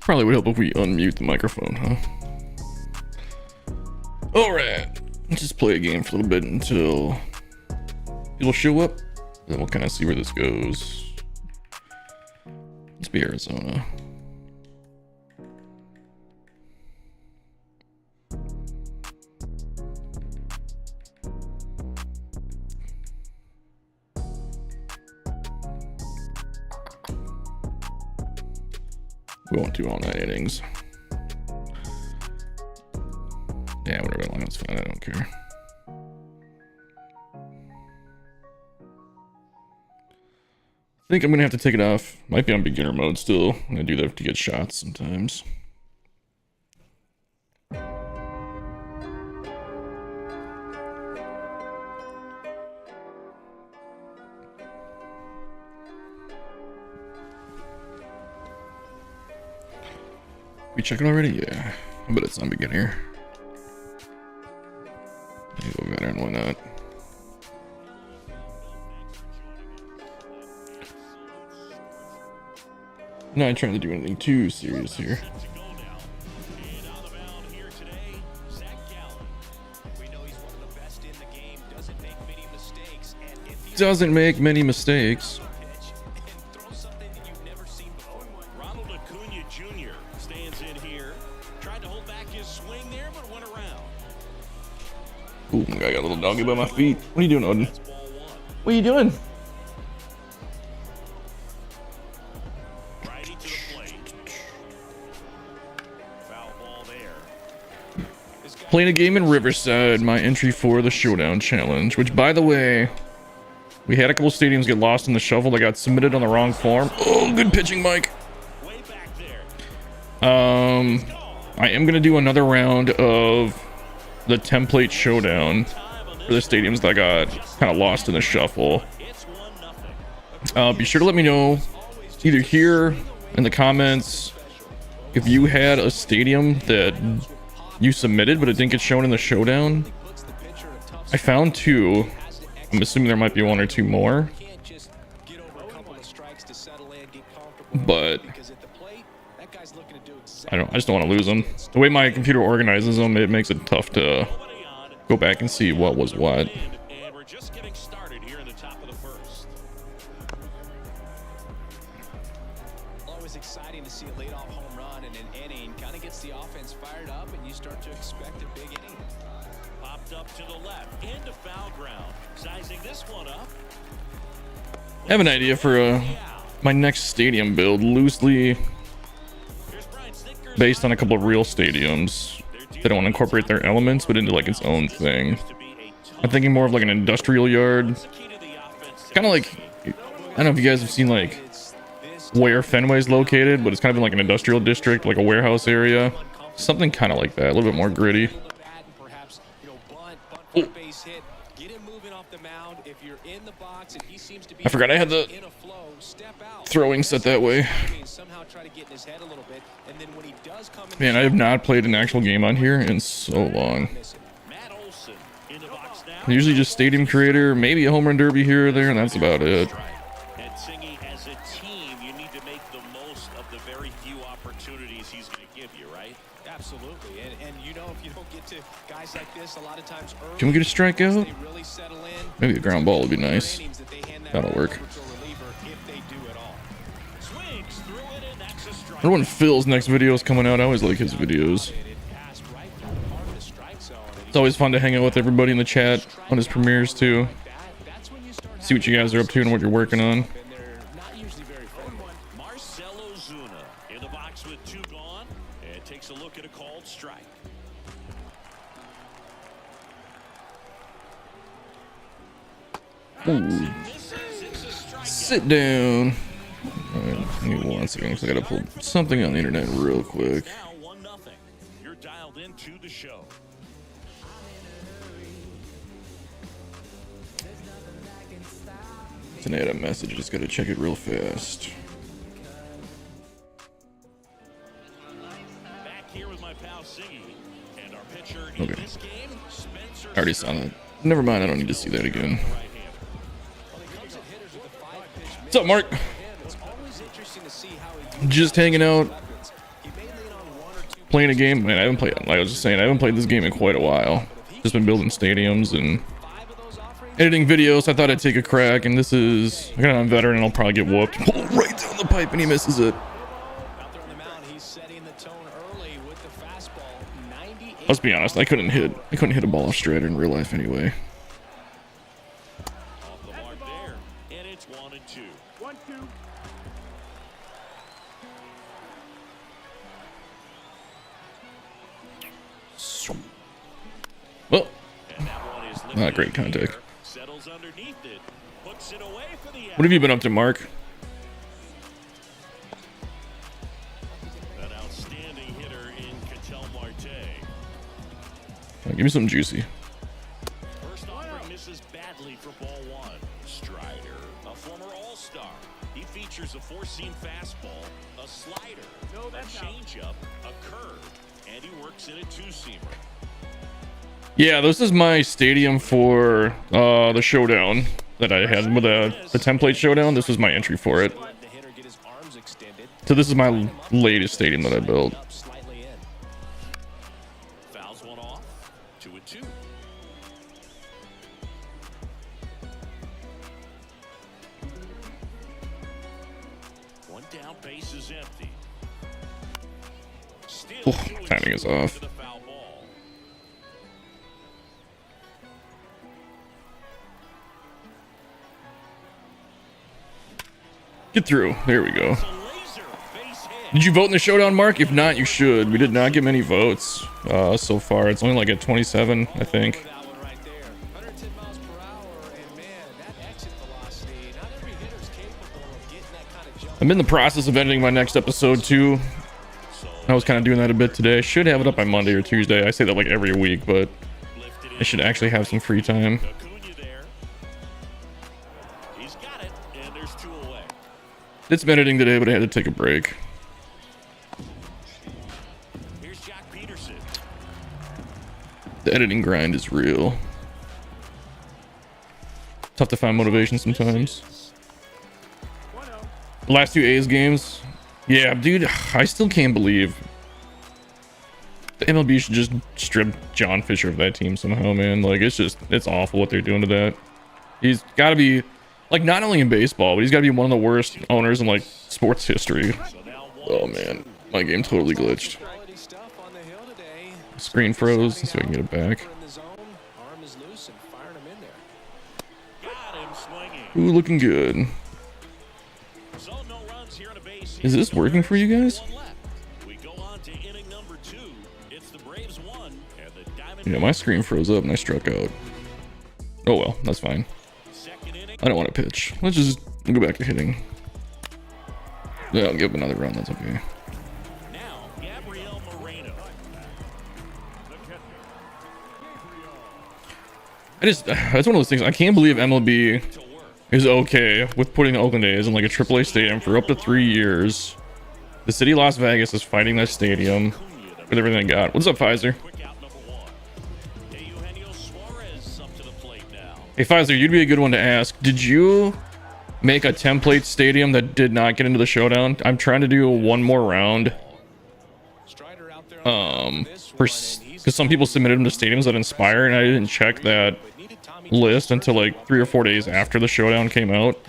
Probably would help if we unmute the microphone, huh? Alright, let's just play a game for a little bit until people show up. Then we'll kind of see where this goes. Let's be Arizona. We won't do all 9 innings. Yeah, whatever, long as it's fine, I don't care. I think I'm gonna have to take it off. Might be on beginner mode still. I'm gonna do that to get shots sometimes. We check it already? Yeah. I bet it's on beginner. Go veteran, why not? Not trying to do anything too serious here. Doesn't make many mistakes. Ooh, I got a little doggy by my feet. What are you doing, Odin? What are you doing? Playing a game in Riverside, my entry for the Showdown Challenge, which, by the way, we had a couple stadiums get lost in the shuffle that got submitted on the wrong form. Oh, good pitching, Mike. I am gonna do another round of the template showdown for the stadiums that got kind of lost in the shuffle. Be sure to let me know either here in the comments if you had a stadium that you submitted but it didn't get shown in the showdown. I found 2. I'm assuming there might be 1 or 2 more, but I just don't want to lose them. The way my computer organizes them, it makes it tough to go back and see what was what. And we're just getting started here in the top of the first. Always exciting to see a leadoff home run in an inning. Kind of gets the offense fired up, and you start to expect a big inning. Popped up to the left into foul ground. Sizing this one up. I have an idea for my next stadium build, loosely based on a couple of real stadiums that don't incorporate their elements but into like its own thing. I'm thinking more of like an industrial yard, kind of like, I don't know if you guys have seen like where Fenway's located, but it's kind of in like an industrial district, like a warehouse area, something kind of like that, a little bit more gritty. Oh. I forgot I had the throwing set that way. Man, I have not played an actual game on here in so long. Usually just stadium creator, maybe a home run derby here or there, and that's about it. And singing as a team, you need to make the most of the very few opportunities he's going to give you, right? Absolutely. And you know, if you don't get to guys like this, a lot of times early, can we get a strikeout? they really settle in. Maybe a ground ball would be nice. That'll work. I wonder when Phil's next video is coming out. I always like his videos. It's always fun to hang out with everybody in the chat on his premieres too. See what you guys are up to and what you're working on. Marcelo Zuna in the box with 2 gone and takes a look at a called strike. Ooh. Sit down. Alright, give me 1 second, 'cause I gotta pull something on the internet real quick. Now 1-0. You're dialed into the show. It's an add message, I just gotta check it real fast. Back here with my pal Siggy and our pitcher in Okay. this game, Spencer. I already saw that. Never mind, I don't need to see that again. What's up, Mark? Just hanging out. playing a game, man, I haven't played, like I was just saying, I haven't played this game in quite a while. Just been building stadiums and editing videos. I thought I'd take a crack, and this is, I got an veteran and I'll probably get whooped. Right down the pipe and he misses it. Let's be honest, I couldn't hit a ball off Strider in real life anyway. Off the mark there, and it's 1-2. 1-2. Well, And that one is not great lifted in the contact. air, settles underneath it, puts it away for the What have you been up to, Mark? An outstanding hitter in Ketel Marte. Give me something juicy. First offering misses badly for ball one. Strider, a former All-Star. He features a four-seam fastball, a slider, a changeup, a curve, and he works in a two-seamer. Yeah, this is my stadium for the showdown that I had with the template showdown. This was my entry for it. Let the hitter get his arms extended. So this is my latest stadium that I built. Up slightly in. Fouls one off, 2-2. One down, base is empty. Still Oh, 2-2 timing is off. to the foul ball. Get through. There we go. It's a laser base hit. Did you vote in the showdown, Mark? If not, you should. We did not get many votes so far. It's only like at 27, I think. That one right there. 110 miles per hour, and man, that exit velocity. Not every hitter's capable of getting that kind of jump. I'm in the process of editing my next episode too. I was kind of doing that a bit today. Should have it up by Monday or Tuesday. I say that like every week, but Lifted I should actually have some free time. Acuna there. He's got it, and there's two away. Did some editing today, but I had to take a break. Here's Jack Peterson. The editing grind is real. Tough to find motivation sometimes. 1-0. The last two A's games. Yeah, dude, I still can't believe the MLB should just strip John Fisher of that team somehow, man. Like, it's awful what they're doing to that. He's got to be, like, not only in baseball, but he's got to be one of the worst owners in, like, sports history. So now Oh, man. My game totally glitched. Quality stuff on the hill today. Screen froze, so I can get it back. In the zone, arm is loose and firing him in there. got him swinging. Ooh, looking good. So no runs here on a base. Is this working for you guys? One left. We go on to inning number 2. It's the Braves 1 and the Diamondbacks. Yeah, my screen froze up and I struck out. Oh, well, that's fine. Second inning. I don't want to pitch. Let's just go back to hitting. Yeah, I'll give him another run. That's okay. Now Gabriel Moreno. That's one of those things. I can't believe MLB To work. is okay with putting the Oakland A's in like a AAA stadium for up to 3 years. The city of Las Vegas is fighting that stadium with everything they got. What's up, Pfizer? Quick out number 1. Eugenio Suarez up to the plate now. Hey, Pfizer, you'd be a good one to ask. Did you make a template stadium that did not get into the showdown? I'm trying to do one more round. Strider out there on this one, and he's Because some people submitted them to stadiums that inspire, and I didn't check that needed Tommy list until like 3 or 4 days after the showdown came out.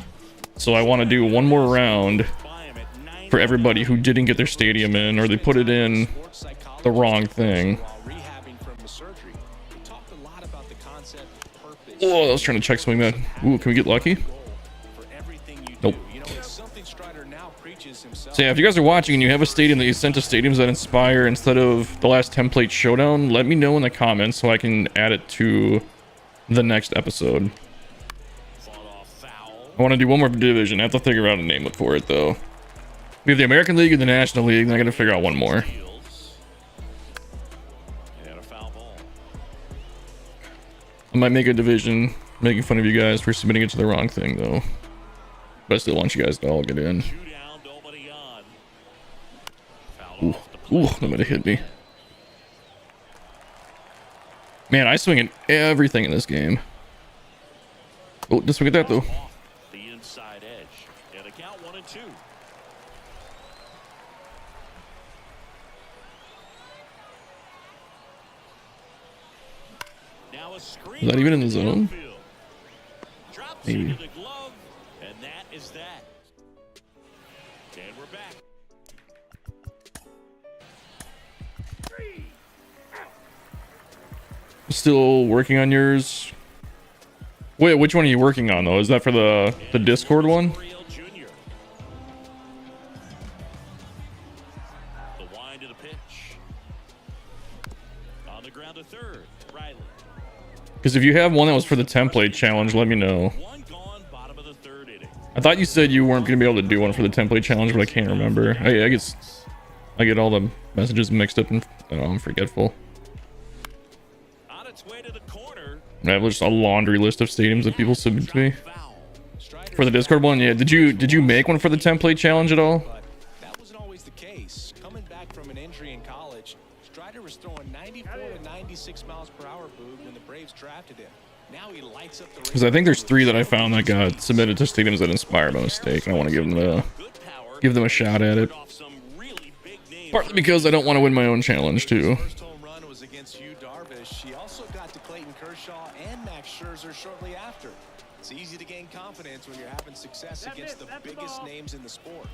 So I want to do one more round By him at 9. for everybody who didn't get their stadium in, or they put it in sports psychologist the wrong thing. while rehabbing from a surgery. We talked a lot about the concept of purpose. Oh, I was trying to check swing that. Ooh, can we get lucky? Goal for everything you Nope. do. You know, it's something Strider now preaches himself. So yeah, if you guys are watching and you have a stadium that you sent to Stadiums That Inspire instead of the last template showdown, let me know in the comments so I can add it to the next episode. Fought off foul. I want to do one more division. I have to figure out a name for it though. We have the American League and the National League, and I gotta figure out one more. Fields. And a foul ball. I might make a division making fun of you guys for submitting it to the wrong thing though. But I still want you guys to all get in. 2 down, nobody on. Foul Ooh, off the plate. ooh, that might have hit me. Man, I swing at everything in this game. Oh, just look at that though. Off the inside edge. And a count 1-2. Now a screen Is that even in the zone? field. Drops Maybe. into the glove, and that is that. And we're back. Still working on yours. Wait, which one are you working on though? Is that for the Discord one? Real Junior. The wind of the pitch. On the ground to third. Riley. Because if you have one that was for the template challenge, let me know. One gone, bottom of the third inning. I thought you said you weren't going to be able to do one for the template challenge, but I can't remember. I get all the messages mixed up and I'm forgetful. On its way to the corner. I have just a laundry list of stadiums that people submit to me. For the Discord one, yeah. Did you make one for the template challenge at all? But that wasn't always the case. Coming back from an injury in college, Strider was throwing 94 to 96 miles per hour, Boog, when the Braves drafted him. Now he lights up the Because I think there's 3 that I found that got submitted to stadiums that inspire by mistake. And I want to give them a shot at it. Partly because I don't want to win my own challenge too. First home run was against Yu Darvish. He also got to Clayton Kershaw and Max Scherzer shortly after. It's easy to gain confidence when you're having success against the biggest names in the sport.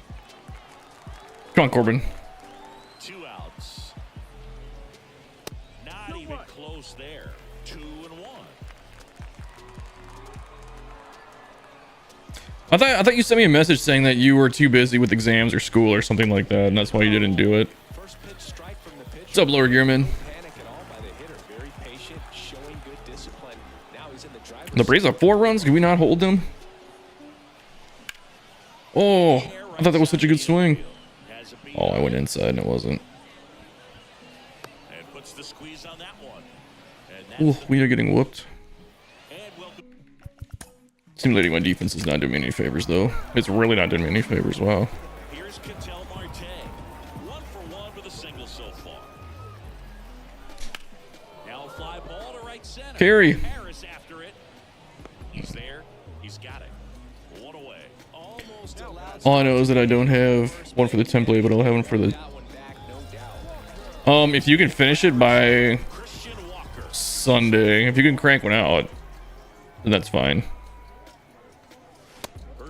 Come on, Corbin. 2 outs. Not even close there. 2-1. I thought you sent me a message saying that you were too busy with exams or school or something like that, and that's why you didn't do it. First pitch strike from the pitcher. What's up, Lower Gearman? Panic at all by the hitter. Very patient, showing good discipline. Now he's in the driver's The Braves have 4 runs. Can we not hold them? Oh, I thought that was such a good swing. Oh, I went inside and it wasn't. And puts the squeeze on that one. Oh, we are getting whooped. And welcome. Seems like my defense is not doing me any favors, though. It's really not doing me any favors. Wow. Here's Ketel Marte. 1 for 1 with a single so far. Now a fly ball to right center. Carry. Harris after it. He's there. He's got it. 1 away. Almost allowed. All I know is that I don't have one for the template, but I'll have one for the. that one back, no doubt. If you can finish it by Christian Walker. Sunday, if you can crank one out, then that's fine.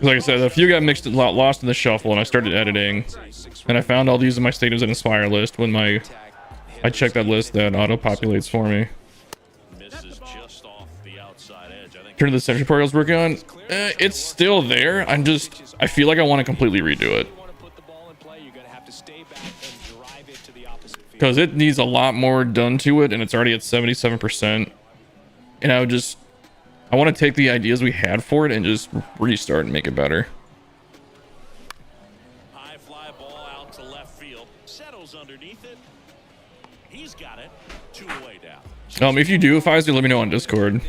Like I said, a few got lost in the shuffle, and I started editing, and I found all these in my stadiums that inspire list when I check that list that auto populates for me. Misses just off the outside edge. I think Turn to the center part I was working on. It's still there. I feel like I want to completely redo it You want to put the ball in play, you're going to have to stay back and drive it to the opposite field. because it needs a lot more done to it, and it's already at 77%. And I want to take the ideas we had for it and just restart and make it better. high fly ball out to left field. Settles underneath it. He's got it. 2 away down. If you do, Pfizer, let me know on Discord,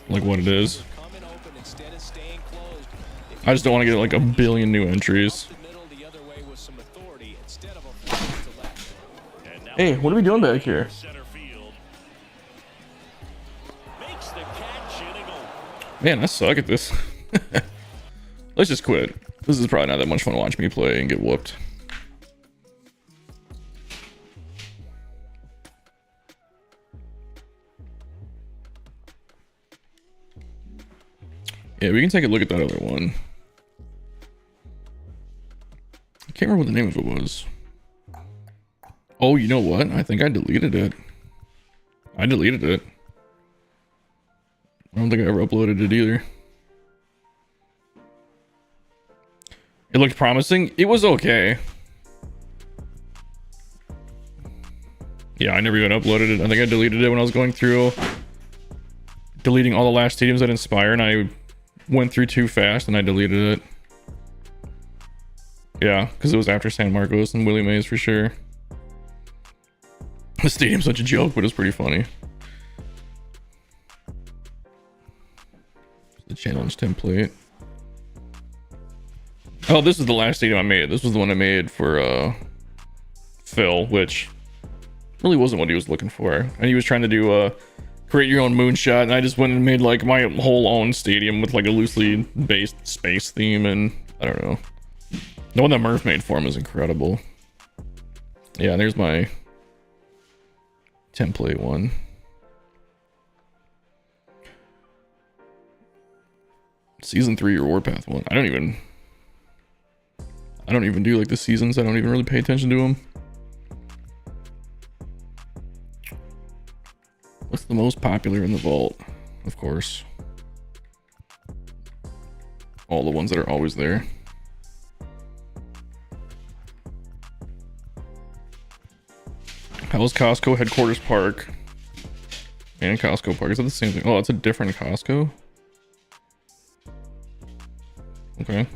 like what it is. Coming open instead of staying closed. If I just don't want to get like a billion new entries. the middle the other way with some authority instead of a fly to left. And now Hey, what are we doing back here? center field. Makes the catch inning over. Man, I suck at this. Let's just quit. This is probably not that much fun to watch me play and get whooped. Yeah, we can take a look at that other one. I can't remember what the name of it was. Oh, you know what? I think I deleted it. I deleted it. I don't think I ever uploaded it either. It looked promising. It was okay. Yeah, I never even uploaded it. I think I deleted it when I was going through deleting all the last stadiums that inspire, and I went through too fast and I deleted it. Yeah, because it was after San Marcos and Willie Mays for sure. The stadium's such a joke, but it's pretty funny. The challenge template. Oh, this is the last stadium I made. This was the one I made for Phil, which really wasn't what he was looking for. And he was trying to do create your own moonshot, and I just went and made like my whole own stadium with like a loosely based space theme, and I don't know. The one that Murph made for him is incredible. Yeah, and there's my template one. Season 3 or Warpath 1. I don't even do like the seasons. I don't even really pay attention to them. What's the most popular in the vault? Of course. All the ones that are always there. How's Costco Headquarters Park? And Costco Park. Is that the same thing? Oh, it's a different Costco? Okay.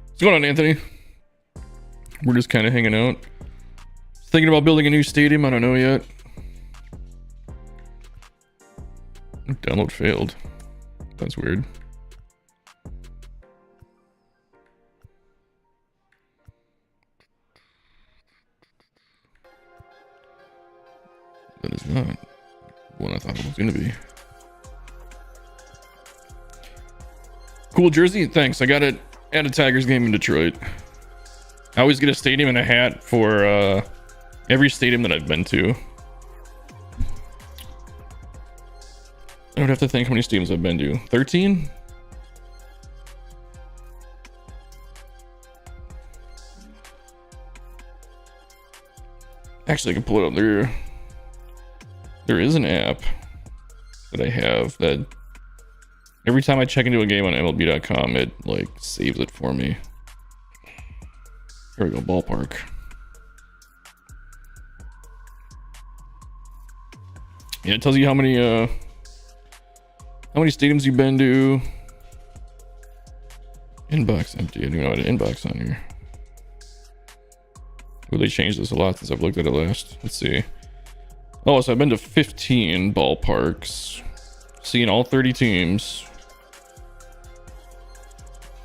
What's going on, Anthony? We're just kind of hanging out. Thinking about building a new stadium. I don't know yet. Download failed. That's weird. That is not what I thought it was going to be. Cool jersey. Thanks. I got it at a Tigers game in Detroit. I always get a stadium and a hat for every stadium that I've been to. I would have to think how many stadiums I've been to. 13? Actually, I can pull it up there. There is an app that I have that every time I check into a game on MLB.com, it like saves it for me. Here we go, ballpark. Yeah, it tells you how many stadiums you've been to. Inbox empty. I don't even know how to inbox on here. Well, they changed this a lot since I've looked at it last. Let's see. Oh, so I've been to 15 ballparks, seen all 30 teams.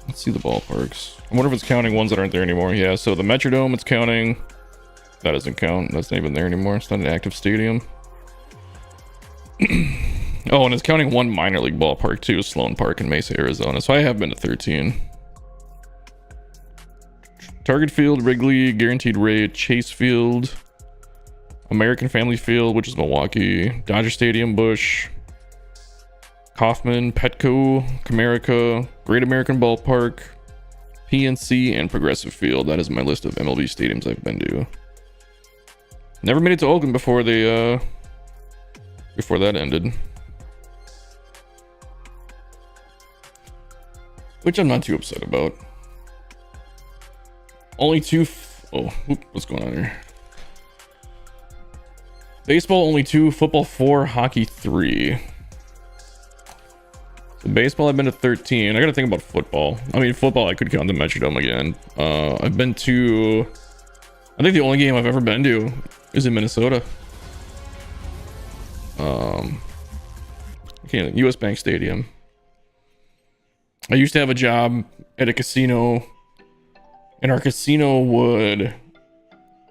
Let's see the ballparks. I wonder if it's counting ones that aren't there anymore. Yeah, so the Metrodome, it's counting. That doesn't count. That's not even there anymore. It's not an active stadium. Oh, and it's counting one minor league ballpark too, Sloan Park in Mesa, Arizona. So I have been to 13. Target Field, Wrigley, Guaranteed Rate, Chase Field, American Family Field, which is Milwaukee, Dodger Stadium, Busch, Kauffman, Petco, Comerica, Great American Ballpark, PNC, and Progressive Field. That is my list of MLB stadiums I've been to. Never made it to Oakland before they before that ended, which I'm not too upset about. Only two. What's going on here? Baseball only 2, football 4, hockey 3. So baseball I've been to 13. I gotta think about football. I mean, football I could count the Metrodome again. I've been to. I think the only game I've ever been to is in Minnesota. Okay, US Bank Stadium. I used to have a job at a casino, and our casino would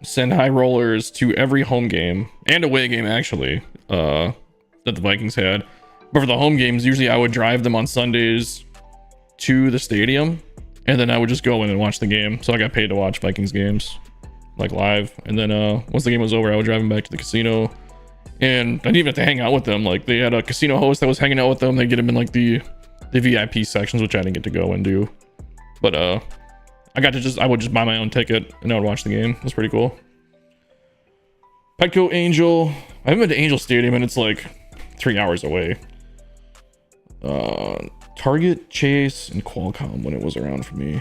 send high rollers to every home game and away game actually that the Vikings had. But for the home games, usually I would drive them on Sundays to the stadium, and then I would just go in and watch the game. So I got paid to watch Vikings games like live, and then once the game was over, I would drive them back to the casino, and I didn't even have to hang out with them. Like, they had a casino host that was hanging out with them. They get them in like the VIP sections, which I didn't get to go and do, but I would just buy my own ticket and I would watch the game. It was pretty cool. Petco, Angel. I haven't been to Angel Stadium and it's like 3 hours away. Target, Chase, and Qualcomm when it was around for me.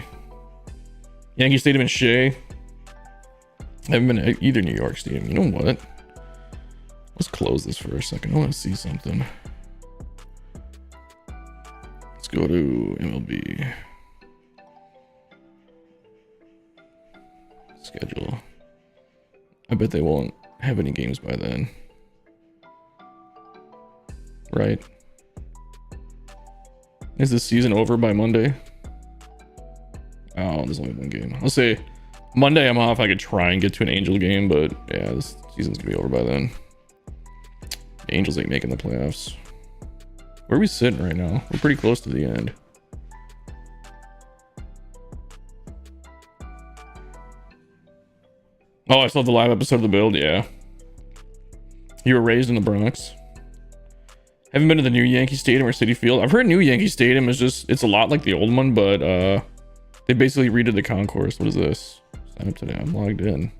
Yankee Stadium in Shea. I haven't been to either New York Stadium. You know what? Let's close this for a second. I want to see something. Let's go to MLB. Schedule. I bet they won't have any games by then. Right? Is this season over by Monday? Oh, there's only one game. I'll say Monday I'm off. I could try and get to an Angel game, but yeah, this season's gonna be over by then. The Angels ain't making the playoffs. Where are we sitting right now? We're pretty close to the end. Oh, I saw the live episode of The Build. Yeah. You were raised in the Bronx. Haven't been to the new Yankee Stadium or Citi Field. I've heard new Yankee Stadium is just, it's a lot like the old one, but they basically redid the concourse. What is this? Sign up today. I'm logged in.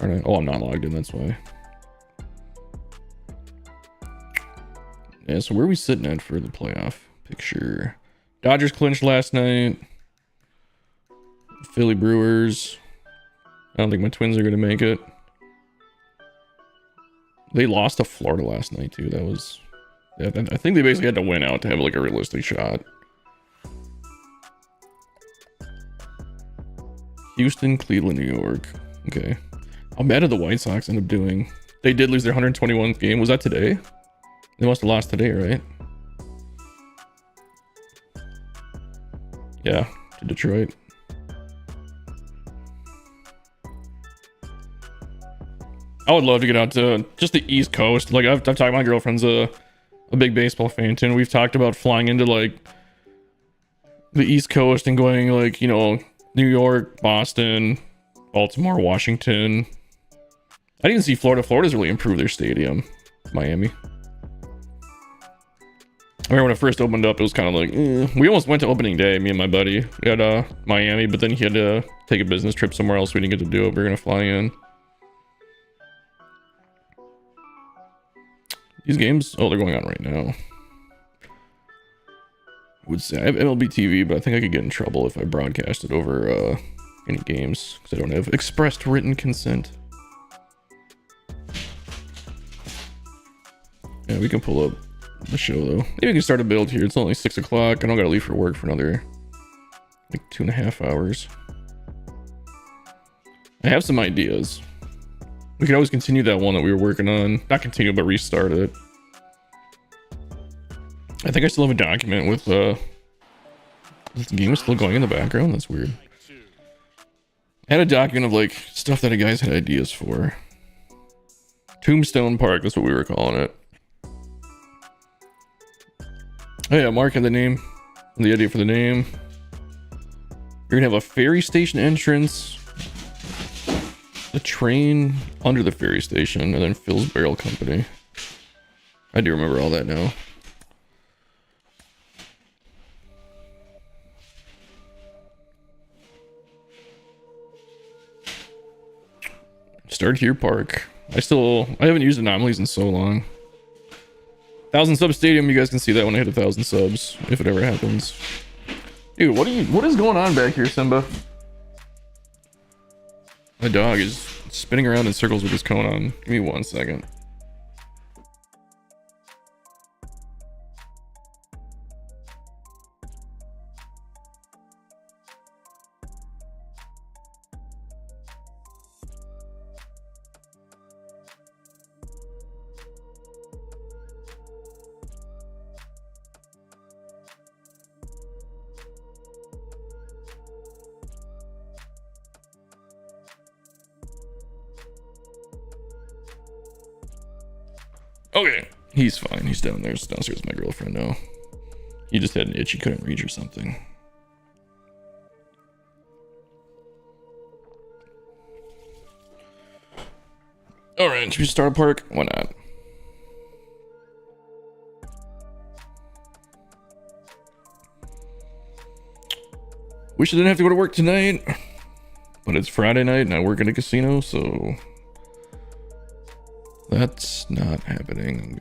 All right. Oh, I'm not logged in. That's why. Yeah, so where are we sitting at for the playoff picture? Dodgers clinched last night. Philly Brewers. I don't think my Twins are going to make it. They lost to Florida last night, too. That was... Yeah, I think they basically had to win out to have like a realistic shot. Houston, Cleveland, New York. Okay. How bad did the White Sox end up doing? They did lose their 121th game. Was that today? They must have lost today, right? Yeah, to Detroit. I would love to get out to just the East Coast. Like I've talked, my girlfriend's a big baseball fan too, and we've talked about flying into like the East Coast and going like, you know, New York, Boston, Baltimore, Washington. I didn't see Florida. Florida's really improved their stadium. Miami. I remember when it first opened up, it was kind of like, we almost went to opening day, me and my buddy. We had Miami, but then he had to take a business trip somewhere else. We didn't get to do it. We were going to fly in. These games, oh, they're going on right now. I would say I have MLB TV, but I think I could get in trouble if I broadcasted over any games because I don't have expressed written consent. Yeah, we can pull up the show though. Maybe we can start a build here. It's only 6 o'clock. I don't gotta leave for work for another like 2.5 hours. I have some ideas. We could always continue that one that we were working on. Not continue, but restart it. I think I still have a document with this game is still going in the background. That's weird. I had a document of like stuff that the guys had ideas for. Tombstone Park, that's what we were calling it. Oh yeah, Mark had the name, the idea for the name. You're gonna have a ferry station entrance, the train under the ferry station, and then Phil's Barrel Company. I do remember all that now. Start here, Park. I haven't used Anomalies in so long. 1,000 sub stadium, you guys can see that when I hit 1,000 subs, if it ever happens. Dude, what is going on back here, Simba? My dog is spinning around in circles with his cone on. Give me 1 second. Okay, he's fine. He's down there. Downstairs with my girlfriend now. He just had an itch he couldn't reach or something. All right, should we start a park? Why not? Wish I didn't have to go to work tonight, but it's Friday night and I work at a casino, so that's not happening.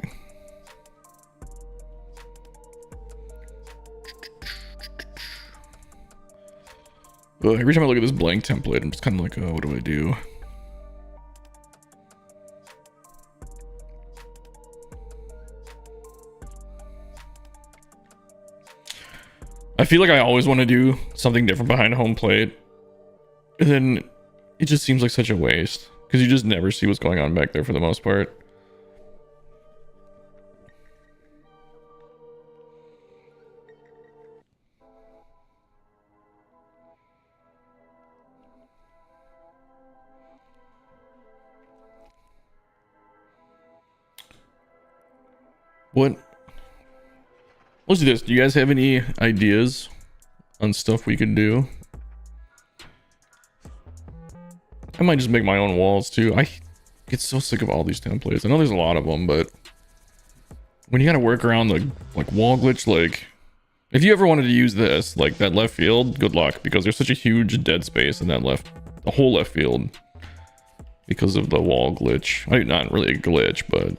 Every time I look at this blank template, I'm just kind of like, oh, what do I do? I feel like I always want to do something different behind home plate, and then it just seems like such a waste because you just never see what's going on back there for the most part. What? Let's do this. Do you guys have any ideas on stuff we could do? I might just make my own walls too. I get so sick of all these templates. I know there's a lot of them, but when you gotta work around the like wall glitch, like if you ever wanted to use this, like that left field, good luck, because there's such a huge dead space in that the whole left field because of the wall glitch. I mean, not really a glitch, but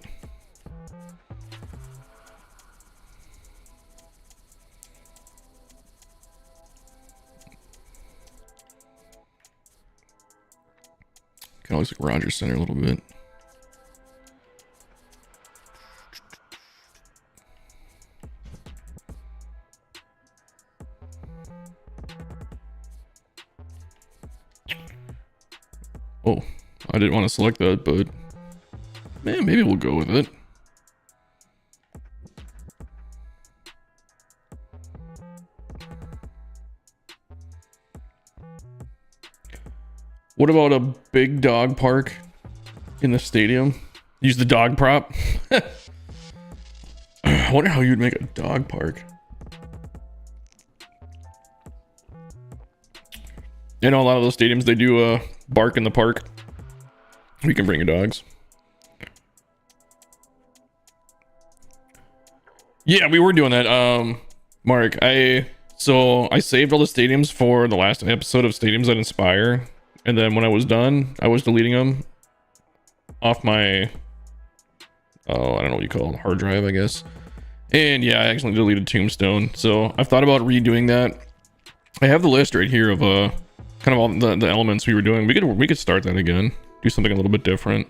kind of looks like Rogers Center a little bit. Oh, I didn't want to select that, but man, maybe we'll go with it. What about a big dog park in the stadium? Use the dog prop. I wonder how you'd make a dog park. You know, a lot of those stadiums, they do bark in the park. We can bring your dogs. Yeah, we were doing that. Mark, I saved all the stadiums for the last episode of Stadiums That Inspire, and then when I was done, I was deleting them off my I don't know what you call it, hard drive, I guess. And yeah, I actually deleted Tombstone. So I've thought about redoing that. I have the list right here of kind of all the elements we were doing. We could start that again. Do something a little bit different.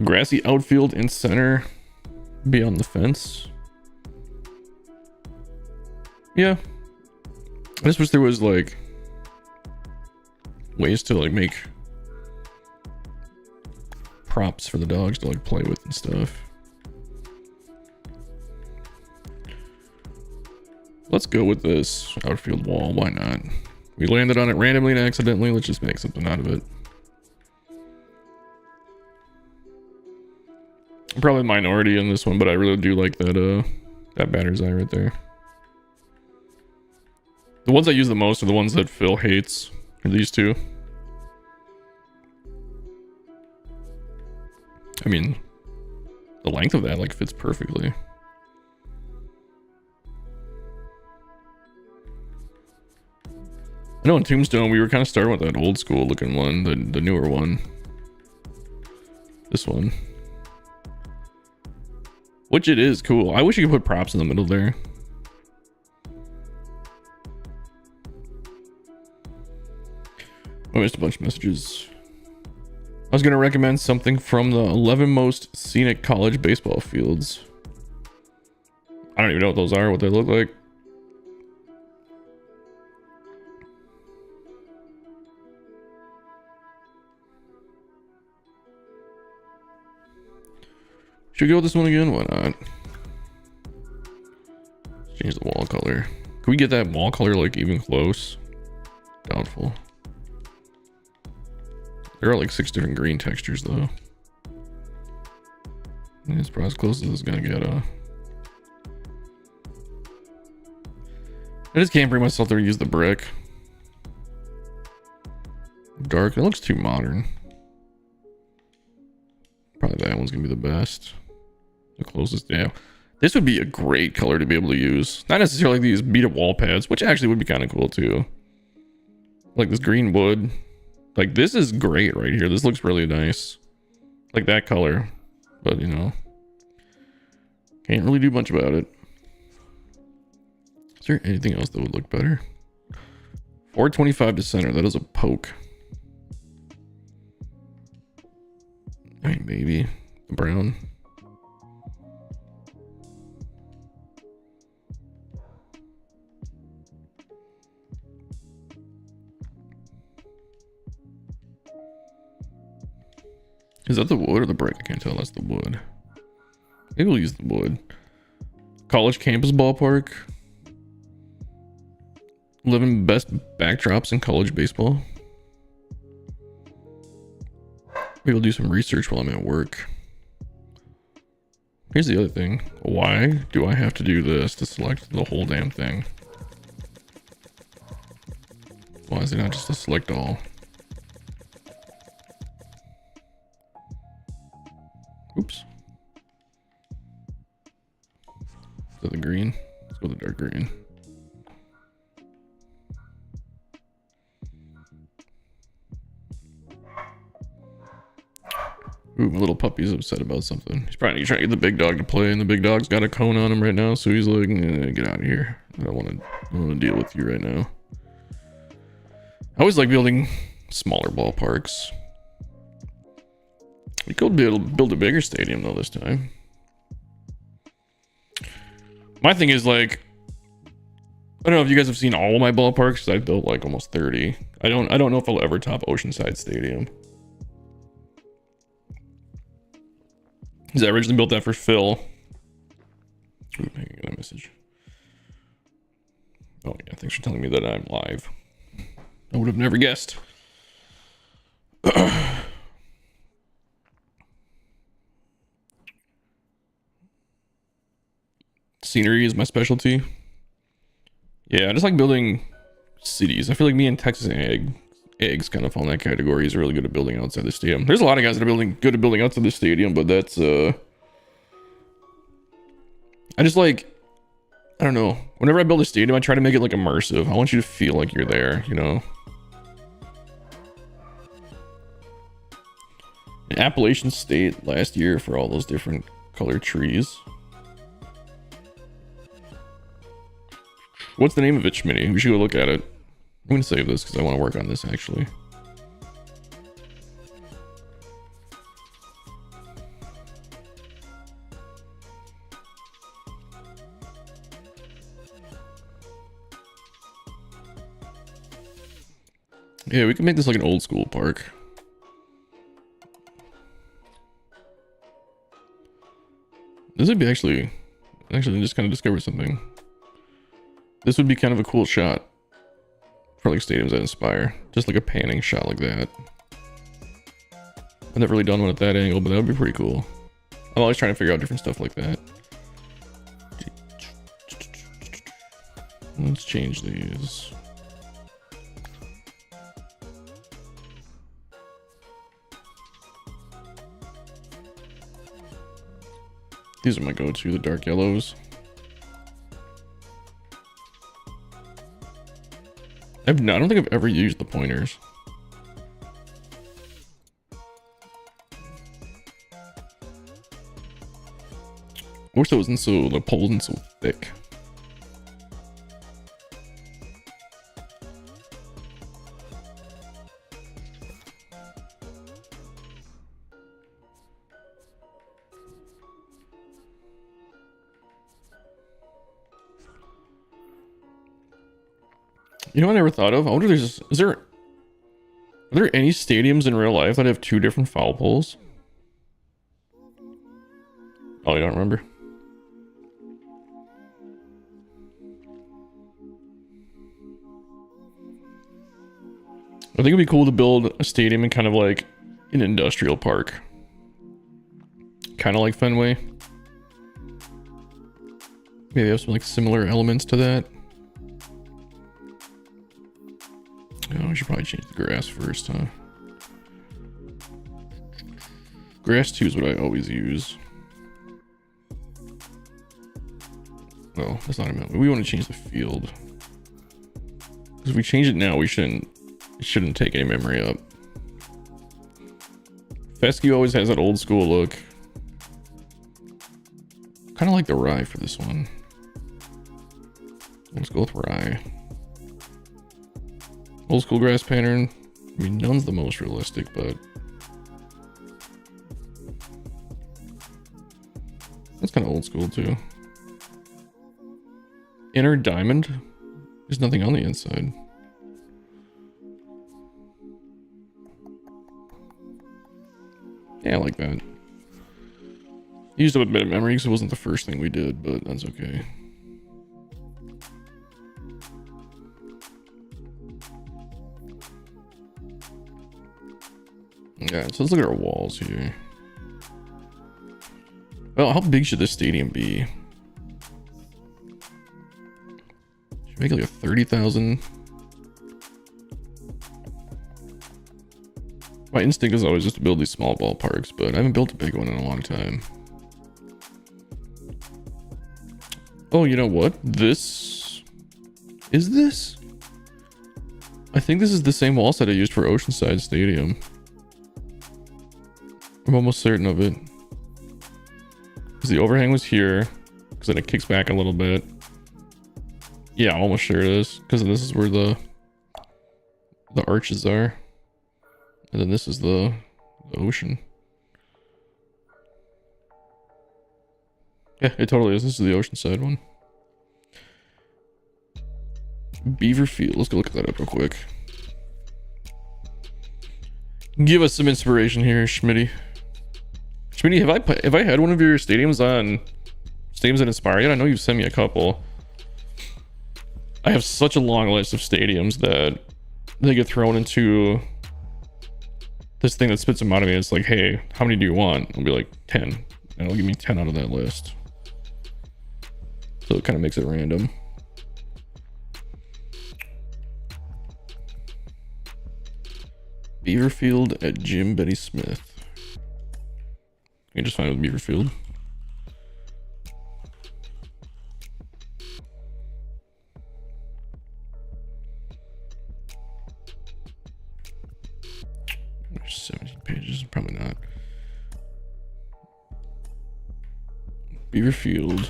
Grassy outfield in center beyond the fence. Yeah. I just wish there was like ways to like make props for the dogs to like play with and stuff. Let's go with this outfield wall. Why not? We landed on it randomly and accidentally. Let's just make something out of it. I'm probably a minority in this one, but I really do like that batter's eye right there. The ones I use the most are the ones that Phil hates. Are these two. I mean, the length of that like fits perfectly. I know in Tombstone we were kind of starting with that old school looking one, the newer one. This one. Which it is cool. I wish you could put props in the middle there. I missed a bunch of messages. I was going to recommend something from the 11 most scenic college baseball fields. I don't even know what those are, what they look like. Should we go with this one again? Why not? Change the wall color. Can we get that wall color like even close? Doubtful. There are like 6 different green textures though. It's probably as close as it's gonna get. I just can't bring myself to use the brick. Dark. It looks too modern. Probably that one's gonna be the best. The closest. Yeah. This would be a great color to be able to use. Not necessarily these beat up wall pads, which actually would be kind of cool too. Like this green wood. Like this is great right here. This looks really nice. Like that color. But you know. Can't really do much about it. Is there anything else that would look better? 425 to center. That is a poke. I mean, maybe. The brown. Is that the wood or the brick? I can't tell. That's the wood. Maybe we'll use the wood. College campus ballpark. 11 best backdrops in college baseball. Maybe we'll do some research while I'm at work. Here's the other thing. Why do I have to do this to select the whole damn thing? Why is it not just a select all? Oops. Is that the green? Let's go with the dark green. Ooh, my little puppy's upset about something. He's probably trying to get the big dog to play, and the big dog's got a cone on him right now, so he's like, get out of here. I don't want to deal with you right now. I always like building smaller ballparks. We could build a bigger stadium though this time. My thing is like, I don't know if you guys have seen all of my ballparks, 'cause I've built like almost 30. I don't know if I'll ever top Oceanside Stadium. Because I originally built that for Phil. Ooh, I got a message. Oh yeah, thanks for telling me that I'm live. I would have never guessed. Scenery is my specialty. Yeah, I just like building cities. I feel like me and Texas Eggs kind of fall in that category. He's really good at building outside the stadium. There's a lot of guys that are good at building outside the stadium, but that's I just like, I don't know. Whenever I build a stadium, I try to make it like immersive. I want you to feel like you're there, you know? In Appalachian State last year for all those different colored trees. What's the name of it, Schmitty? We should go look at it. I'm gonna save this because I want to work on this actually. Yeah, we can make this like an old school park. This would be actually I just kind of discovered something. This would be kind of a cool shot for like stadiums that inspire. Just like a panning shot like that. I've never really done one at that angle, but that would be pretty cool. I'm always trying to figure out different stuff like that. Let's change these. These are my go-to, the dark yellows. I don't think I've ever used the pointers. I wish the pole wasn't so thick. You know what I never thought of? I wonder are there any stadiums in real life that have two different foul poles? Oh, you don't remember? I think it'd be cool to build a stadium in kind of like an industrial park. Kind of like Fenway. Maybe have some like similar elements to that. Oh, we should probably change the grass first, huh? Grass 2 is what I always use. Well, that's not what I meant. We want to change the field. Because if we change it now, it shouldn't take any memory up. Fescue always has that old school look. Kind of like the rye for this one. Let's go with rye. Old school grass pattern. I mean, none's the most realistic, but that's kind of old school too. Inner diamond. There's nothing on the inside. Yeah, I like that. Used up a bit of memory because it wasn't the first thing we did, but that's okay. Yeah, so let's look at our walls here. Well, how big should this stadium be? Should we make it like a 30,000 My instinct is always just to build these small ballparks, but I haven't built a big one in a long time. Oh, you know what? This... Is this? I think this is the same wall set I used for Oceanside Stadium. I'm almost certain of it. Because the overhang was here. Because then it kicks back a little bit. Yeah, I'm almost sure it is. Because this is where the arches are. And then this is the ocean. Yeah, it totally is. This is the Oceanside one. Beaverfield. Let's go look that up real quick. Give us some inspiration here, Schmitty. Schmitty, have I had one of your stadiums on Stadiums That Inspire yet? I know you've sent me a couple. I have such a long list of stadiums that they get thrown into this thing that spits them out of me. It's like, hey, how many do you want? I'll be like 10, and it'll give me 10 out of that list. So it kind of makes it random. Beaverfield at Jim Betty Smith. You can just find it with Beaverfield. There's 17 pages, probably not. Beaverfield.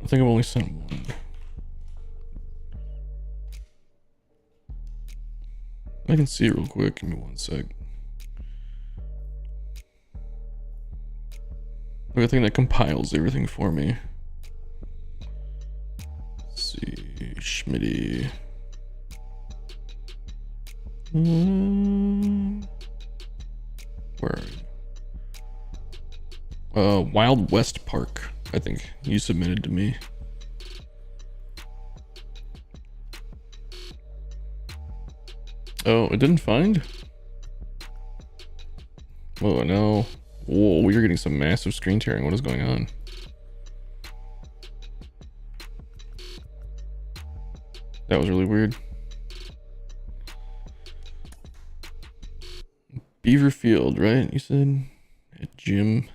I think I've only sent one. I can see it real quick. Give me one sec. Like a thing that compiles everything for me. Let's see. Schmitty. Where are you? Wild West Park, I think you submitted to me. Oh, it didn't find? Oh no. Whoa, we are getting some massive screen tearing. What is going on? That was really weird. Beaverfield, right? You said at Jim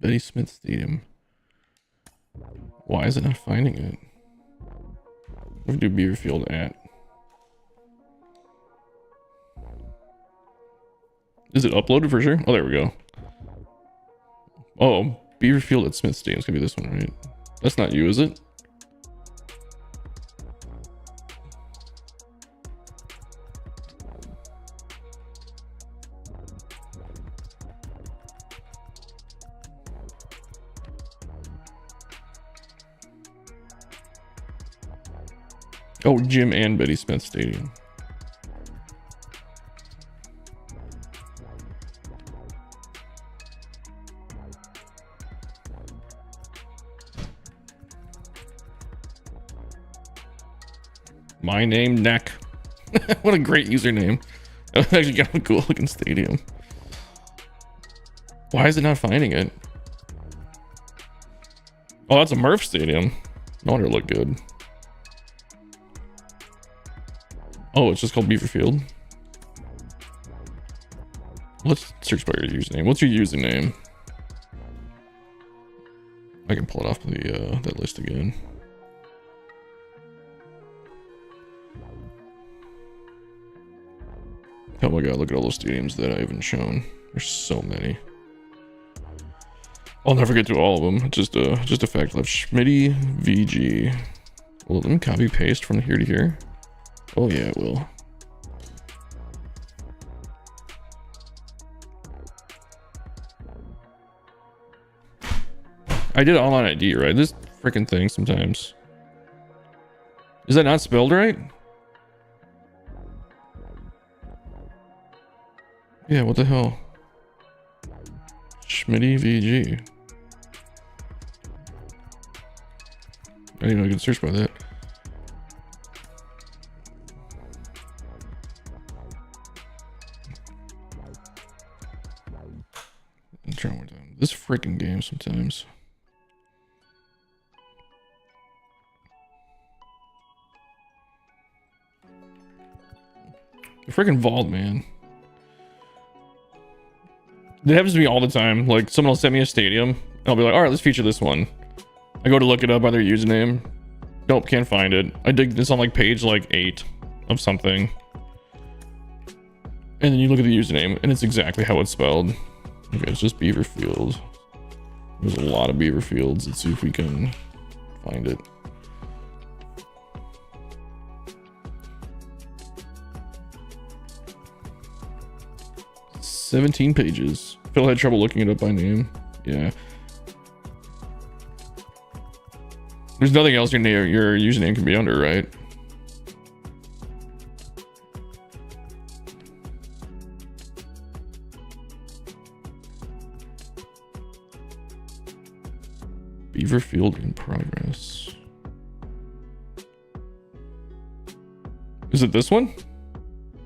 Betty Smith Stadium. Why is it not finding it? We do Beaverfield at. Is it uploaded for sure? Oh, there we go. Oh, Beaverfield at Smith Stadium. It's gonna be this one, right? That's not you, is it? Oh, Jim and Betty Smith Stadium. My name, Neck. What a great username. I've actually got a cool looking stadium. Why is it not finding it? Oh, that's a Murph Stadium. No wonder it looked good. Oh, it's just called Beaverfield. Let's search by your username. What's your username? I can pull it off the that list again. Oh my god, look at all those stadiums that I haven't shown. There's so many. I'll never get to all of them. Just a fact left. Schmitty VG. Well, let me copy paste from here to here. Oh yeah, it will. I did online ID, right? This freaking thing sometimes. Is that not spelled right? Yeah, what the hell? Schmitty VG. I didn't even know I could search by that. I'm trying one time. This freaking game sometimes. The freaking vault, man. It happens to me all the time. Like, someone will send me a stadium, and I'll be like, all right, let's feature this one. I go to look it up by their username. Nope, can't find it. I dig this on like page like 8 of something. And then you look at the username, and it's exactly how it's spelled. Okay, it's just Beaverfield. There's a lot of Beaverfields. Let's see if we can find it. "17 pages. Phil had trouble looking it up by name." Yeah. There's nothing else your username can be under, right? Beaverfield in progress. Is it this one?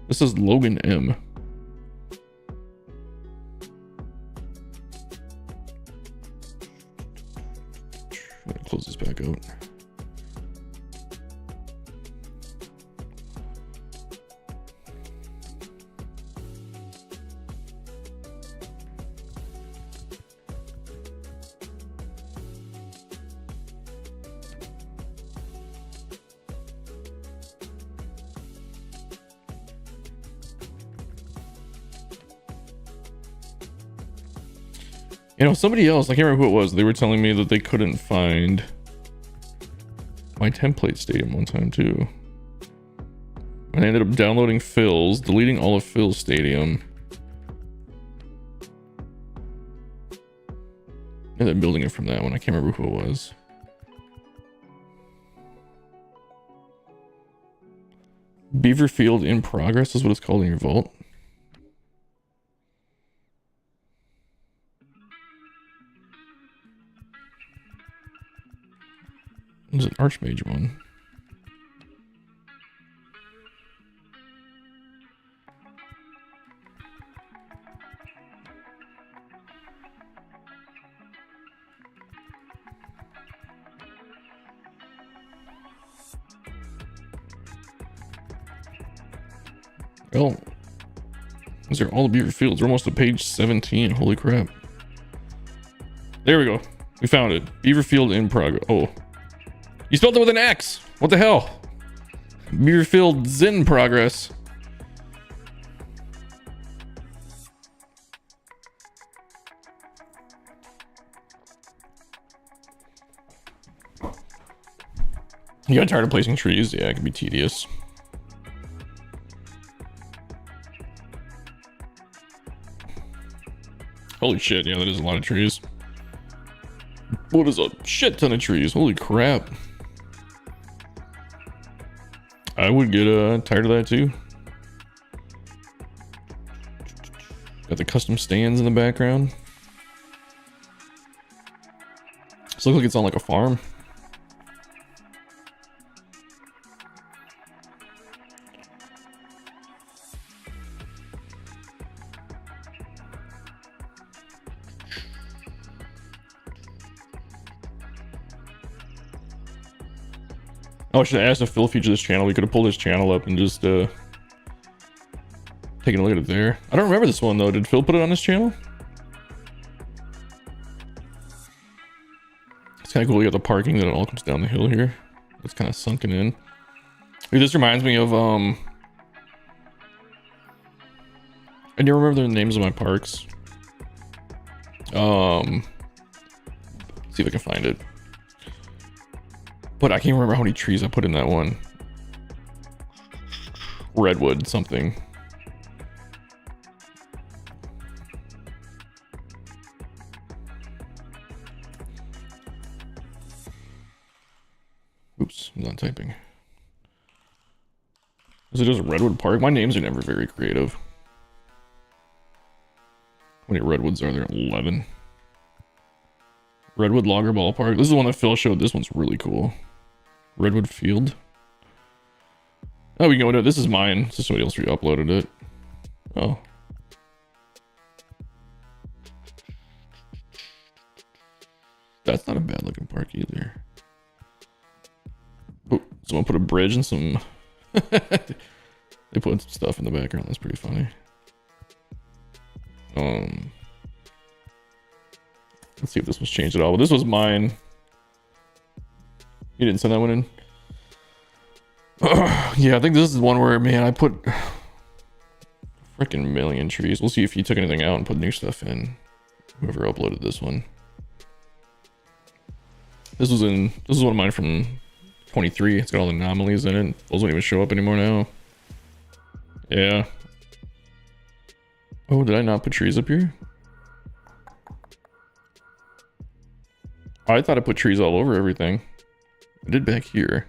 This is Logan M. I'm gonna close this back out. You know, somebody else, I can't remember who it was, they were telling me that they couldn't find my template stadium one time too. And I ended up downloading Phil's, deleting all of Phil's stadium, and then building it from that one. I can't remember who it was. Beaverfield in progress is what it's called in your vault. There's an Archmage one. Well, these are all the Beaver Fields. We're almost to page 17. Holy crap. There we go. We found it. Beaverfield in progress. Oh. You spelled it with an X. What the hell? Beaverfield's in progress. You got tired of placing trees? Yeah, it can be tedious. Holy shit, yeah, that is a lot of trees. What is a shit ton of trees? Holy crap. I would get tired of that too. Got the custom stands in the background. This looks like it's on like a farm. Oh, I should have asked if Phil featured this channel. We could have pulled his channel up and just taken a look at it there. I don't remember this one though. Did Phil put it on his channel? It's kind of cool. We got the parking that it all comes down the hill here. It's kind of sunken in. Dude, this reminds me of I don't remember the names of my parks. See if I can find it. But I can't remember how many trees I put in that one. Redwood something. Oops, I'm not typing. Is it just Redwood Park? My names are never very creative. How many redwoods are there? 11. Redwood Logger Ballpark. This is the one that Phil showed. This one's really cool. Redwood Field. Oh, we can go into it. This is mine. This is somebody else re-uploaded it. Oh. That's not a bad looking park either. Oh, someone put a bridge and some They put some stuff in the background. That's pretty funny. Let's see if this was changed at all. Well, this was mine. You didn't send that one in? Yeah, I think this is one where, man, I put freaking million trees. We'll see if you took anything out and put new stuff in. Whoever uploaded this one. This is one of mine from 23. It's got all the anomalies in it. Those don't even show up anymore now. Yeah. Oh, did I not put trees up here? I thought I put trees all over everything. I did back here.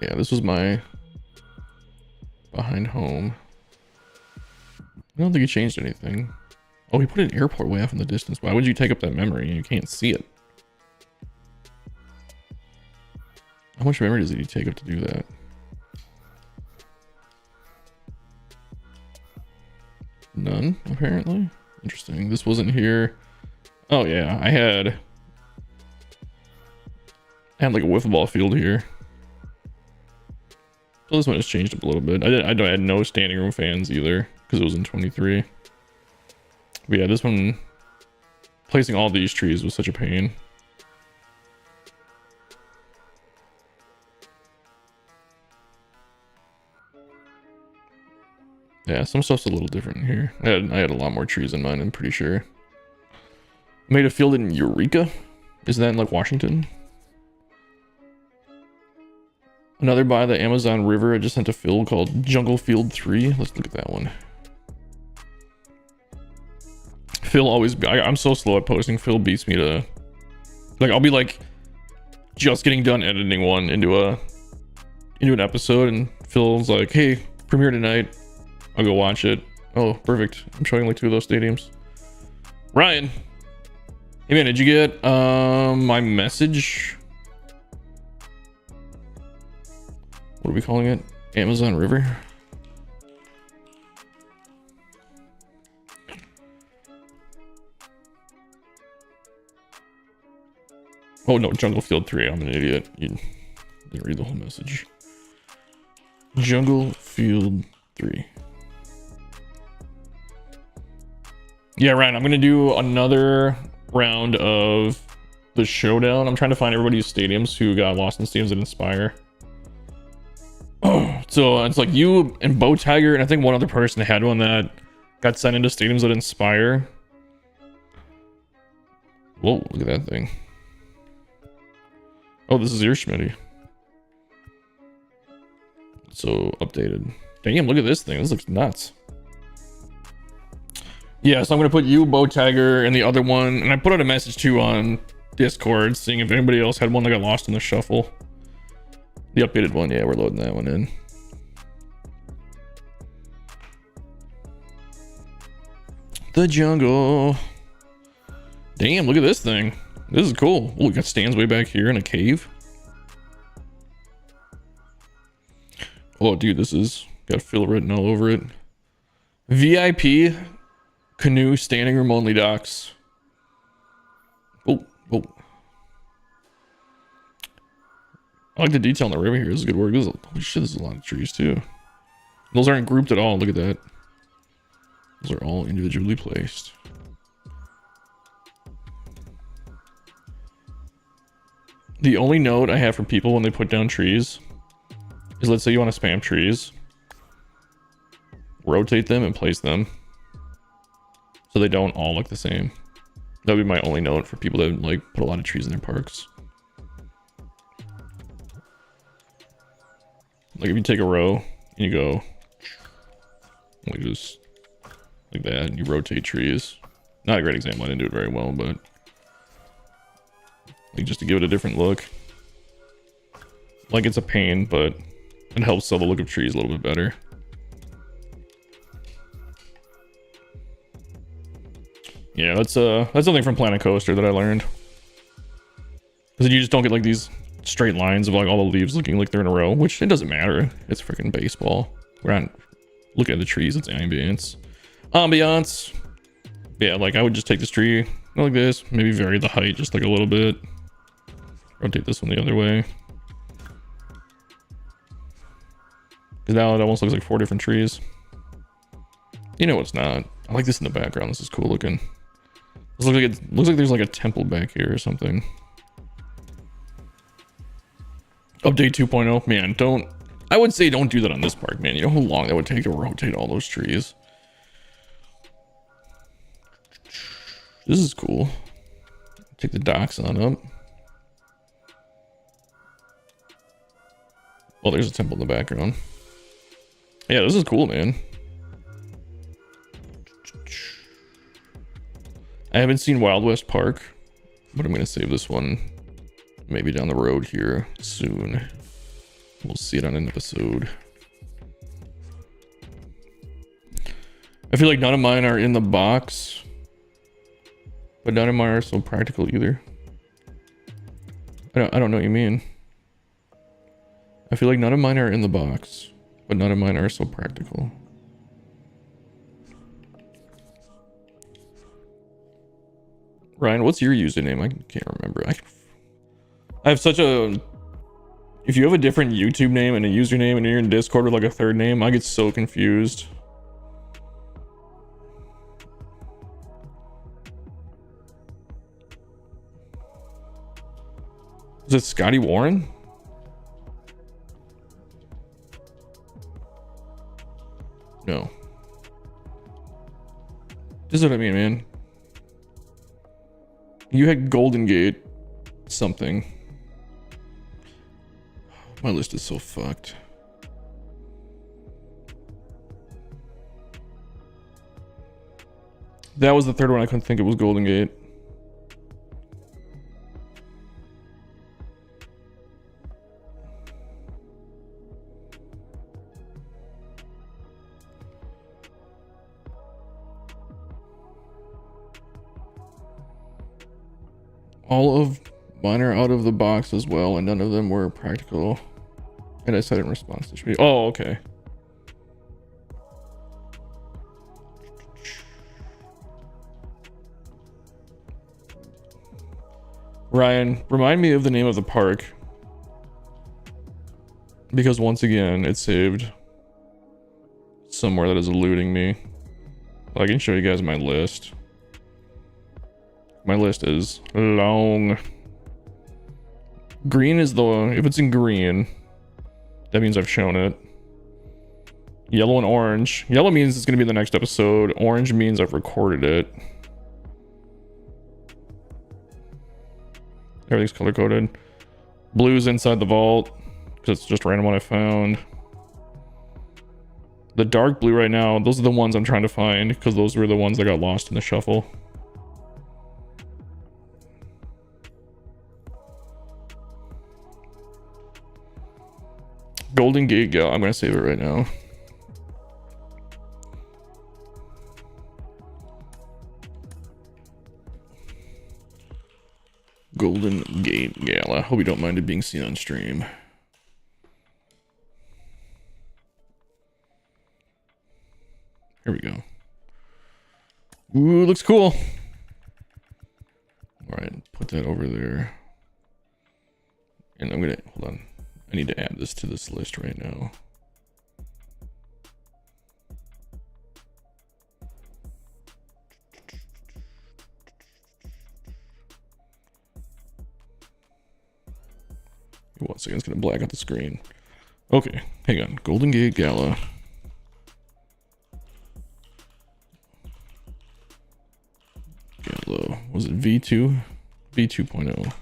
Yeah, this was my behind home. I don't think he changed anything. Oh, he put an airport way off in the distance. Why would you take up that memory? You can't see it. How much memory does he take up to do that? None, apparently. Interesting. This wasn't here. Oh yeah, I had like a wiffle ball field here. So this one has changed up a little bit. I had no standing room fans either because it was in 23. But yeah, this one, placing all these trees was such a pain. Yeah, some stuff's a little different here. I had a lot more trees in mine, I'm pretty sure. Made a field in Eureka? Is that in like Washington? Another by the Amazon River I just sent to Phil called Jungle Field 3. Let's look at that one. Phil always, I'm so slow at posting. Phil beats me to, like, I'll be like just getting done editing one into an episode and Phil's like, hey, premiere tonight. I'll go watch it. Oh, perfect. I'm showing like 2 of those stadiums. Ryan. Hey man, did you get my message? What are we calling it? Amazon River? Oh no, Jungle Field 3. I'm an idiot. You didn't read the whole message. Jungle Field 3. Yeah, Ryan, I'm gonna do another round of the showdown. I'm trying to find everybody's stadiums who got lost in stadiums that inspire. So it's like you and Bow Tiger, and I think one other person had one that got sent into stadiums that inspire. Whoa, look at that thing. Oh, this is your Schmitty. So updated. Damn, look at this thing. This looks nuts. Yeah, so I'm gonna put you, Bow Tiger, and the other one, and I put out a message too on Discord, seeing if anybody else had one that got lost in the shuffle. The updated one, yeah, we're loading that one in. The jungle. Damn, look at this thing. This is cool. Oh, we got stands way back here in a cave. Oh, dude, this is got Phil written all over it. VIP canoe standing room only docks. Oh. I like the detail on the river here. This is good work. Holy shit, there's a lot of trees too. Those aren't grouped at all. Look at that. Those are all individually placed. The only note I have for people when they put down trees is, let's say you want to spam trees, rotate them and place them so they don't all look the same. That would be my only note for people that like put a lot of trees in their parks. Like if you take a row and you go like just like that and you rotate trees. Not a great example, I didn't do it very well, but like just to give it a different look. Like it's a pain, but it helps sell the look of trees a little bit better. Yeah, that's something from Planet Coaster that I learned. Because you just don't get like these straight lines of like all the leaves looking like they're in a row, which it doesn't matter. It's freaking baseball. We're not looking at the trees, it's ambience. Yeah, like I would just take this tree like this, maybe vary the height just like a little bit. Rotate this one the other way. Because now it almost looks like 4 different trees. You know it's not. I like this in the background. This is cool looking. This looks like there's like a temple back here or something. Update 2.0. Man, don't... I would say don't do that on this park, man. You know how long that would take to rotate all those trees? This is cool. Take the docks on up. Oh, there's a temple in the background. Yeah, this is cool, man. I haven't seen Wild West Park, but I'm going to save this one maybe down the road here soon. We'll see it on an episode. I feel like none of mine are in the box, but none of mine are so practical either. I don't know what you mean. I feel like none of mine are in the box, but none of mine are so practical. Ryan, what's your username? I can't remember. I have such a... If you have a different YouTube name and a username and you're in Discord with like a third name, I get so confused. Is it Scotty Warren? No. This is what I mean, man. You had Golden Gate something. My list is so fucked. That was the third one. I couldn't think it was Golden Gate. All of mine are out of the box as well, and none of them were practical. And I said in response to me. Oh, okay. Ryan, remind me of the name of the park. Because once again, it's saved somewhere that is eluding me. I can show you guys my list. My list is long. Green is the... If it's in green, that means I've shown it. Yellow and orange. Yellow means it's going to be the next episode. Orange means I've recorded it. Everything's color-coded. Blue's inside the vault, because it's just random one I found. The dark blue right now, those are the ones I'm trying to find, because those were the ones that got lost in the shuffle. Golden Gate Gala. I'm going to save it right now. Golden Gate Gala. Hope you don't mind it being seen on stream. Here we go. Ooh, looks cool. All right, put that over there. And I'm going to... Hold on. I need to add this to this list right now. One second, it's gonna black out the screen. Okay, hang on. Golden Gate Gala. Gala. Was it V2? V2.0.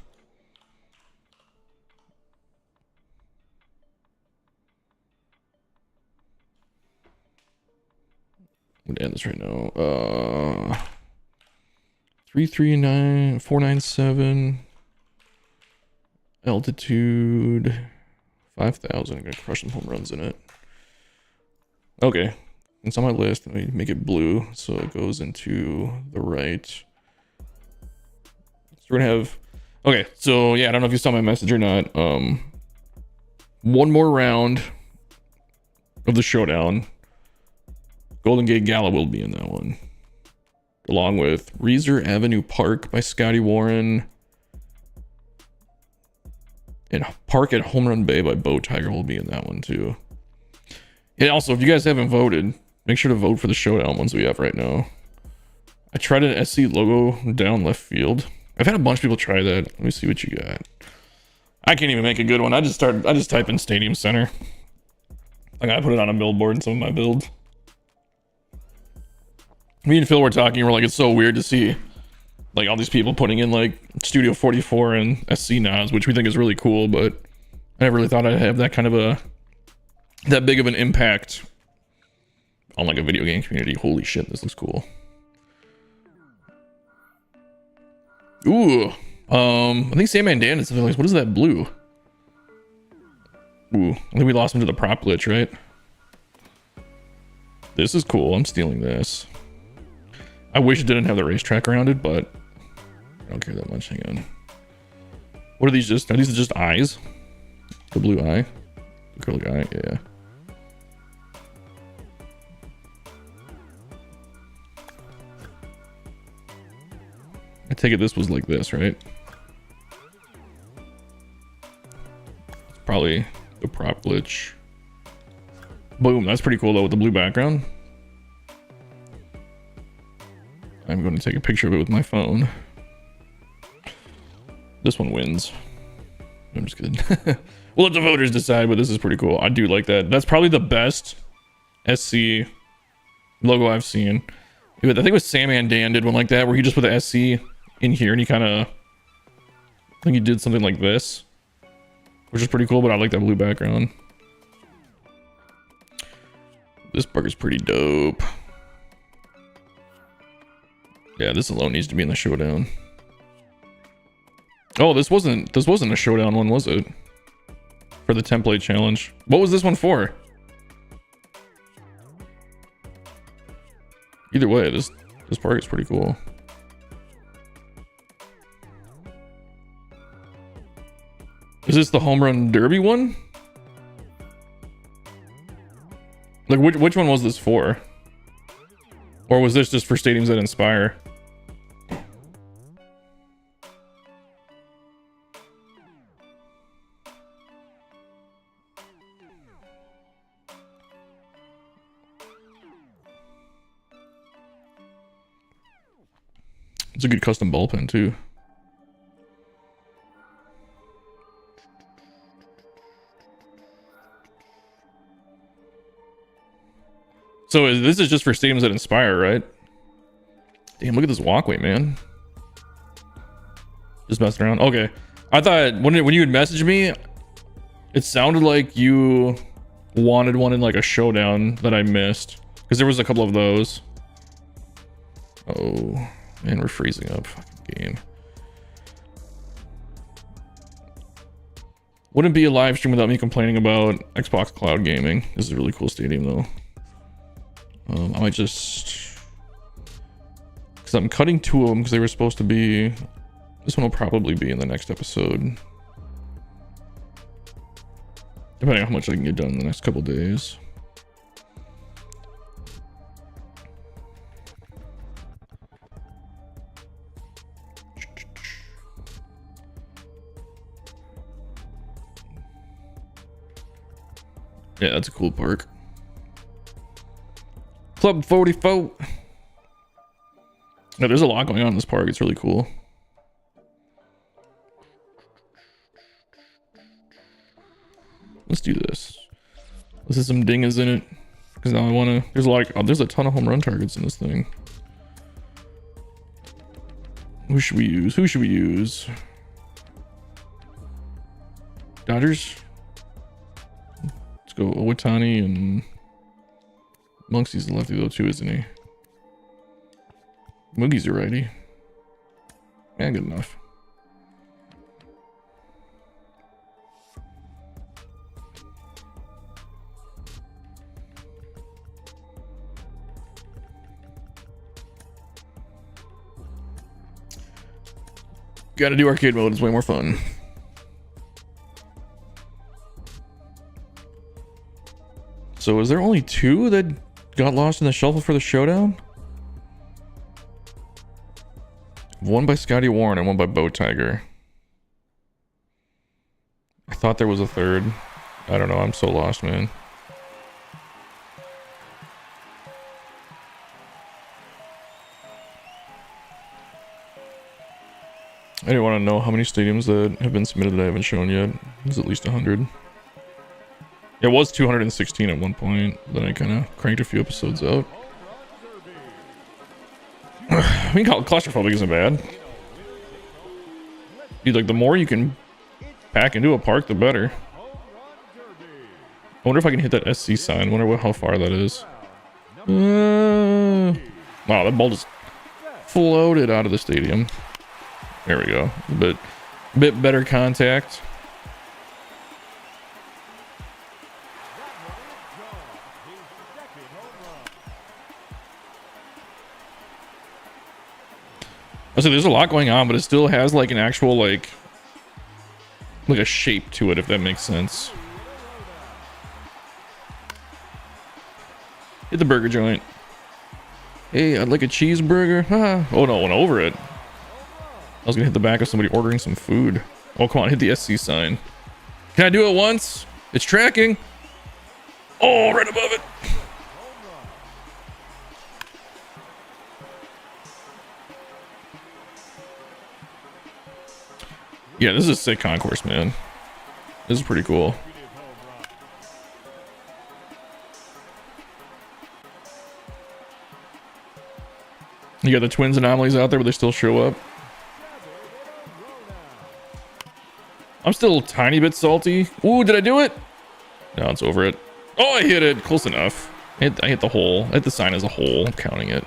I'm gonna end this right now. 339,497 altitude 5,000. I'm gonna crush some home runs in it. Okay, it's on my list. Let me make it blue so it goes into the right. So we're gonna have. Okay, so yeah, I don't know if you saw my message or not. One more round of the showdown. Golden Gate Gala will be in that one, along with Reeser Avenue Park by Scotty Warren and Park at Home Run Bay by Bo Tiger will be in that one too. Yeah, also, if you guys haven't voted, make sure to vote for the showdown ones we have right now. I tried an SC logo down left field. I've had a bunch of people try that. Let me see what you got. I can't even make a good one. I just type in Stadium Center. I gotta put it on a billboard in some of my builds. Me and Phil were talking, we're like, it's so weird to see like all these people putting in like Studio 44 and SC nods, which we think is really cool, but I never really thought I'd have that kind of that big of an impact on like a video game community. Holy shit, this looks cool. Ooh, I think Sandman Dan is something like, what is that blue? Ooh, I think we lost him to the prop glitch, right? This is cool. I'm stealing this. I wish it didn't have the racetrack around it, but I don't care that much. Hang on. What are these just? Are these just eyes? The blue eye? The acrylic eye? Yeah. I take it this was like this, right? It's probably the prop glitch. Boom, that's pretty cool though with the blue background. I'm going to take a picture of it with my phone. This one wins. I'm just kidding. We'll let the voters decide, but this is pretty cool. I do like that. That's probably the best SC logo I've seen. I think it was Sandman Dan did one like that, where he just put the SC in here and he kind of, I think he did something like this, which is pretty cool, but I like that blue background. This burger's pretty dope. Yeah, this alone needs to be in the showdown. Oh, this wasn't a showdown one, was it? For the template challenge. What was this one for? Either way, this park is pretty cool. Is this the home run derby one? Like which one was this for? Or was this just for stadiums that inspire? It's a good custom ball pen too. So this is just for stadiums that inspire, right? Damn, look at this walkway, man. Just messing around. Okay. I thought when you had messaged me, it sounded like you wanted one in like a showdown that I missed. Because there was a couple of those. Oh, man, we're freezing up. Fucking game. Wouldn't be a live stream without me complaining about Xbox Cloud Gaming. This is a really cool stadium though. I might just, because I'm cutting two of them because they were supposed to be, this one will probably be in the next episode, depending on how much I can get done in the next couple days. Yeah, that's a cool park. Club 44. Yeah, there's a lot going on in this park. It's really cool. Let's do this. Let's have some dingas in it. Because now I want to... There's like... Oh, there's a ton of home run targets in this thing. Who should we use? Who should we use? Dodgers? Let's go Owatani and... Monksy's the lefty though too, isn't he? Moogie's a righty. Yeah, good enough. Gotta do arcade mode, it's way more fun. So is there only two that got lost in the shuffle for the showdown? One by Scotty Warren and one by Bow Tiger. I thought there was a third. I don't know, I'm so lost, man. I didn't want to know how many stadiums that have been submitted that I haven't shown yet. There's at least 100. It was 216 at one point, then I kind of cranked a few episodes out. I mean, claustrophobic isn't bad. Dude, like, the more you can pack into a park, the better. I wonder if I can hit that SC sign. I wonder how far that is. Wow, that ball just floated out of the stadium. There we go. A bit better contact. I say there's a lot going on, but it still has like an actual like a shape to it, if that makes sense. Hit the burger joint. Hey, I'd like a cheeseburger. Ah. Oh no, went over it. I was gonna hit the back of somebody ordering some food. Oh, come on, hit the SC sign. Can I do it once? It's tracking. Oh, right above it. Yeah, this is a sick concourse, man. This is pretty cool. You got the Twins anomalies out there, but they still show up. I'm still a tiny bit salty. Ooh, did I do it? No, it's over it. Oh, I hit it. Close enough. I hit the hole. I hit the sign as a whole. I'm counting it.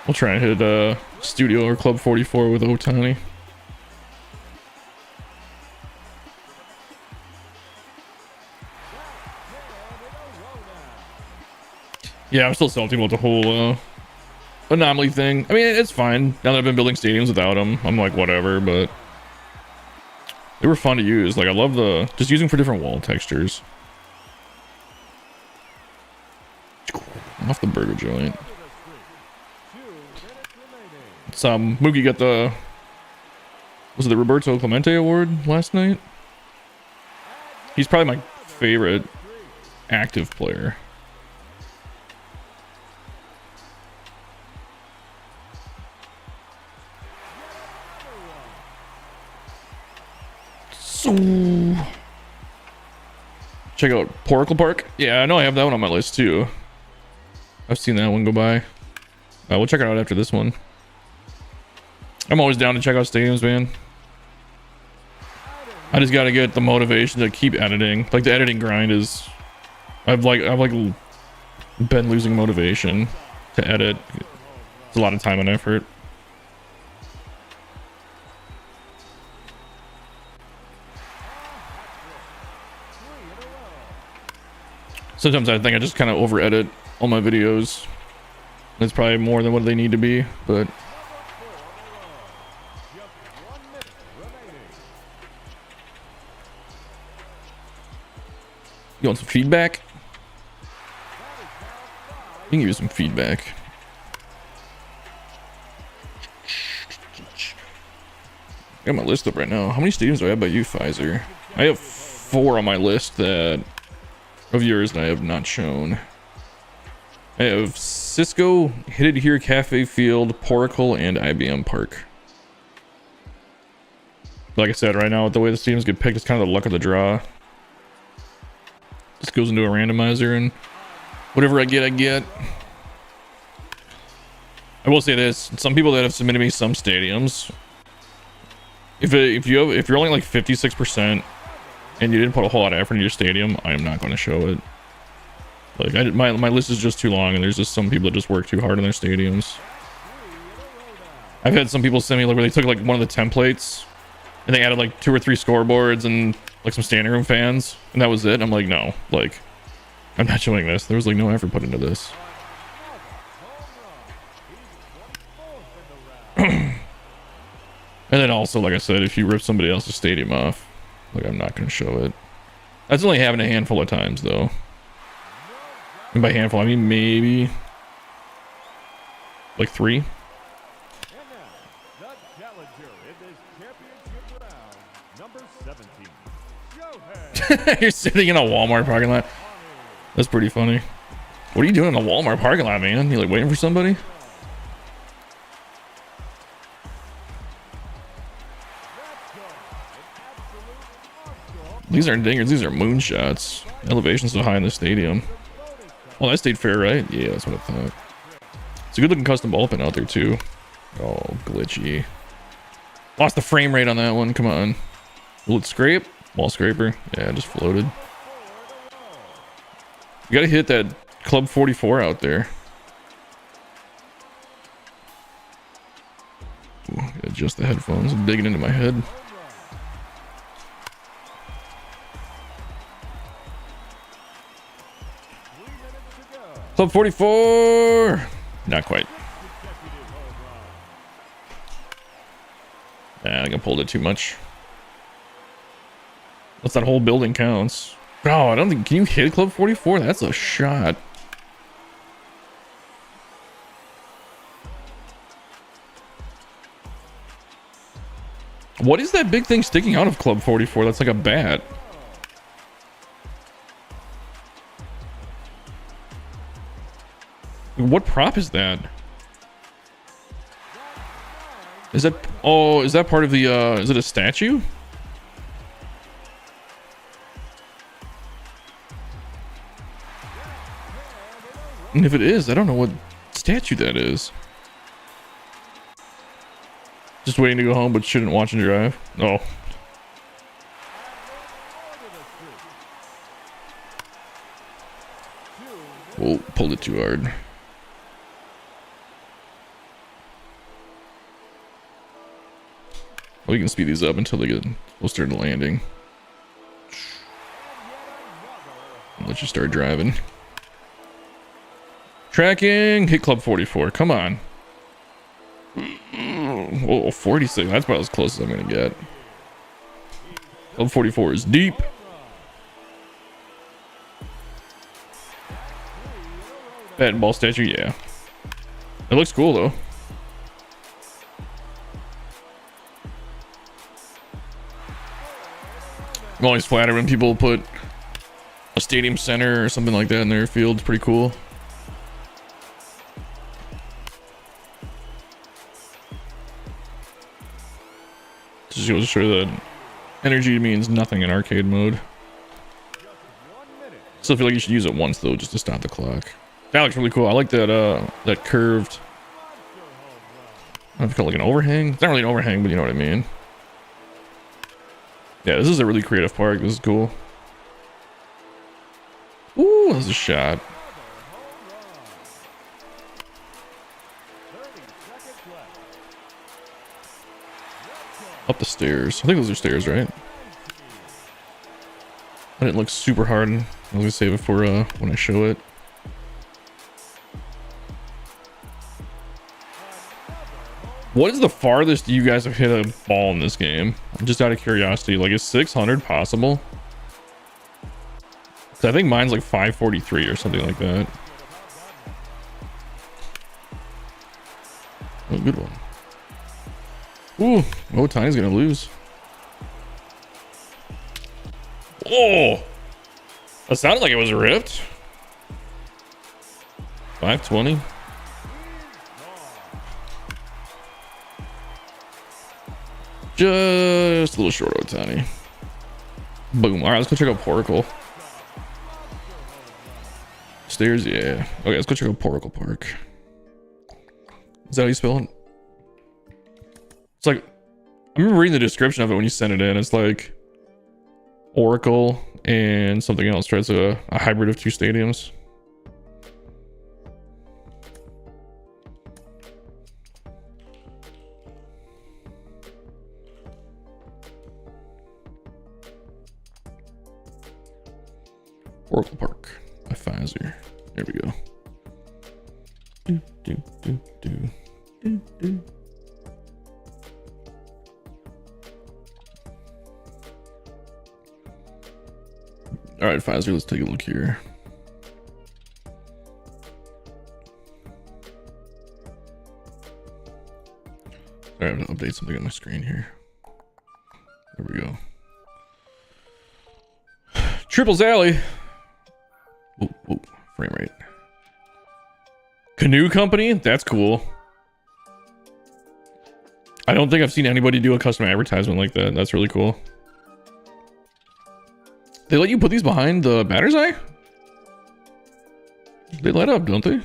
We'll try and hit Studio or Club 44 with Otani. Yeah, I'm still salty about the whole anomaly thing. I mean, it's fine. Now that I've been building stadiums without them, I'm like, whatever, but they were fun to use. Like, I love just using for different wall textures. Off the burger joint. Mookie got was it the Roberto Clemente Award last night? He's probably my favorite active player. So check out Poracle Park. Yeah, I know I have that one on my list too. I've seen that one go by. We'll check it out after this one. I'm always down to check out stadiums, man. I just gotta get the motivation to keep editing. Like, the editing grind is, I've been losing motivation to edit. It's a lot of time and effort. Sometimes I think I just kind of over edit all my videos. It's probably more than what they need to be, but you want some feedback? You can give you some feedback. I got my list up right now. How many stadiums do I have by you, Pfizer? I have 4 on my list of yours that I have not shown. I have Cisco, Hit It Here, Cafe Field, Poracle, and IBM Park. Like I said, right now, with the way the stadiums get picked, it's kind of the luck of the draw. Just goes into a randomizer, and whatever I get, I get. I will say this: some people that have submitted me some stadiums, if you're only like 56% and you didn't put a whole lot of effort into your stadium, I am not going to show it. Like, my list is just too long, and there's just some people that just work too hard on their stadiums. I've had some people send me like where they took like one of the templates and they added like 2 or 3 scoreboards and like some standing room fans, and that was it. I'm like, no, like, I'm not showing this. There was like no effort put into this. And then also, like I said, if you rip somebody else's stadium off, like, I'm not going to show it. That's only happened a handful of times, though. And by handful, I mean maybe like 3. You're sitting in a Walmart parking lot. That's pretty funny. What are you doing in the Walmart parking lot, man? You like waiting for somebody? These aren't dingers, these are moonshots. Elevation's so high in the stadium. Well, that stayed fair, right? Yeah, that's what I thought. It's a good looking custom ball pin out there too. Oh, glitchy. Lost the frame rate on that one, come on. Will it scrape? Ball scraper. Yeah, it just floated. You gotta hit that Club 44 out there. Ooh, adjust the headphones. I'm digging into my head. Club 44! Not quite. Nah, I think I pulled it too much. Unless that whole building counts. No, I don't think... Can you hit Club 44? That's a shot. What is that big thing sticking out of Club 44? That's like a bat. What prop is that? Is that... Oh, is that part of the... Is it a statue? And if it is, I don't know what statue that is. Just waiting to go home, but shouldn't watch and drive. Oh. Whoa, pulled it too hard. We can speed these up until they get closer to landing. I'll let you start driving. Tracking, hit Club 44. Come on. Whoa, 46. That's about as close as I'm gonna get. Club 44 is deep. Bat and ball statue, yeah. It looks cool though. I'm always flattered when people put a stadium center or something like that in their field. It's pretty cool. Just goes to show that energy means nothing in arcade mode. Still feel like you should use it once though, just to stop the clock. That looks really cool. I like that that curved, I don't know if you call it like an overhang. It's not really an overhang, but you know what I mean. Yeah, this is a really creative park. This is cool. Ooh, that's a shot. Up the stairs. I think those are stairs, right? I didn't look super hard. I was gonna save it for when I show it. What is the farthest you guys have hit a ball in this game? Just out of curiosity, like is 600 possible? I think mine's like 543 or something like that. Oh, good one. Ooh, oh, Tiny's gonna lose. Oh, that sounded like it was ripped. 520. Just a little short of Tiny. Boom. All right, let's go check out Poracle. Stairs, yeah. Okay, let's go check out Poracle Park. Is that how you spell it? It's like, I remember reading the description of it when you sent it in. It's like Oracle and something else, right? It's a hybrid of two stadiums. Oracle Park by Pfizer. There we go. All right, Pfizer, let's take a look here. Sorry, I have to update something on my screen here. There we go. Triples Alley. Oh, frame rate. Canoe company? That's cool. I don't think I've seen anybody do a custom advertisement like that. That's really cool. They let you put these behind the batter's eye? They light up, don't they? A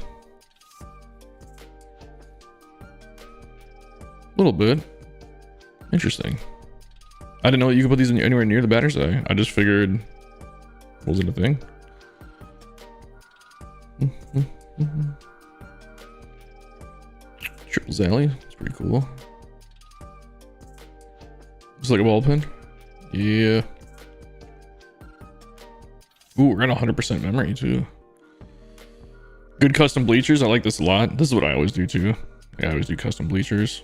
little bit. Interesting. I didn't know that you could put these anywhere near the batter's eye. I just figured... wasn't a thing. Triple Zally. It's pretty cool. Just like a ball pen. Yeah. Ooh, we're at 100% memory too. Good custom bleachers. I like this a lot. This is what I always do too. I always do custom bleachers.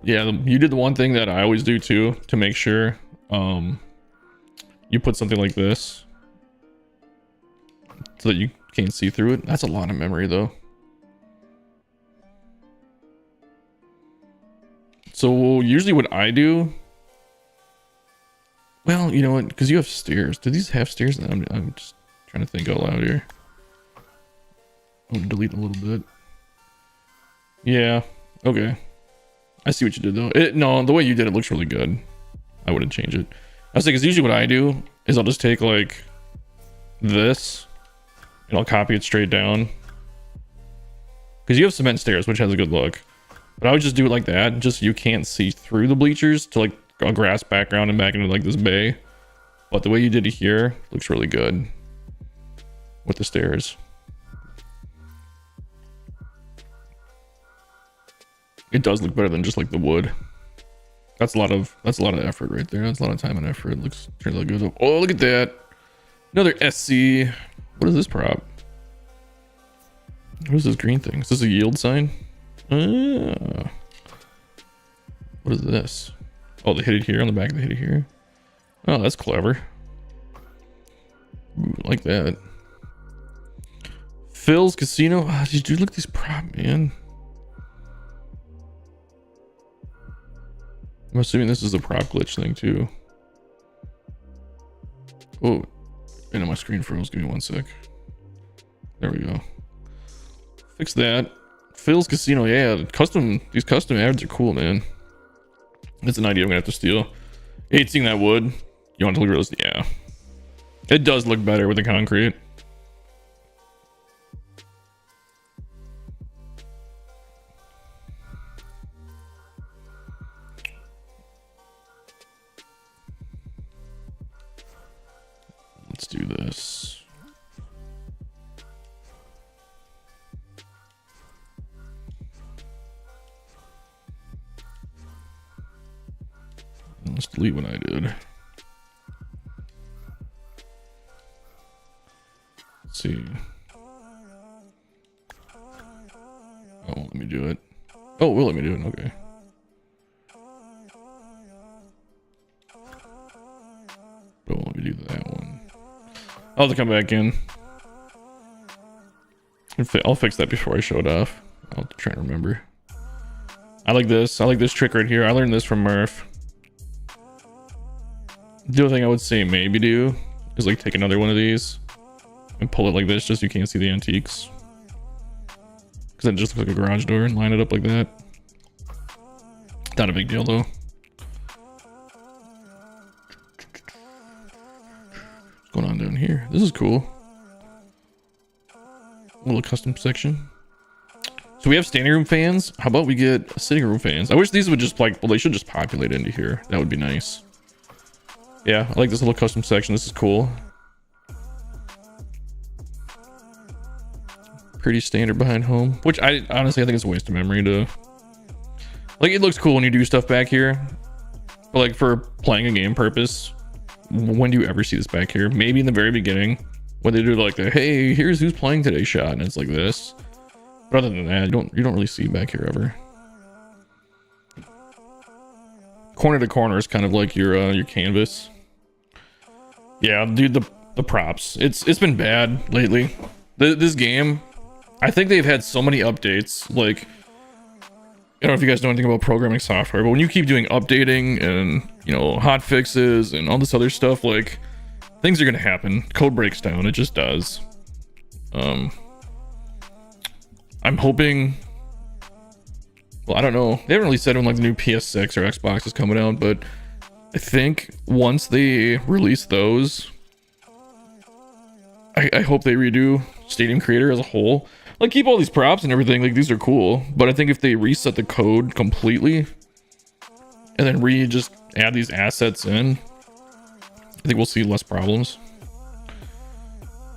Yeah, you did the one thing that I always do too, to make sure you put something like this so that you can't see through it. That's a lot of memory though. So usually what I do, well, you know what, because you have stairs. Do these have stairs? I'm just trying to think out loud here. I'm gonna delete a little bit. Yeah, okay. I see what you did though. No, the way you did it looks really good. I wouldn't change it. I was thinking, because usually what I do is I'll just take like this and I'll copy it straight down. Because you have cement stairs, which has a good look. But I would just do it like that, just so you can't see through the bleachers to like a grass background and back into like this bay. But the way you did it here looks really good with the stairs. It does look better than just like the wood. That's a lot of effort right there. That's a lot of time and effort. It turns out good. Oh, look at that. Another SC. What is this prop? What is this green thing? Is this a yield sign? What is this? Oh, they hit it here on the back. They hit it here. Oh, that's clever. Ooh, like that. Phil's Casino. Oh, dude, look at these prop, man. I'm assuming this is a prop glitch thing too. Oh, and my screen froze. Give me 1 sec. There we go. Fix that. Phil's Casino, yeah. These custom ads are cool, man. That's an idea I'm gonna have to steal. Hate seeing that wood. You want to look realistic? Yeah. It does look better with the concrete. Let's do this. Let's delete what I did. Let's see. Oh, let me do it. Oh, will let me do it. Okay. Oh, let me do that one. I'll have to come back in. I'll fix that before I show it off. I'll try to remember. I like this. I like this trick right here. I learned this from Murph. The other thing I would say maybe do is like take another one of these and pull it like this just so you can't see the antiques. Because that just looks like a garage door, and line it up like that. Not a big deal though. What's going on down here? This is cool. A little custom section. So we have standing room fans. How about we get sitting room fans? I wish these would just like, well, they should just populate into here. That would be nice. Yeah, I like this little custom section. This is cool. Pretty standard behind home, which I honestly I think it's a waste of memory to like. It looks cool when you do stuff back here, but like for playing a game purpose, when do you ever see this back here? Maybe in the very beginning when they do like the hey, here's who's playing today shot, and it's like this. But other than that, you don't really see back here ever. Corner to corner is kind of like your canvas. Yeah, dude, the props. It's been bad lately. This game, I think they've had so many updates. Like, I don't know if you guys know anything about programming software, but when you keep doing updating and, you know, hot fixes and all this other stuff, like, things are gonna happen. Code breaks down. It just does. I'm hoping. Well, I don't know. They haven't really said when like the new PS6 or Xbox is coming out, but I think once they release those, I hope they redo Stadium Creator as a whole. Like keep all these props and everything. Like these are cool, but I think if they reset the code completely and then just add these assets in, I think we'll see less problems.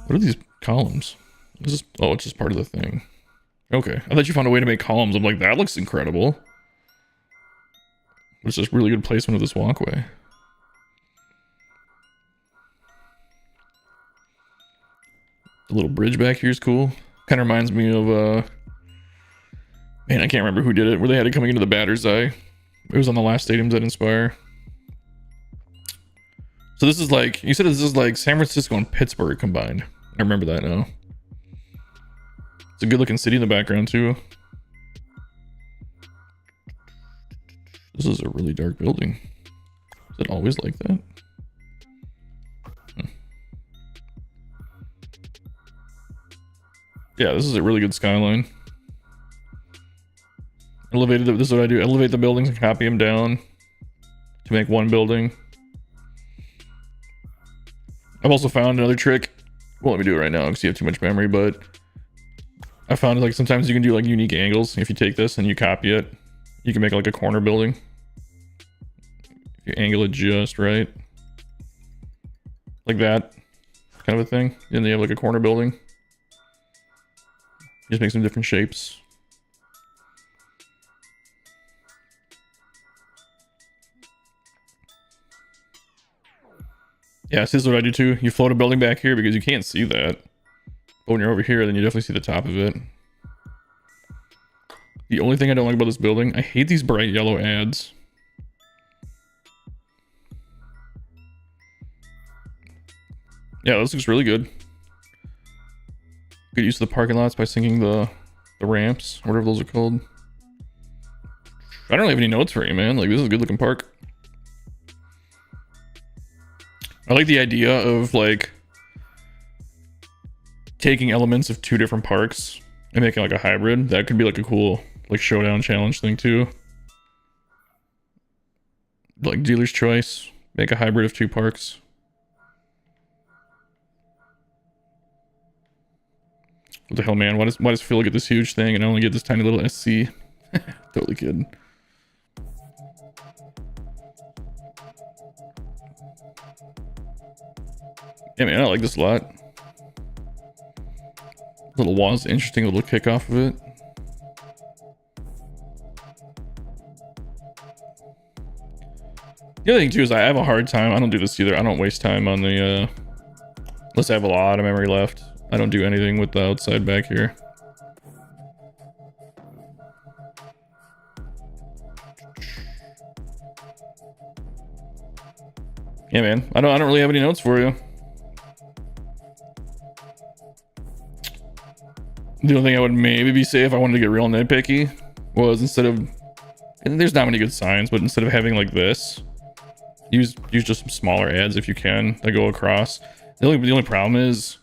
What are these columns? Is this, oh, it's just part of the thing. Okay, I thought you found a way to make columns. I'm like, that looks incredible. It's just really good placement of this walkway. The little bridge back here is cool. Kind of reminds me of, man, I can't remember who did it, where they had it coming into the batter's eye. It was on the last Stadiums that Inspire. So this is like, you said this is like San Francisco and Pittsburgh combined. I remember that now. It's a good looking city in the background too. This is a really dark building. Is it always like that? Yeah, this is a really good skyline. Elevated, this is what I do. Elevate the buildings and copy them down to make one building. I've also found another trick. Won't let me do it right now because you have too much memory, but I found like sometimes you can do like unique angles. If you take this and you copy it, you can make like a corner building. If you angle it just right. Like that kind of a thing. And then you have like a corner building. Just make some different shapes. Yeah, this is what I do too. You float a building back here because you can't see that. But when you're over here, then you definitely see the top of it. The only thing I don't like about this building, I hate these bright yellow ads. Yeah, this looks really good. Good use of the parking lots by sinking the ramps, whatever those are called. I don't really have any notes for you, man. Like, this is a good looking park. I like the idea of like taking elements of two different parks and making like a hybrid. That could be like a cool like showdown challenge thing too. Like dealer's choice, make a hybrid of two parks. What the hell, man? Why does Phil get this huge thing and I only get this tiny little SC? Totally kidding. Yeah, man, I like this a lot. Little wall's interesting, little kickoff of it. The other thing too is I have a hard time. I don't do this either. I don't waste time on the unless I have a lot of memory left. I don't do anything with the outside back here. Yeah, man. I don't really have any notes for you. The only thing I would maybe say if I wanted to get real nitpicky was instead of, and there's not many good signs, but instead of having like this, use just some smaller ads if you can that go across. The only problem is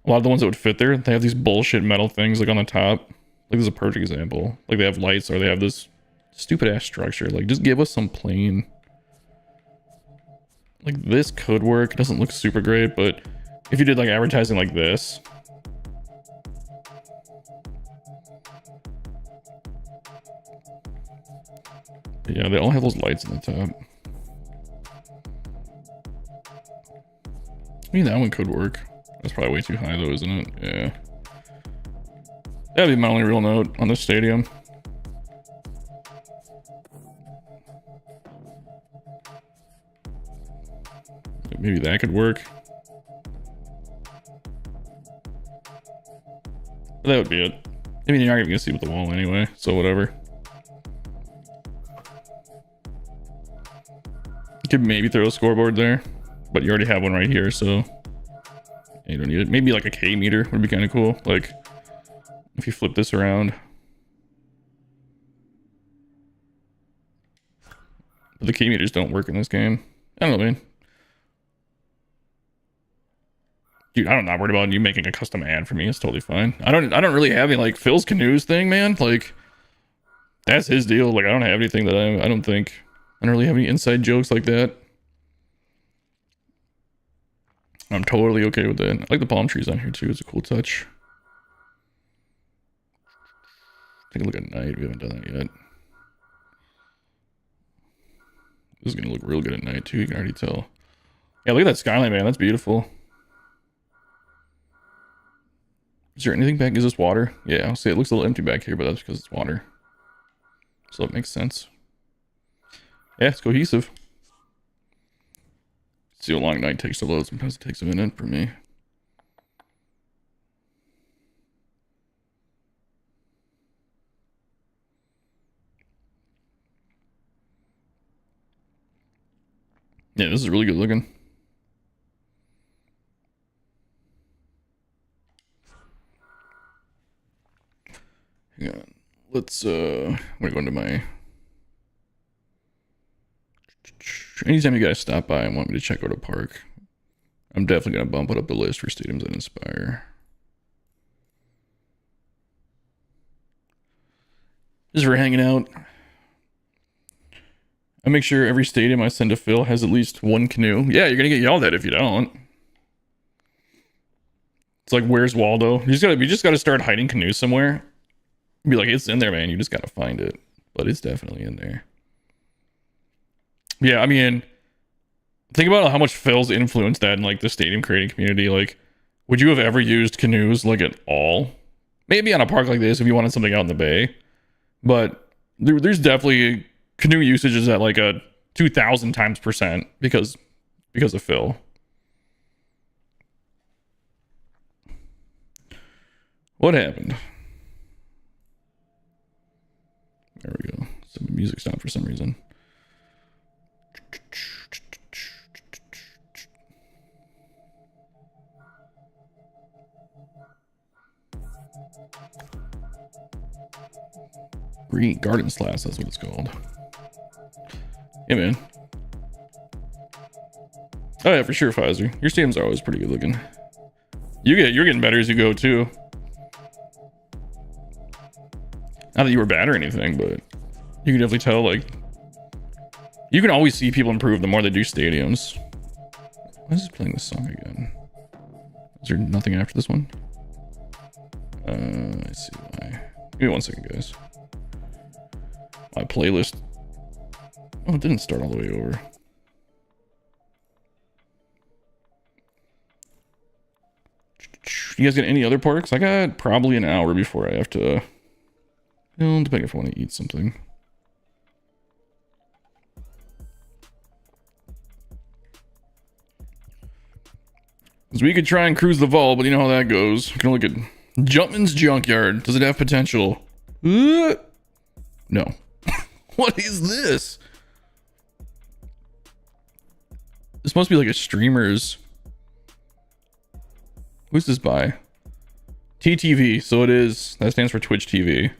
a lot of the ones that would fit there, they have these bullshit metal things like on the top. Like this is a perfect example. Like they have lights or they have this stupid ass structure. Like just give us some plain. Like this could work. It doesn't look super great, but if you did like advertising like this. Yeah, they all have those lights on the top. I mean, that one could work. That's probably way too high though, isn't it? Yeah. That'd be my only real note on this stadium. Maybe that could work. But that would be it. I mean, you're not even gonna see with the wall anyway, so whatever. You could maybe throw a scoreboard there, but you already have one right here, so you don't need it. Maybe like a K meter would be kind of cool. Like if you flip this around. But the K meters don't work in this game. I don't know, man. Dude, I'm not worried about you making a custom ad for me. It's totally fine. I don't really have any like Phil's canoes thing, man. Like that's his deal. Like I don't have anything that I don't really have any inside jokes like that. I'm totally okay with that. I like the palm trees on here too. It's a cool touch. Take a look at night. We haven't done that yet. This is gonna look real good at night too. You can already tell. Yeah, look at that skyline, man. That's beautiful. Is there anything back? Is this water? Yeah, I'll say it looks a little empty back here, but that's because it's water. So it makes sense. Yeah, it's cohesive. See how long night takes to load. Sometimes it takes a minute for me. Yeah, this is really good looking. Hang on. Let's I'm gonna go into my anytime you guys stop by and want me to check out a park, I'm definitely gonna bump it up the list for stadiums that inspire. Just for hanging out. I make sure every stadium I send to Phil has at least one canoe. Yeah, you're gonna get yelled at if you don't. It's like, where's Waldo? You just gotta start hiding canoes somewhere. Be like, it's in there, man. You just gotta find it. But it's definitely in there. Yeah, I mean, think about how much Phil's influenced that in like the stadium creating community. Like, would you have ever used canoes like at all? Maybe on a park like this if you wanted something out in the bay. But there's definitely canoe usage is at like a 2,000 times percent because of Phil. What happened? There we go. Some music stopped for some reason. Green Garden Slash, that's what it's called. Yeah, man. Oh yeah, for sure, Pfizer. Your stadiums are always pretty good looking. You're getting better as you go too. Not that you were bad or anything, but you can definitely tell, like, you can always see people improve the more they do stadiums. Why is this playing this song again? Is there nothing after this one? I see why. Give me 1 second, guys. My playlist. Oh, it didn't start all the way over. You guys got any other parks? I got probably an hour before I have to. Well, depending if I want to eat something. Because we could try and cruise the vault, but you know how that goes. We can look at Jumpman's Junkyard. Does it have potential? No. What is this? This must be like a streamer's. Who's this by? TTV. So it is. That stands for Twitch TV.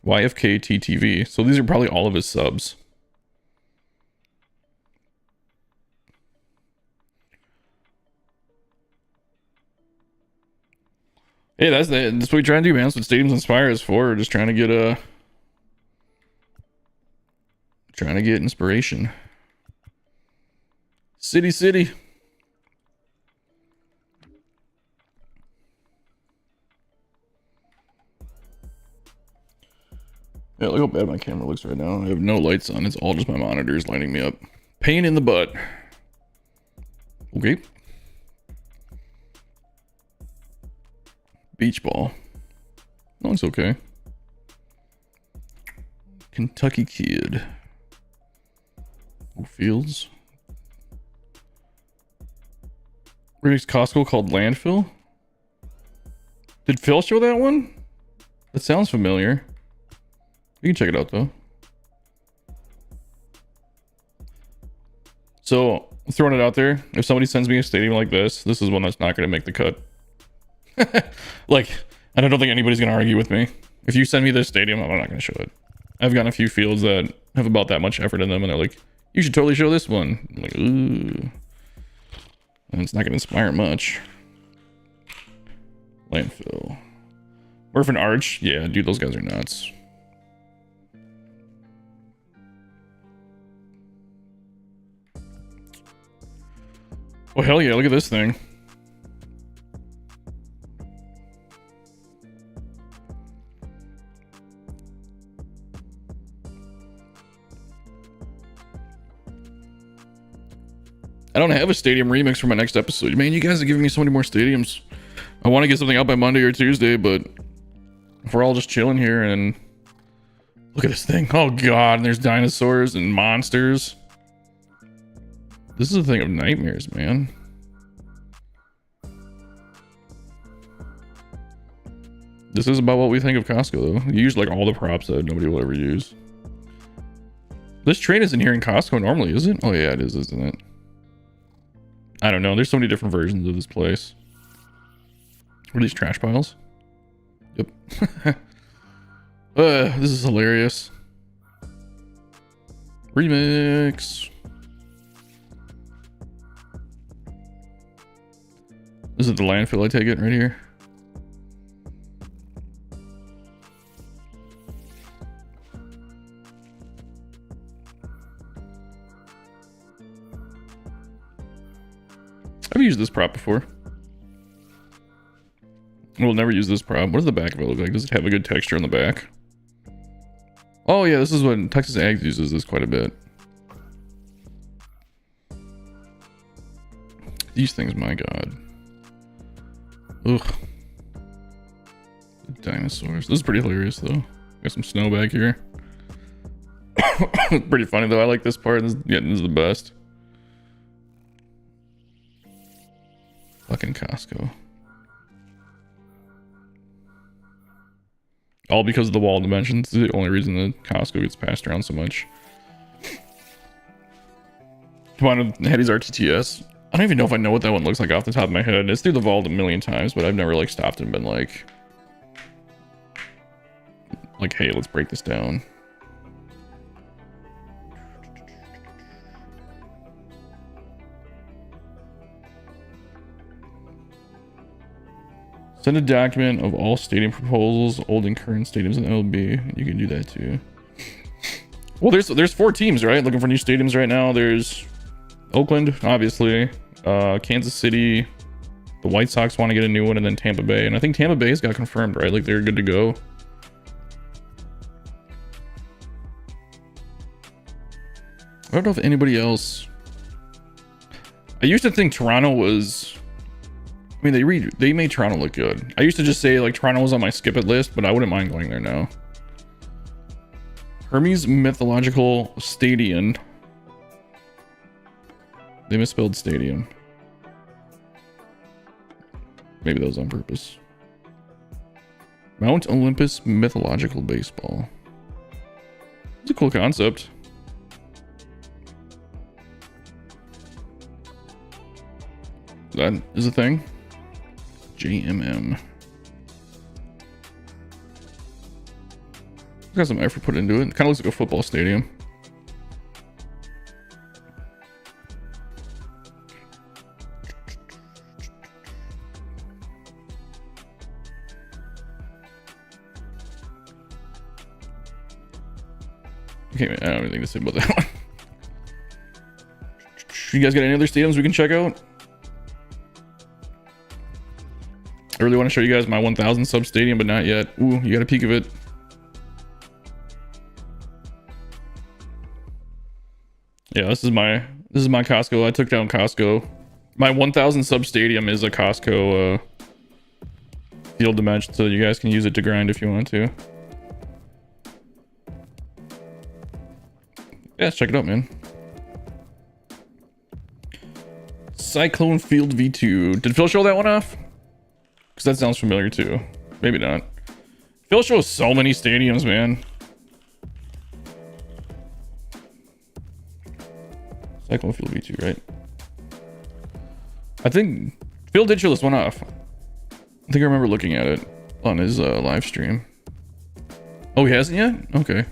YFK TTV. So these are probably all of his subs. Hey, that's what we try and do, man. That's what Stadiums Inspire is for. We're just trying to get inspiration. City. Yeah, look how bad my camera looks right now. I have no lights on. It's all just my monitors lighting me up. Pain in the butt. Okay. Beach ball. No, it's okay. Kentucky Kid. Fields. Rick's Costco called Landfill? Did Phil show that one? That sounds familiar. You can check it out though. So, throwing it out there, if somebody sends me a stadium like this is one that's not going to make the cut. Like, I don't think anybody's going to argue with me. If you send me this stadium, I'm not going to show it. I've gotten a few fields that have about that much effort in them, and they're like, you should totally show this one. I'm like, ooh. And it's not going to inspire much. Landfill. Murphin Arch. Yeah, dude, those guys are nuts. Oh, hell yeah, look at this thing. I don't have a stadium remix for my next episode. Man, you guys are giving me so many more stadiums. I want to get something out by Monday or Tuesday, but if we're all just chilling here and look at this thing. Oh god, and there's dinosaurs and monsters. This is a thing of nightmares, man. This is about what we think of Costco, though. You use like all the props that nobody will ever use. This train isn't here in Costco normally, is it? Oh yeah, it is, isn't it? I don't know. There's so many different versions of this place. What are these trash piles? Yep. This is hilarious. Remix. This is the landfill, I take it, right here. I've used this prop before. We'll never use this prop. What does the back of it look like? Does it have a good texture on the back? Oh yeah, this is what Texas Ag uses this quite a bit. These things, my god. Ugh. Dinosaurs. This is pretty hilarious though. Got some snow back here. Pretty funny though. I like this part. This is the best. Fucking Costco. All because of the wall dimensions. This is the only reason that Costco gets passed around so much. Come on, Hetty's RTTS. I don't even know if I know what that one looks like off the top of my head. It's through the vault a million times, but I've never like stopped and been like, hey, let's break this down. Send a document of all stadium proposals, old and current stadiums in LB. You can do that too. Well, there's 4 teams, right? Looking for new stadiums right now. There's Oakland, obviously, Kansas City. The White Sox want to get a new one, and then Tampa Bay. And I think Tampa Bay's got confirmed, right? Like they're good to go. I don't know if anybody else. I used to think Toronto was. I mean, they made Toronto look good. I used to just say like Toronto was on my skip it list, but I wouldn't mind going there now. Hermes Mythological Stadium. They misspelled stadium. Maybe that was on purpose. Mount Olympus Mythological Baseball. It's a cool concept. That is a thing. JMM. Got some effort put into it. It kind of looks like a football stadium. Okay, man, I don't have anything to say about that one. You guys got any other stadiums we can check out? I really want to show you guys my 1000 sub stadium, but not yet. Ooh, you got a peek of it. Yeah, this is my Costco. I took down Costco. My 1000 sub stadium is a Costco field dimension, so you guys can use it to grind if you want to. Yeah, let's check it out, man. Cyclone Field V2. Did Phil show that one off? Because that sounds familiar too. Maybe not. Phil shows so many stadiums, man. Cyclone Field V2, right? I think Phil did show this one off. I think I remember looking at it on his live stream. Oh, he hasn't yet? Okay.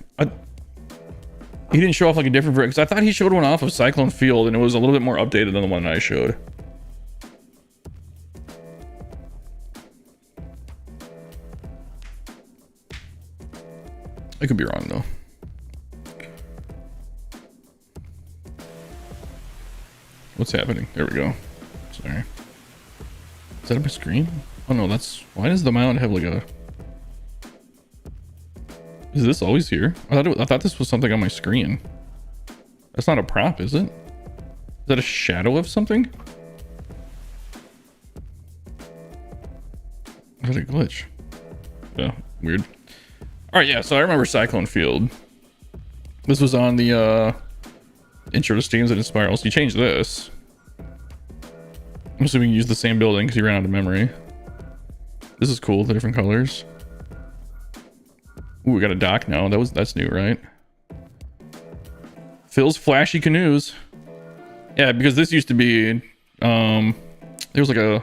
He didn't show off like a different version, because I thought he showed one off of Cyclone Field and it was a little bit more updated than the one I showed. I could be wrong though. What's happening? There we go. Sorry. Is that up my screen? Oh no, that's... Why does the mount have like a... Is this always here? I thought this was something on my screen. That's not a prop, is it? Is that a shadow of something? Is that a glitch? Yeah, weird. Alright, yeah, so I remember Cyclone Field. This was on the intro to Stadiums and Spirals. You changed this. I'm assuming you used the same building because you ran out of memory. This is cool, the different colors. Ooh, we got a dock now. That's new, right? Phil's Flashy Canoes. Yeah, because this used to be there was like a, I don't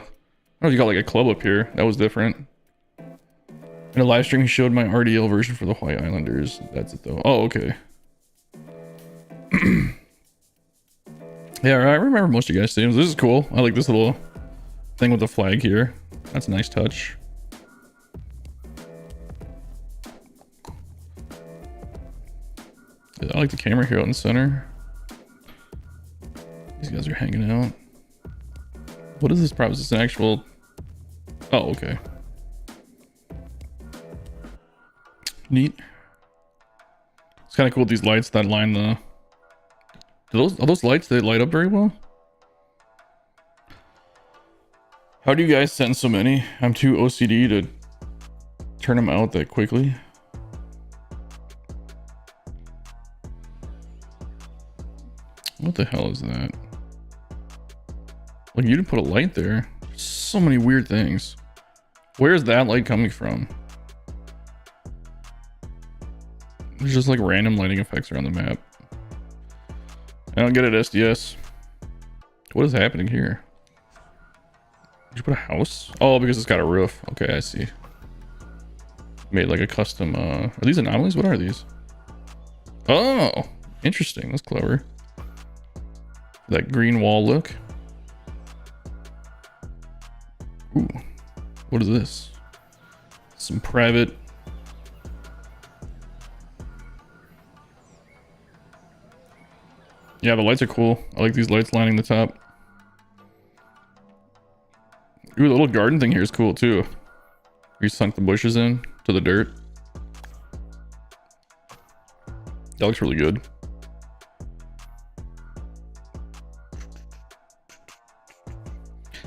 know if you got like a club up here. That was different. In a live stream he showed my RDL version for the Hawaii Islanders. That's it though. Oh, okay. Yeah, I remember most of you guys' stadiums. This is cool. I like this little thing with the flag here. That's a nice touch. I like the camera here out in the center. These guys are hanging out. What is this prop? Is this an actual... Oh, okay. Neat. It's kind of cool with these lights that line the... Are those lights, they light up very well? How do you guys send so many? I'm too OCD to turn them out that quickly. What the hell is that? Like, you didn't put a light there. So many weird things. Where's that light coming from? There's just like random lighting effects around the map. I don't get it, SDS. What is happening here? Did you put a house? Oh, because it's got a roof. Okay, I see. Made like a custom, are these anomalies? What are these? Oh, interesting. That's clever. That green wall look. Ooh, what is this? Some private... Yeah, the lights are cool. I like these lights lining the top. Ooh, the little garden thing here is cool too. You sunk the bushes in to the dirt. That looks really good.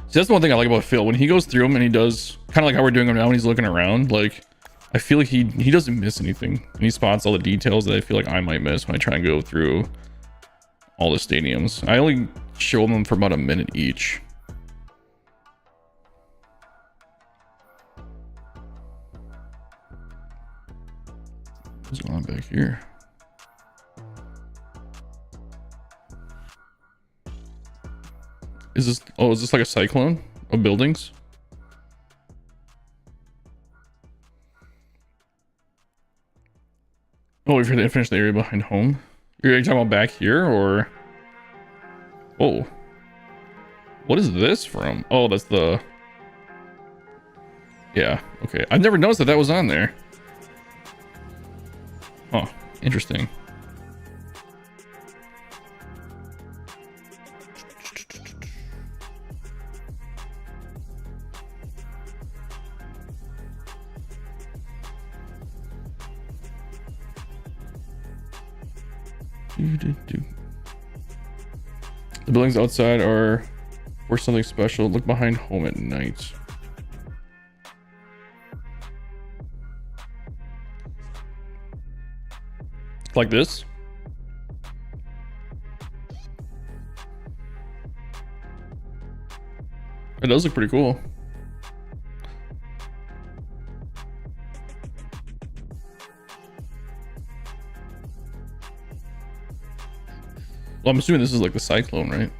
See, that's the one thing I like about Phil. When he goes through them and he does kind of like how we're doing him now when he's looking around, like I feel like he doesn't miss anything. And he spots all the details that I feel like I might miss when I try and go through all the stadiums. I only show them for about a minute each. What's going on back here? Is this like a cyclone of buildings? Oh, we've heard to finish the area behind home. You're talking about back here, or... Oh. What is this from? Oh, that's the... Yeah, okay. I've never noticed that was on there. Oh, interesting. The buildings outside are for something special. Look behind home at night. Like this? It does look pretty cool. Well, I'm assuming this is like the cyclone, right?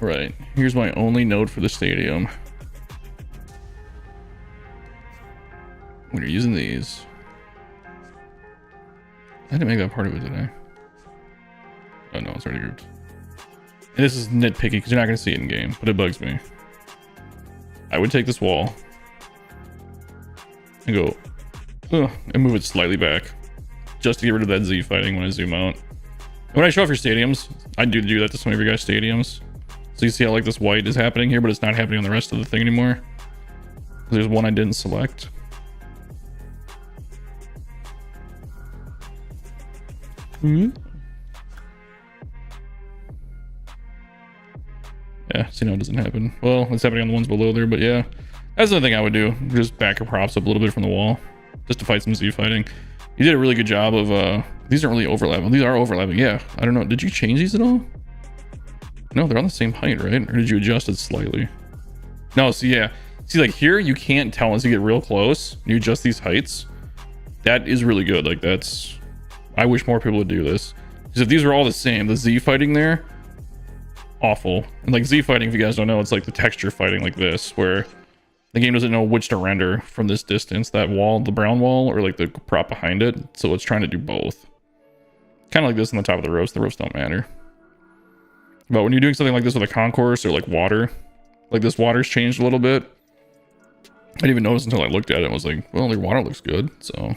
Right. Here's my only note for the stadium. When you're using these. I didn't make that part of it, did I? Oh no, it's already grouped. And this is nitpicky because you're not going to see it in game, but it bugs me. I would take this wall and go and move it slightly back just to get rid of that Z fighting when I zoom out. And when I show off your stadiums, I do that to some of your guys' stadiums. So you see how like this white is happening here, but it's not happening on the rest of the thing anymore. There's one I didn't select. Yeah, see now it doesn't happen. Well, it's happening on the ones below there, but yeah. That's the thing I would do. Just back your props up a little bit from the wall. Just to fight some Z fighting. You did a really good job of, these aren't really overlapping. These are overlapping, yeah. I don't know, did you change these at all? No, they're on the same height, right? Or did you adjust it slightly? No, so yeah. See, like here, you can't tell unless you get real close. You adjust these heights. That is really good. Like that's, I wish more people would do this. Because if these were all the same, the Z fighting there, awful. And like Z fighting, if you guys don't know, it's like the texture fighting like this, where the game doesn't know which to render from this distance, that wall, the brown wall, or like the prop behind it. So it's trying to do both. Kind of like this on the top of the roast don't matter. But when you're doing something like this with a concourse or like water, like this water's changed a little bit. I didn't even notice until I looked at it and was like, well, their water looks good, so.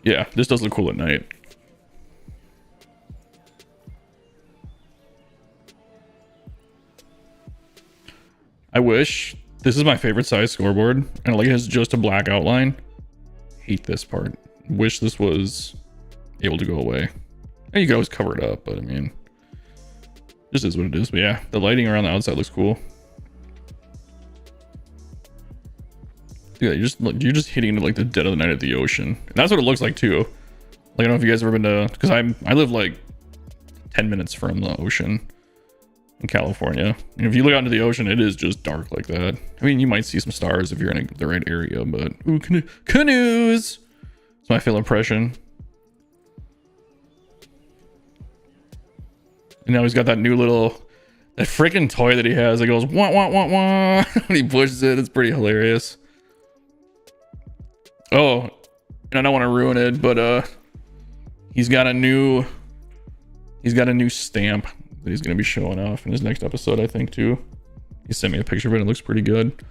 Yeah, this does look cool at night. I wish, this is my favorite size scoreboard, and like it has just a black outline. Hate this part. Wish this was able to go away. And you can always cover it up, but I mean, just is what it is. But yeah, the lighting around the outside looks cool. Yeah, you're just hitting into like the dead of the night at the ocean. And that's what it looks like too. Like I don't know if you guys have ever been to, because I live like 10 minutes from the ocean in California. And if you look out into the ocean, it is just dark like that. I mean, you might see some stars if you're in the right area, but ooh, canoes. It's my favorite impression. And now he's got that new little, that freaking toy that he has that goes wah wah wah wah when he pushes it. It's pretty hilarious. Oh, and I don't want to ruin it, but he's got a new stamp that he's gonna be showing off in his next episode, I think too. He sent me a picture of it. It looks pretty good.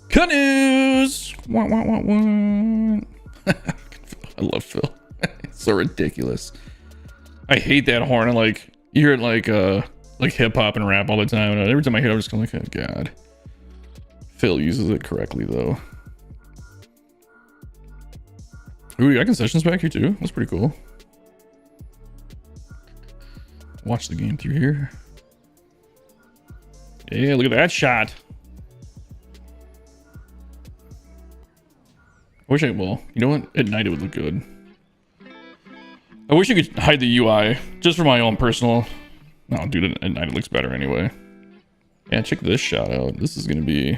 Canoes! Wah, wah, wah, wah. I love Phil. It's so ridiculous. I hate that horn. And like you hear it like hip hop and rap all the time. And every time I hear it, I'm just going like, oh god. Phil uses it correctly though. Ooh, you got concessions back here too. That's pretty cool. Watch the game through here. Yeah, look at that shot. I wish well, you know what? At night it would look good. I wish you could hide the UI just for my own personal. No, dude, at night it looks better anyway. Yeah, check this shot out. This is gonna be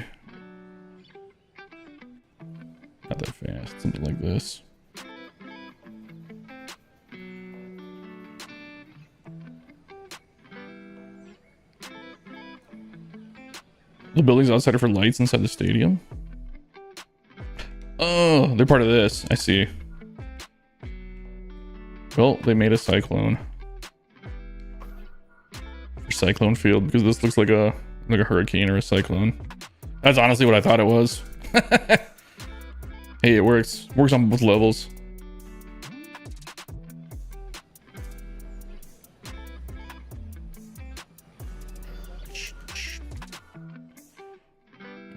not that fast. Something like this. The buildings outside are for lights inside the stadium. Oh, they're part of this. I see. Well, they made a cyclone. For cyclone field, because this looks like a hurricane or a cyclone. That's honestly what I thought it was. Hey, it works. Works on both levels.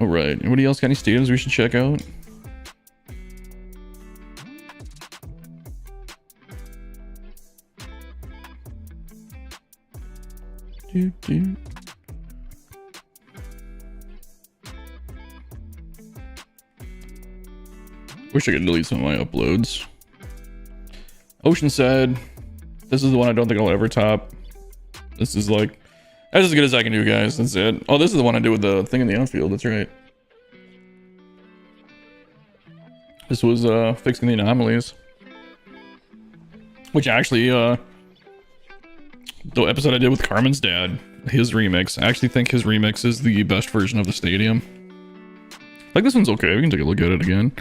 Alright, anybody else got any stadiums we should check out? Wish I could delete some of my uploads. Oceanside. This is the one I don't think I'll ever top. This is like, that's as good as I can do, guys. That's it. Oh, this is the one I did with the thing in the outfield. That's right. This was fixing the anomalies. Which actually, the episode I did with Carmen's dad, his remix. I actually think his remix is the best version of the stadium. Like, this one's okay. We can take a look at it again.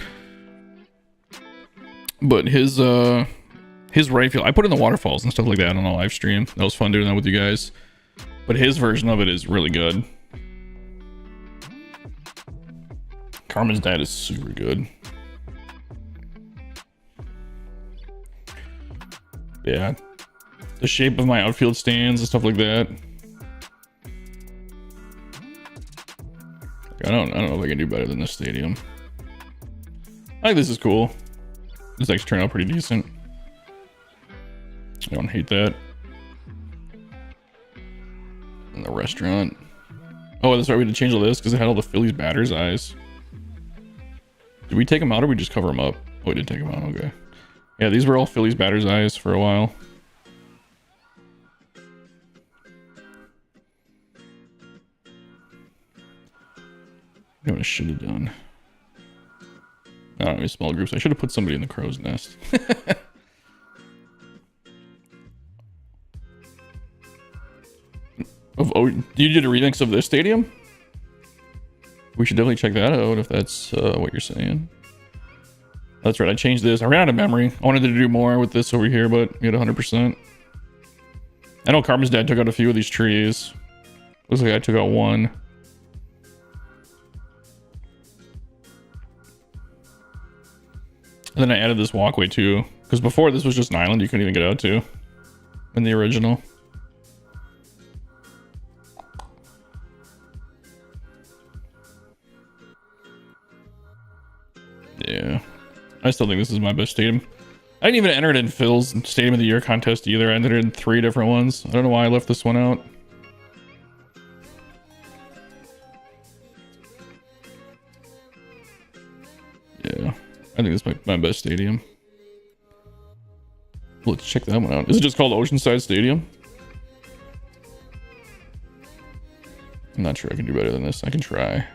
But his right field, I put in the waterfalls and stuff like that on a live stream. That was fun doing that with you guys. But his version of it is really good. Carmen's dad is super good. Yeah. The shape of my outfield stands and stuff like that. I don't know if I can do better than this stadium. I think this is cool. This actually turned out pretty decent. I don't hate that. And the restaurant. Oh, that's right. We had to change all this because it had all the Phillies batters' eyes. Did we take them out or we just cover them up? Oh, we did take them out. Okay. Yeah, these were all Phillies batters' eyes for a while. You know what I should have done? I don't know, small groups. I should have put somebody in the crow's nest. Oh, you did a remix of this stadium? We should definitely check that out if that's what you're saying. That's right, I changed this. I ran out of memory. I wanted to do more with this over here, but we had 100%. I know Carmen's dad took out a few of these trees. Looks like I took out one. And then I added this walkway too, because before this was just an island you couldn't even get out to in the original. Yeah, I still think this is my best stadium. I didn't even enter it in Phil's Stadium of the Year contest either. I entered it in 3 different ones. I don't know why I left this one out. Yeah, I think this is my best stadium. Let's check that one out. Is it just called Oceanside Stadium? I'm not sure I can do better than this. I can try.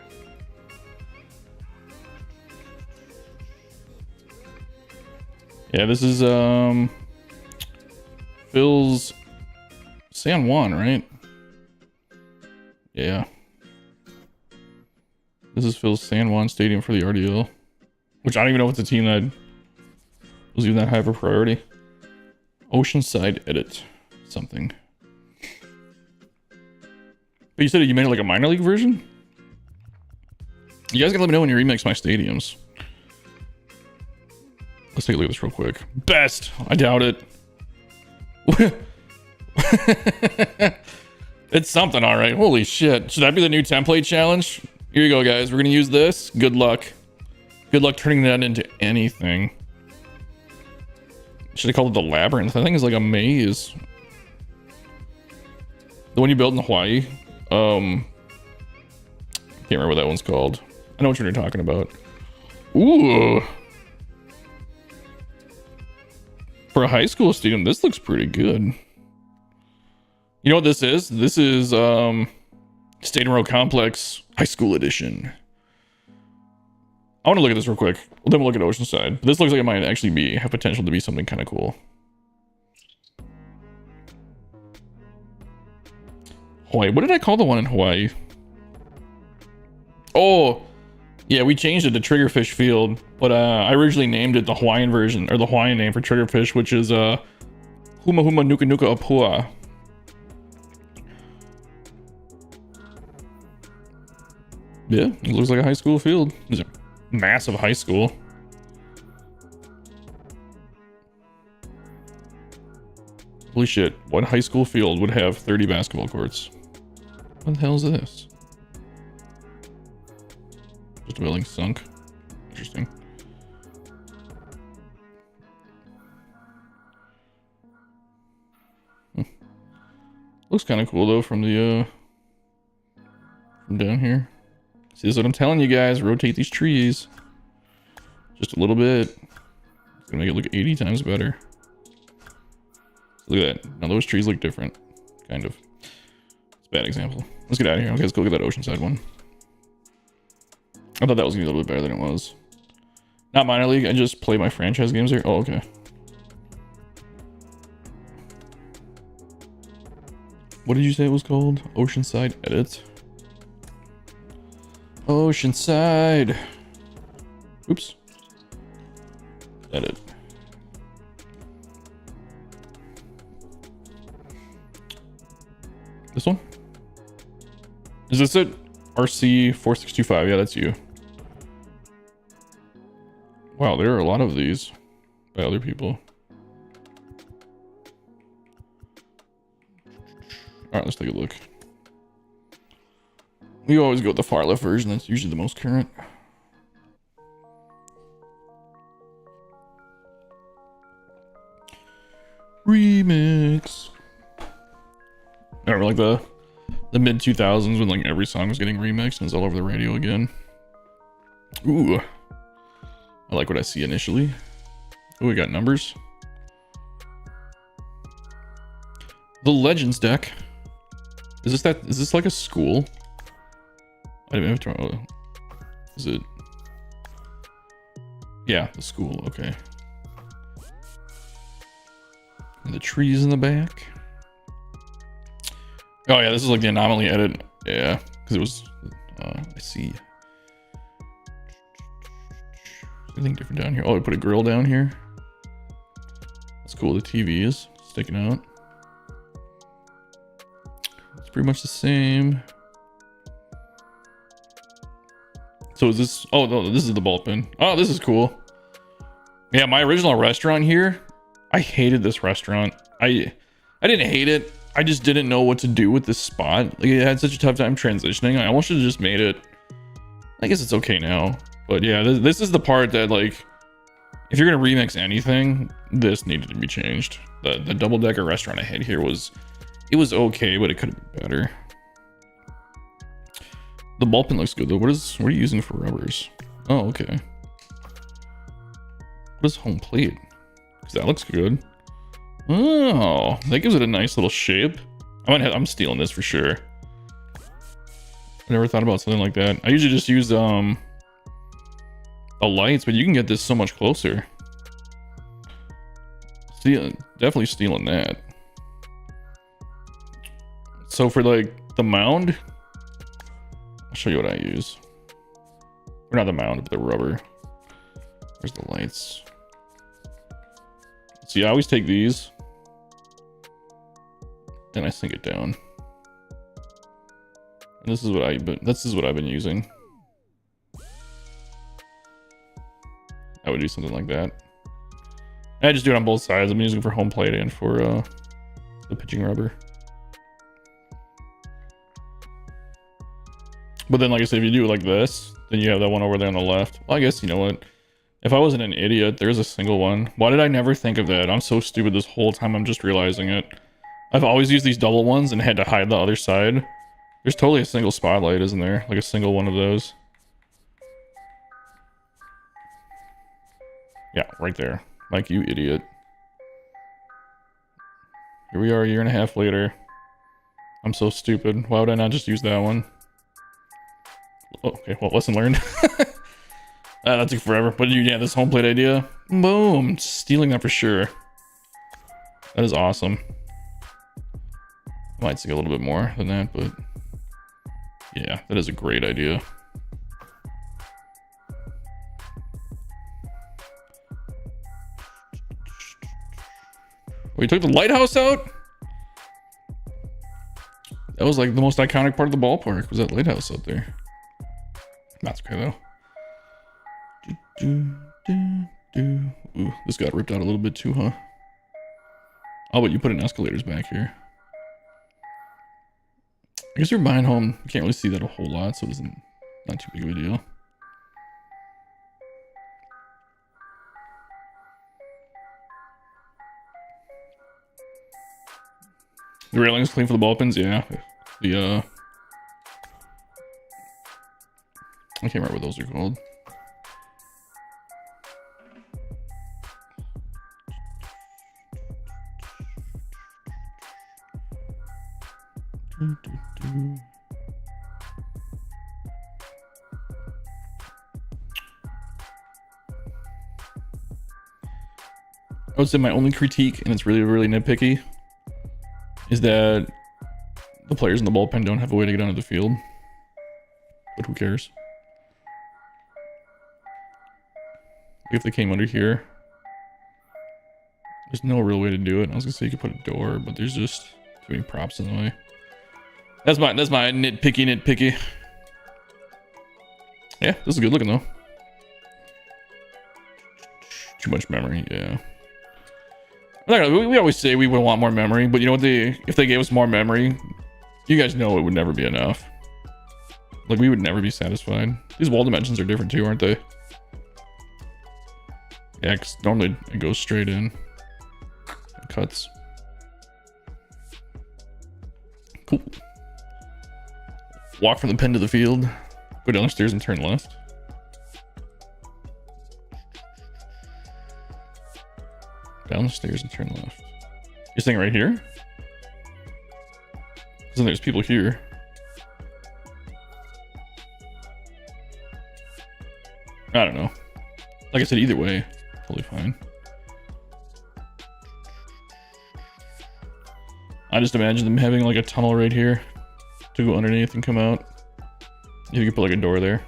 Yeah, this is Phil's San Juan, right? Yeah. This is Phil's San Juan Stadium for the RDL. Which I don't even know if it's a team that was even that high of a priority. Oceanside Edit. Something. But you said you made it like a minor league version? You guys gotta let me know when you remix my stadiums. Let's take a look at this real quick. Best! I doubt it. It's something, alright. Holy shit. Should that be the new template challenge? Here you go, guys. We're gonna use this. Good luck. Good luck turning that into anything. Should have called it the Labyrinth. I think it's like a maze. The one you built in Hawaii. Can't remember what that one's called. I know what you're talking about. Ooh. For a high school stadium, this looks pretty good. You know what this is? This is Stadium Road Complex High School Edition. I want to look at this real quick. Then we'll look at Oceanside. This looks like it might actually have potential to be something kind of cool. Hawaii. What did I call the one in Hawaii? Oh, yeah, we changed it to Triggerfish Field, but I originally named it the Hawaiian version, or the Hawaiian name for Triggerfish, which is Huma Huma Nuka Nuka Apua. Yeah, it looks like a high school field. It's a massive high school. Holy shit, what high school field would have 30 basketball courts? What the hell is this? Just a building sunk. Interesting. Looks kind of cool though from the from down here. See, this is what I'm telling you guys. Rotate these trees just a little bit. It's gonna make it look 80 times better. Look at that. Now those trees look different. Kind of. It's a bad example. Let's get out of here. Okay, let's go look at that Oceanside one. I thought that was gonna be a little bit better than it was. Not minor league. I just play my franchise games here. Oh, okay. What did you say it was called? Oceanside Edit. Oceanside. Oops. Edit. This one? Is this it? RC4625. Yeah, that's you. Wow, there are a lot of these by other people. Alright, let's take a look. We always go with the far left version. That's usually the most current. Remix. I remember like the mid 2000s when like every song was getting remixed and it's all over the radio again. Ooh, I like what I see initially. Oh, we got numbers. The Legends deck. Is this like a school? I didn't have to. Oh, is it? Yeah, the school. Okay. And the trees in the back. Oh yeah, this is like the anomaly edit. Yeah, because it was. I see. Anything different down here? Oh, I put a grill down here. That's cool. The TV is sticking out. It's pretty much the same. So is this? Oh no, this is the ball pin. Oh, this is cool. Yeah, my original restaurant here. I hated this restaurant. I didn't hate it. I just didn't know what to do with this spot. Like, it had such a tough time transitioning. I almost should have just made it. I guess it's okay now. But yeah, this is the part that, like, if you're gonna remix anything, this needed to be changed. The double decker restaurant I had here was okay, but it could have been better. The ball pin looks good though. What are you using for rubbers? Oh, okay. What is home plate? Because that looks good. Oh, that gives it a nice little shape. I'm stealing this for sure. I never thought about something like that. I usually just use the lights, but you can get this so much closer. Definitely stealing that. So for like the mound, I'll show you what I use. Or not the mound, but the rubber. There's the lights. See, I always take these. Then I sink it down. And this is what I've been using. I would do something like that. I just do it on both sides. I'm using it for home plate and for the pitching rubber. But then, like I said, if you do it like this, then you have that one over there on the left. Well, I guess, you know what? If I wasn't an idiot, there's a single one. Why did I never think of that? I'm so stupid this whole time. I'm just realizing it. I've always used these double ones and had to hide the other side. There's totally a single spotlight, isn't there? Like a single one of those. Yeah, right there. Like, you idiot. Here we are a year and a half later. I'm so stupid. Why would I not just use that one? Oh, okay, well, lesson learned. That took forever. But yeah, this home plate idea. Boom. Stealing that for sure. That is awesome. I might take a little bit more than that, but yeah, that is a great idea. We took the lighthouse out? That was like the most iconic part of the ballpark, was that lighthouse out there. That's okay though. Ooh, this got ripped out a little bit too, huh? Oh, but you put in escalators back here. I guess you're buying home. You can't really see that a whole lot, so it isn't not too big of a deal. The railing's clean for the ball pins, yeah. I can't remember what those are called. I would say my only critique, and it's really, really nitpicky, is that the players in the bullpen don't have a way to get onto the field. But who cares? If they came under here, there's no real way to do it. I was gonna say you could put a door, but there's just too many props in the way. That's my nitpicky. Yeah, this is good looking though. Too much memory, yeah. We always say we would want more memory, but you know what? If they gave us more memory, you guys know it would never be enough. Like, we would never be satisfied. These wall dimensions are different too, aren't they? Yeah, because normally it goes straight in. It cuts. Cool. Walk from the pen to the field. Go down the stairs and turn left. Down the stairs and turn left. You're saying right here? Because then there's people here. I don't know. Like I said, either way, totally fine. I just imagine them having like a tunnel right here to go underneath and come out. You could put like a door there.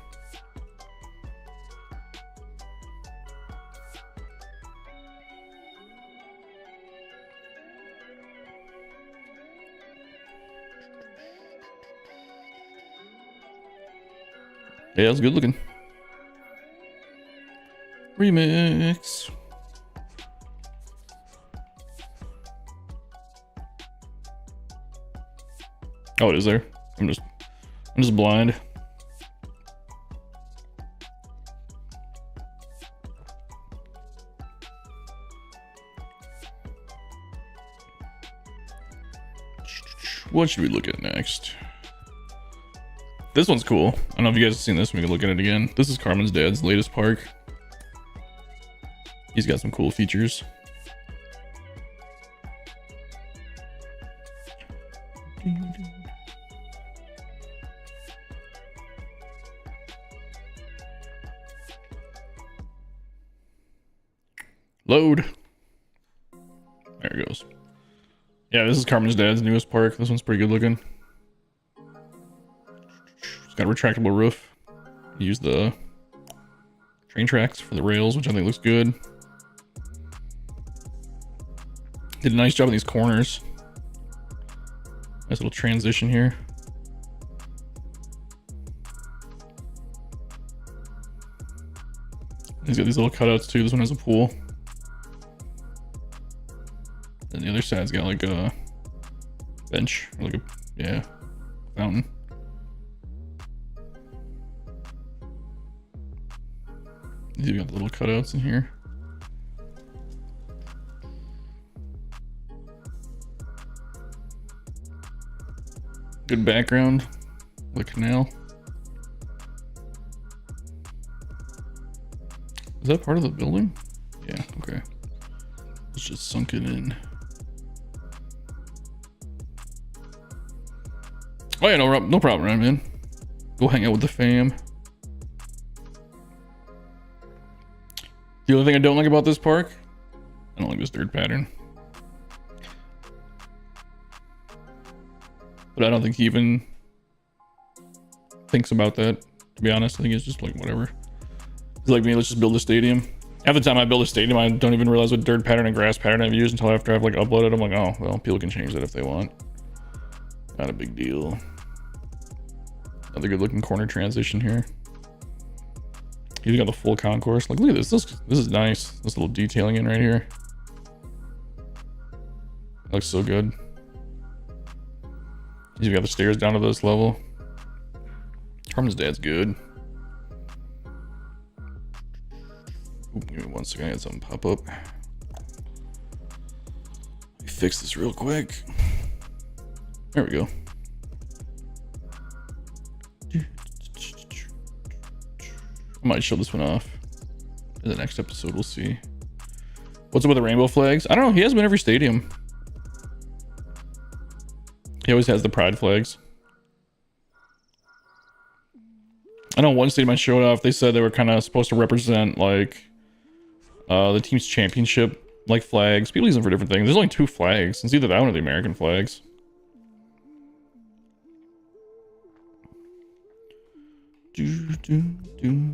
Yeah, it's good looking. Remix. Oh, it is there. I'm just blind. What should we look at next? This one's cool. I don't know if you guys have seen this. We can look at it again. This is Carmen's dad's latest park. He's got some cool features. Load. There it goes. Yeah, this is Carmen's dad's newest park. This one's pretty good looking. It's got a retractable roof. Use the train tracks for the rails, which I think looks good. Did a nice job on these corners. Nice little transition here. He's got these little cutouts too. This one has a pool. And the other side's got like a bench, or like a, yeah, fountain. You've got the little cutouts in here. Good background, the canal. Is that part of the building? Yeah, okay. Let's just sunk it in. Oh yeah, no problem, right, man? Go hang out with the fam. The only thing I don't like about this park, I don't like this dirt pattern. But I don't think he even thinks about that, to be honest. I think it's just like, whatever. He's like me, let's just build a stadium. Half the time I build a stadium, I don't even realize what dirt pattern and grass pattern I've used until after I've like uploaded. I'm like, oh, well, people can change that if they want. Not a big deal. Another good looking corner transition here. He's got the full concourse. Like, look at this. This is nice. This little detailing in right here. Looks so good. He's got the stairs down to this level. Carmen's dad's good. Ooh, give me 1 second. I got something pop up. Let me fix this real quick. There we go. I might show this one off. In the next episode, we'll see. What's up with the rainbow flags? I don't know. He has them in every stadium. He always has the pride flags. I know one stadium I showed off, they said they were kind of supposed to represent like the team's championship like flags. People use them for different things. There's only 2 flags. It's either that one or the American flags. The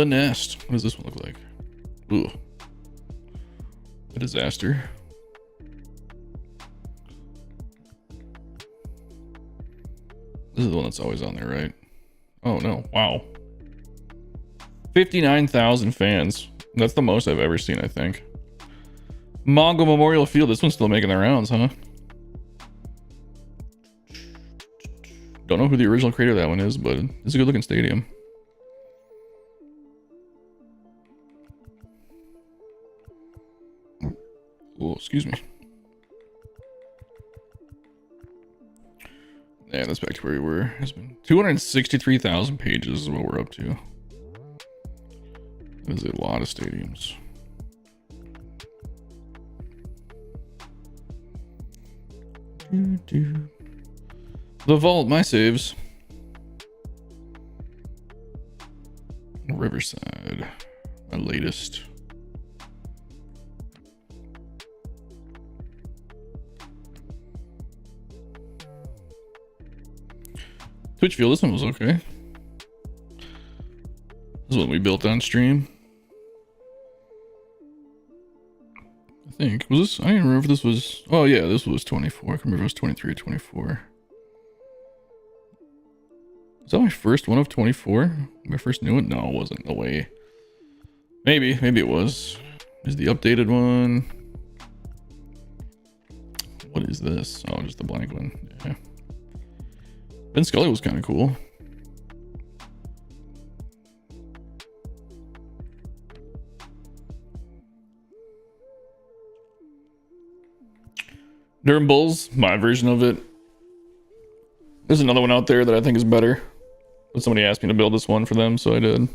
Nest. What does this one look like? Ooh. A disaster. This is the one that's always on there, right? Oh no. Wow. 59,000 fans. That's the most I've ever seen, I think. Mongo Memorial Field. This one's still making the rounds, huh? Don't know who the original creator of that one is, but it's a good looking stadium. Oh, excuse me. Yeah, that's back to where we were. It's been 263,000 pages is what we're up to. That is a lot of stadiums. The Vault, my saves. Riverside, my latest. Twitch Field, this one was okay. This is what we built on stream. I think. Was this? I don't even remember if this was. Oh, yeah, this was 24. I can remember if it was 23 or 24. Is that my first one of 24? My first new one? No, it wasn't. No way. Maybe it was. Is the updated one? What is this? Oh, just the blank one. Yeah. Ben Scully was kind of cool. Durham Bulls, my version of it. There's another one out there that I think is better. But somebody asked me to build this one for them, so I did.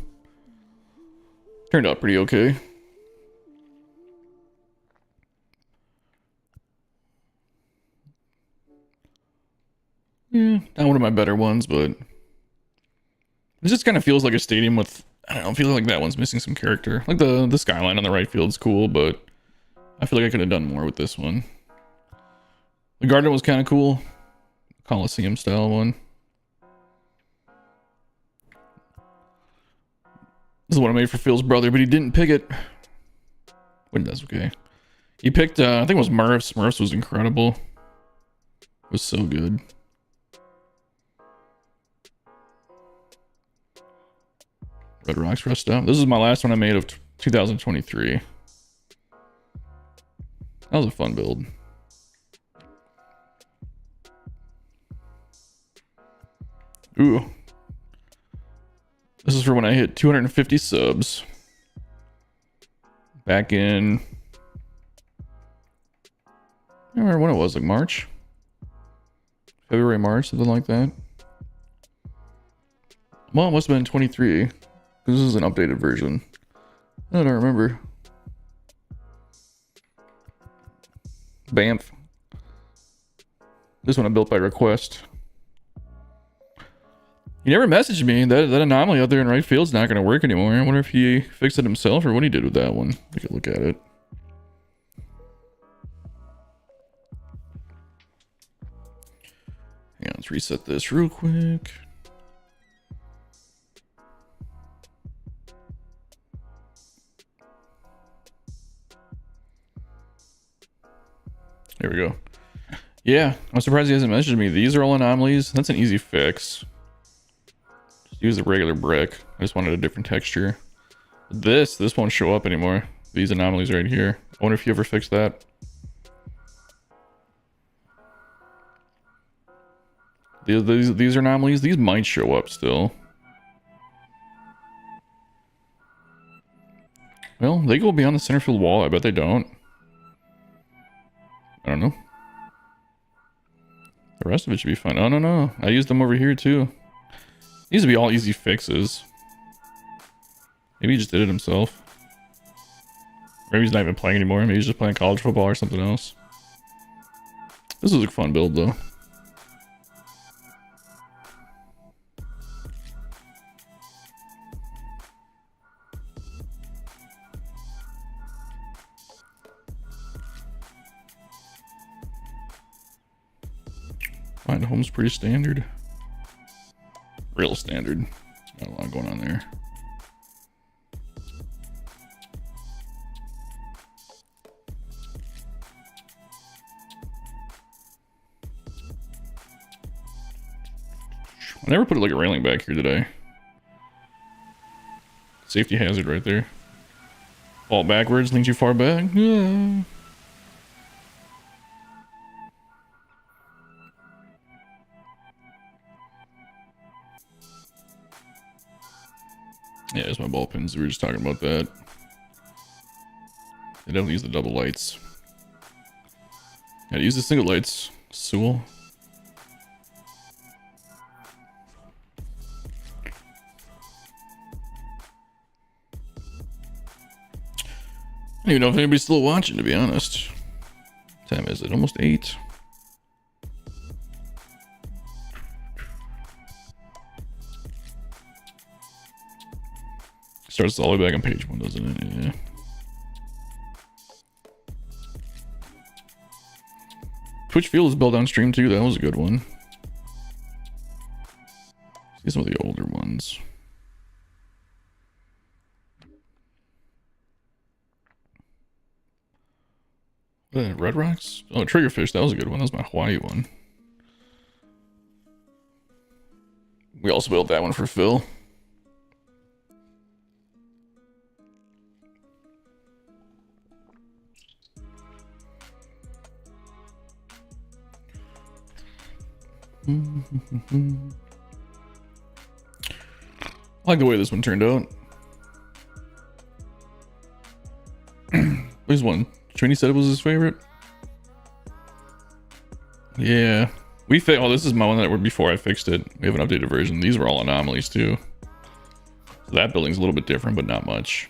Turned out pretty okay. Yeah, not one of my better ones, but it just kind of feels like a stadium with, I don't know, I feel like that one's missing some character. Like the skyline on the right field's cool, but I feel like I could have done more with this one. The garden was kind of cool. Coliseum style one. This is what I made for Phil's brother, but he didn't pick it. But that's okay. He picked, I think it was Murph's. Murph's was incredible. It was so good. Red Rocks Rust Out. This is my last one I made of 2023. That was a fun build. Ooh. This is for when I hit 250 subs. Back in... I don't remember when it was, like March? February, March, something like that. Well, it must have been 23. This is an updated version. I don't remember. Banff. This one I built by request. He never messaged me. That anomaly out there in right field's not going to work anymore. I wonder if he fixed it himself or what he did with that one. Take a look at it. Hang on, let's reset this real quick. There we go. Yeah, I'm surprised he hasn't messaged me. These are all anomalies. That's an easy fix. Just use the regular brick. I just wanted a different texture. This won't show up anymore. These anomalies right here. I wonder if you ever fixed that. These are anomalies. These might show up still. Well, they go beyond the center field wall. I bet they don't. I don't know. The rest of it should be fine. Oh, no. I used them over here too. These would be all easy fixes. Maybe he just did it himself. Maybe he's not even playing anymore. Maybe he's just playing college football or something else. This was a fun build though. Find home's pretty standard. Real standard. Not a lot going on there. I never put like a railing back here, did I? Safety hazard right there. Fall backwards, lean too far back. Yeah. Yeah, there's my ball pins. We were just talking about that. They definitely use the double lights. Gotta use the single lights. Sewell. I don't even know if anybody's still watching, to be honest. What time is it? Almost 8. Starts all the way back on page 1, doesn't it? Yeah. Twitch Field is built on stream too. That was a good one. See some of the older ones. Red Rocks? Oh, Triggerfish. That was a good one. That was my Hawaii one. We also built that one for Phil. I like the way this one turned out. There's one. Trini said it was his favorite. Yeah. Oh, this is my one that were before I fixed it. We have an updated version. These were all anomalies too. So that building's a little bit different, but not much.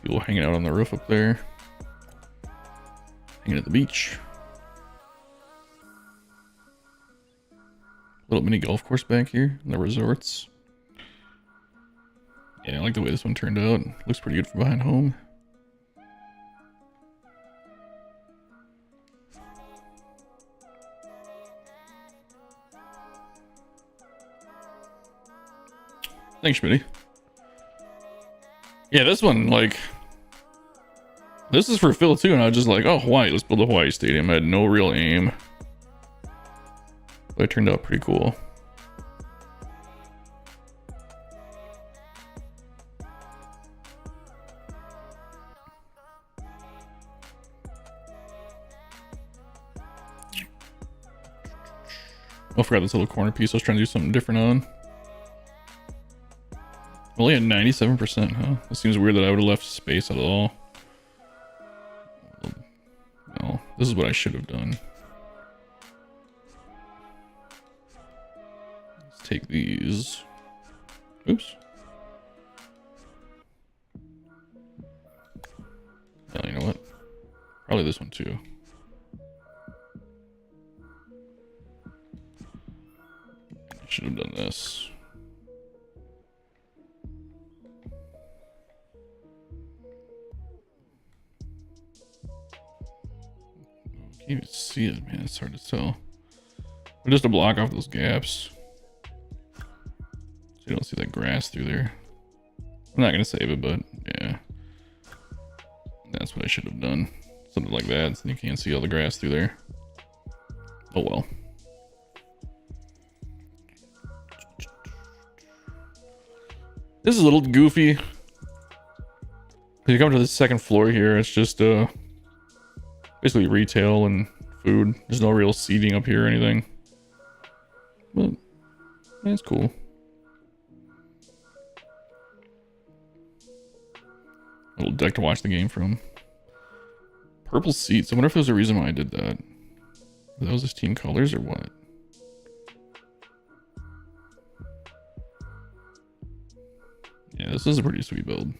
People hanging out on the roof up there. Hanging at the beach. Little mini golf course back here in the resorts. Yeah, I like the way this one turned out. Looks pretty good from behind home. Thanks, Schmitty. Yeah, this one, like... This is for Phil too, and I was just like, oh, Hawaii, let's build a Hawaii stadium. I had no real aim. But it turned out pretty cool. Oh, I forgot this little corner piece. I was trying to do something different on. Only at 97%, huh? It seems weird that I would have left space at all. No, this is what I should have done. Let's take these. Oops. Oh, you know what? Probably this one too. I should have done this. Can't even see it, man. It's hard to tell. But just to block off those gaps, so you don't see that grass through there. I'm not gonna save it, but yeah, that's what I should have done. Something like that, so you can't see all the grass through there. Oh well. This is a little goofy. If you come to the second floor here, it's just basically retail and food. There's no real seating up here or anything, but that's cool. A little deck to watch the game from. Purple seats. I wonder if there's a reason why I did that. That was his team colors or what? Yeah, this is a pretty sweet build.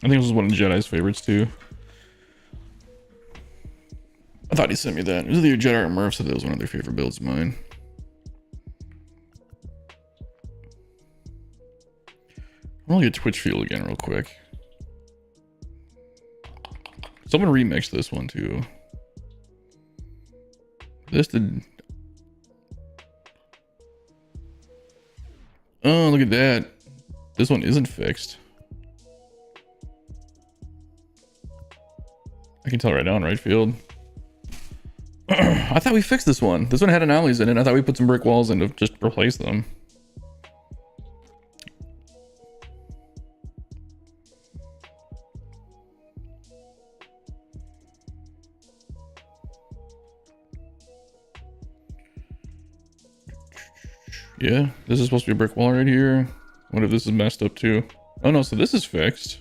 I think this was one of Jedi's favorites too. I thought he sent me that. It was either Jedi or Murph said that was one of their favorite builds of mine. I'm gonna get Twitch Field again real quick. Someone remixed this one too. This did. Oh, look at that. This one isn't fixed. I can tell right now in right field. I thought we fixed this one. This one had anomalies in it. I thought we put some brick walls in to just replace them. Yeah, this is supposed to be a brick wall right here. What if this is messed up too? Oh no, so this is fixed.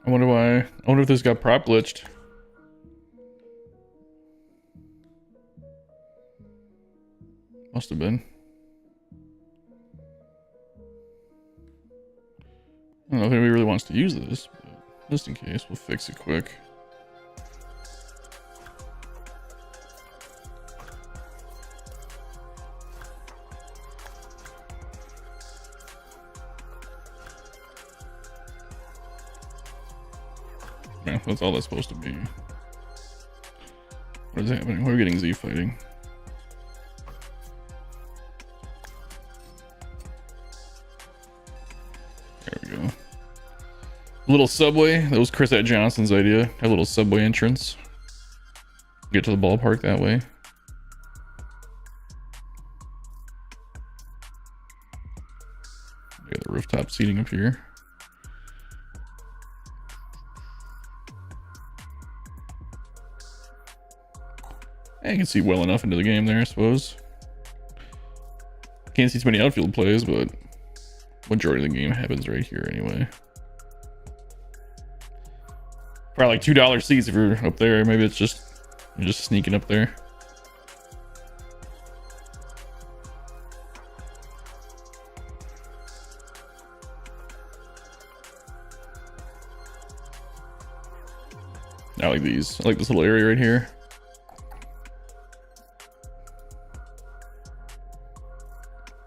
I wonder why. I wonder if this got prop glitched. Must have been. I don't know if anybody really wants to use this, but just in case, we'll fix it quick. Yeah, that's all that's supposed to be. What is happening? We're getting Z fighting. There we go. A little subway. That was Chris at Johnson's idea. Have a little subway entrance. Get to the ballpark that way. We got the rooftop seating up here. I can see well enough into the game there, I suppose. Can't see too many outfield plays, but majority of the game happens right here anyway. Probably like $2 seats if you're up there. Maybe it's just you're just sneaking up there. I like these. I like this little area right here.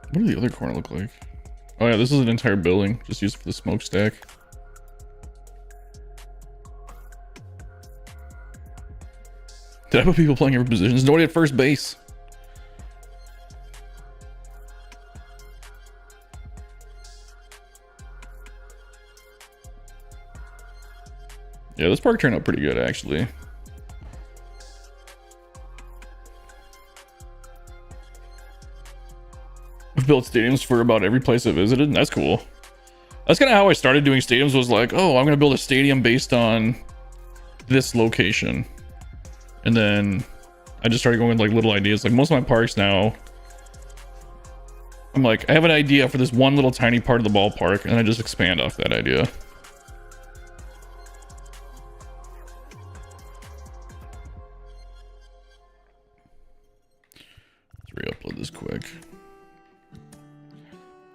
What does the other corner look like? Oh yeah, this is an entire building just used for the smokestack. Did I put people playing every position? There's nobody at first base. Yeah, this park turned out pretty good actually. I've built stadiums for about every place I visited, and that's cool. That's kind of how I started doing stadiums, was like, oh, I'm gonna build a stadium based on this location. And then I just started going with like little ideas. Like most of my parks now, I'm like, I have an idea for this one little tiny part of the ballpark, and I just expand off that idea. Let's re-upload this quick.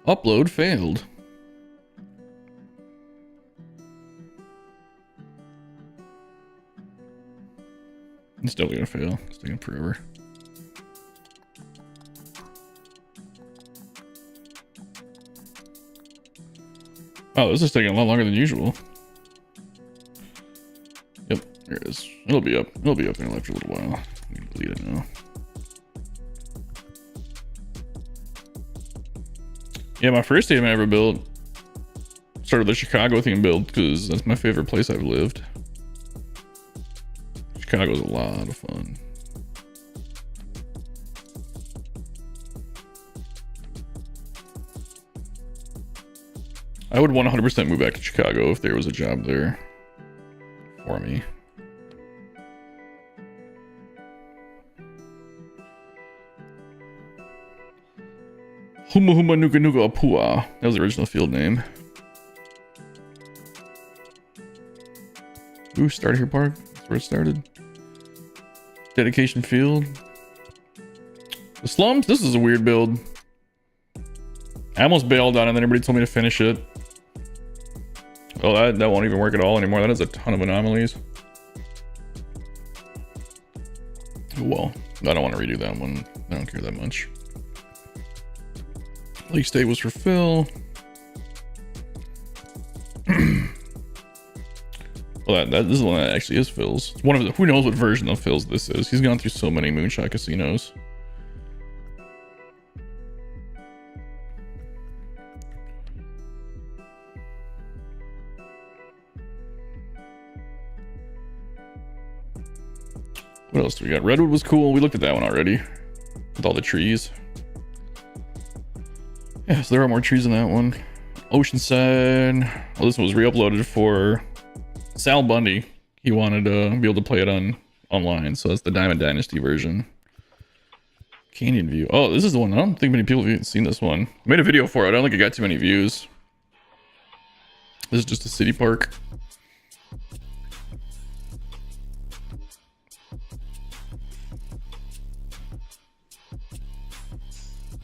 Upload failed. It's definitely gonna fail. It's taking forever. Oh, this is taking a lot longer than usual. Yep, here it is. It'll be up. It'll be up there after a little while. We can delete it now. Yeah, my first stadium I ever built started the Chicago theme build because that's my favorite place I've lived. Chicago's a lot of fun. I would 100% move back to Chicago if there was a job there for me. Huma Huma Nuka Nuka Apua. That was the original field name. Ooh, Starter Here Park. That's where it started. Dedication Field. The Slums. This is a weird build. I almost bailed on it, and then everybody told me to finish it. Oh, that won't even work at all anymore. That has a ton of anomalies. Well, I don't want to redo that one. I don't care that much. Lake State was for Phil. Well, this is the one that actually is Phil's. It's one of the, who knows what version of Phil's this is. He's gone through so many moonshot casinos. What else do we got? Redwood was cool. We looked at that one already with all the trees. Yeah, so there are more trees in that one. Oceanside. Well, this one was re-uploaded for Sal Bundy. He wanted to be able to play it online, so that's the Diamond Dynasty version. Canyon View. Oh, this is the one. I don't think many people have even seen this one. I made a video for it. I don't think it got too many views. This is just a city park.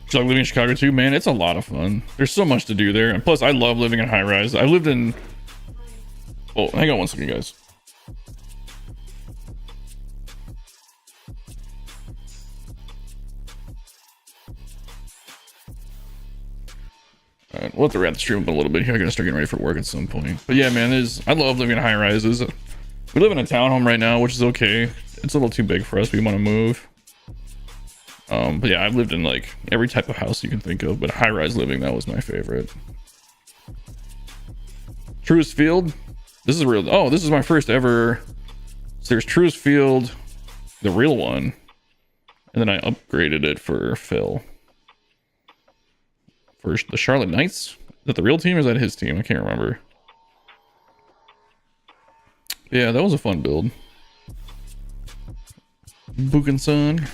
Do you like living in Chicago too? Man, it's a lot of fun. There's so much to do there. And plus, I love living in high rise. I lived in... Oh, hang on one second, guys. Alright, we'll have to wrap the stream up a little bit here. I gotta start getting ready for work at some point. But yeah, man, I love living in high rises. We live in a townhome right now, which is okay. It's a little too big for us. We want to move. But yeah, I've lived in like every type of house you can think of, but high-rise living, that was my favorite. Truist Field. This is real. Oh, this is my first ever. So there's Truist Field, the real one, and then I upgraded it for Phil. For the Charlotte Knights. Is that the real team or is that his team? I can't remember. Yeah, that was a fun build. Buchanson.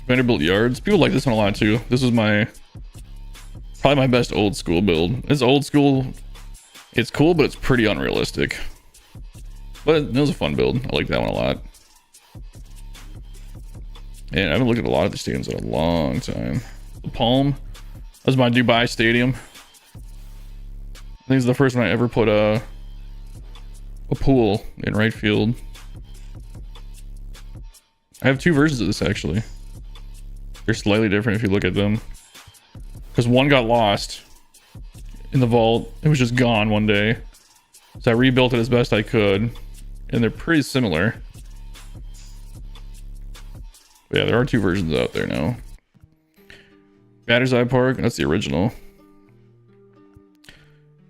Vanderbilt Yards. People like this one a lot too. This is probably my best old school build. It's old school. It's cool, but it's pretty unrealistic. But it was a fun build. I like that one a lot. And I haven't looked at a lot of the stadiums in a long time. The Palm. That was my Dubai stadium. I think it's the first one I ever put a pool in right field. I have two versions of this actually. They're slightly different if you look at them. Because one got lost in the vault. It was just gone one day. So I rebuilt it as best I could. And they're pretty similar. But yeah, there are two versions out there now. Batter's Eye Park. That's the original.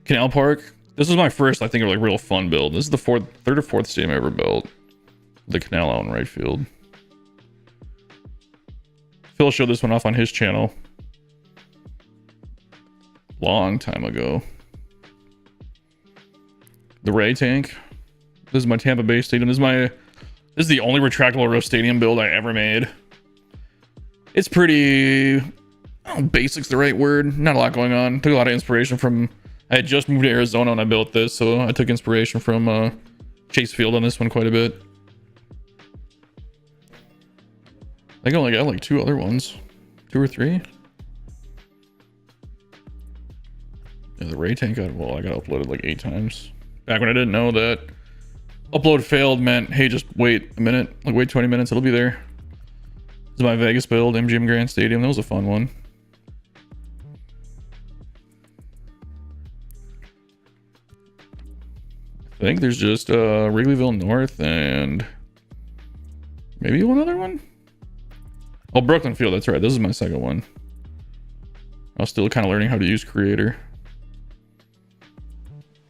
Canal Park. This was my first, I think, like real fun build. This is the third or fourth stadium I ever built. The canal out in right field. Phil showed this one off on his channel long time ago. The Ray Tank. This is my Tampa Bay stadium. This is the only retractable row stadium build I ever made. It's pretty, I don't know, basic's the right word. Not a lot going on. Took a lot of inspiration from, I had just moved to Arizona when I built this, so I took inspiration from Chase Field on this one quite a bit. I think I only got like two other ones. 2 or 3. Yeah, the Ray Tank got, well, I got uploaded like 8 times. Back when I didn't know that upload failed meant, hey, just wait a minute. Like wait 20 minutes, it'll be there. This is my Vegas build, MGM Grand Stadium. That was a fun one. I think there's just Wrigleyville North and maybe one other one. Oh, Brooklyn Field, that's right. This is my second one. I was still kind of learning how to use Creator.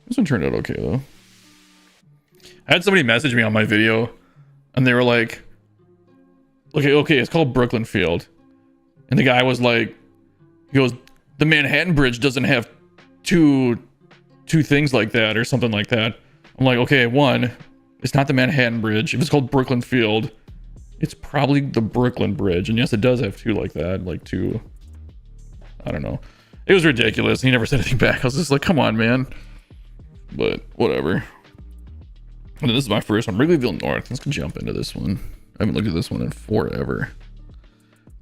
This one turned out okay, though. I had somebody message me on my video, and they were like, okay, it's called Brooklyn Field. And the guy was like, he goes, the Manhattan Bridge doesn't have two things like that, or something like that. I'm like, okay, one, it's not the Manhattan Bridge. If it's called Brooklyn Field, it's probably the Brooklyn Bridge. And yes, it does have two like that, like two. I don't know. It was ridiculous. He never said anything back. I was just like, come on, man. But whatever. And then this is my first one, Wrigleyville North. Let's jump into this one. I haven't looked at this one in forever.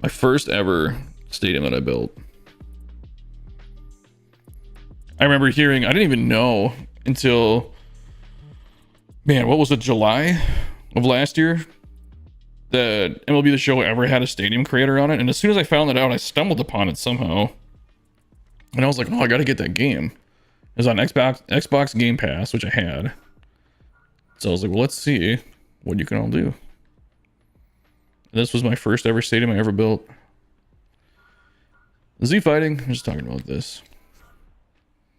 My first ever stadium that I built. I remember hearing, I didn't even know until, man, what was it, July of last year? That MLB The Show ever had a stadium creator on it. And as soon as I found that out, I stumbled upon it somehow. And I was like, oh, I gotta get that game. was on Xbox Game Pass, which I had. So I was like, well, let's see what you can all do. This was my first ever stadium I ever built. Z fighting. I'm just talking about this.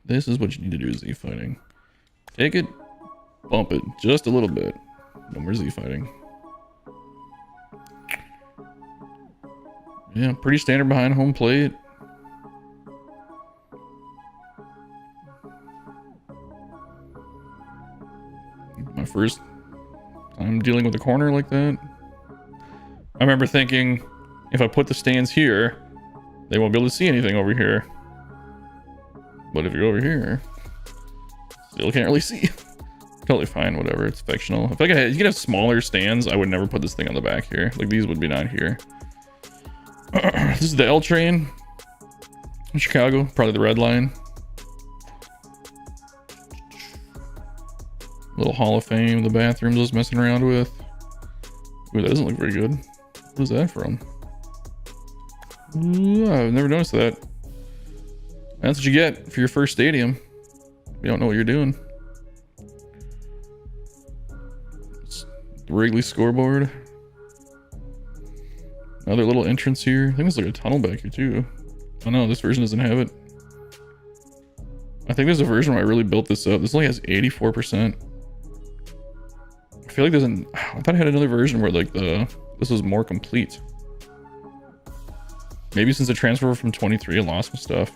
This is what you need to do, Z fighting. Take it, bump it just a little bit. No more Z fighting. Yeah, pretty standard behind home plate. My first time dealing with a corner like that. I remember thinking, if I put the stands here, they won't be able to see anything over here. But if you go over here, still can't really see. Totally fine, whatever, it's fictional. If I could, you could have smaller stands, I would never put this thing on the back here. Like, these would be not here. This is the L train in Chicago, probably the red line. Little Hall of Fame, the bathrooms I was messing around with. Ooh, that doesn't look very good. Where's that from? Ooh, I've never noticed that. That's what you get for your first stadium. You don't know what you're doing. It's the Wrigley scoreboard. Another little entrance here. I think there's like a tunnel back here too. Oh no, this version doesn't have it. I think there's a version where I really built this up. This only has 84%. I feel like I thought I had another version where like this was more complete. Maybe since the transfer from 23, I lost some stuff.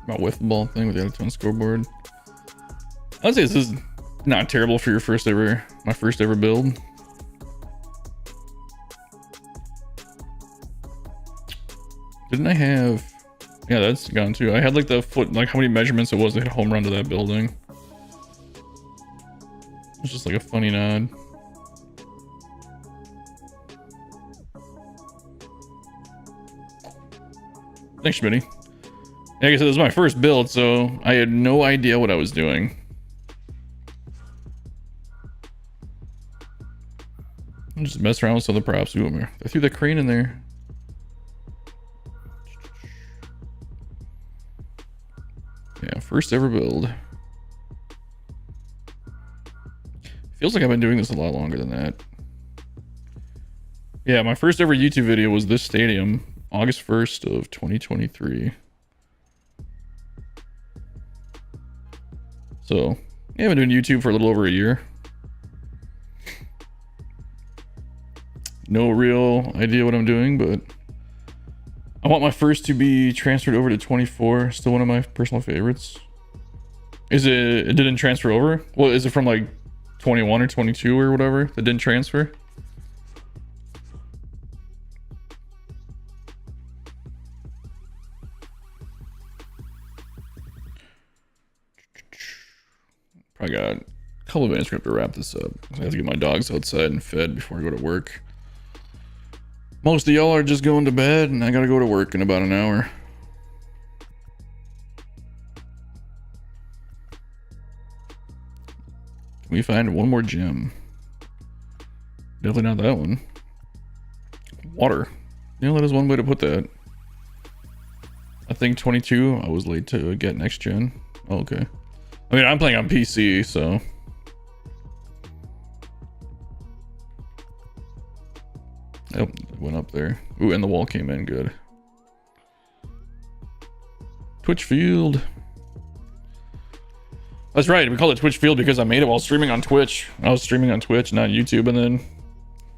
About wiffle ball thing with the out-of-town scoreboard. I would say this is not terrible for your my first ever build. Didn't I have, yeah, that's gone too. I had like the foot, like how many measurements it was to hit a home run to that building. It's just like a funny nod. Thanks, Schmitty. Like I said, this was my first build, so I had no idea what I was doing. I'm just messing around with some of the props. Ooh, I threw the crane in there. Yeah, first ever build. Feels like I've been doing this a lot longer than that. Yeah, my first ever YouTube video was this stadium, August 1st of 2023. So, yeah, I've been doing YouTube for a little over a year. No real idea what I'm doing, but I want my first to be transferred over to 24. Still one of my personal favorites. It didn't transfer over? Well, is it from like 21 or 22 or whatever that didn't transfer? I got a couple of minutes to wrap this up. I have to get my dogs outside and fed before I go to work. Most of y'all are just going to bed, and I gotta go to work in about an hour. Can we find one more gem? Definitely not that one. Water. You know, that is one way to put that. I think 22, I was late to get next gen. Oh, okay. I mean, I'm playing on PC, so. Yep, it went up there. Ooh, and the wall came in good. Twitch Field. That's right, we call it Twitch Field because I made it while streaming on Twitch. I was streaming on Twitch, not YouTube, and then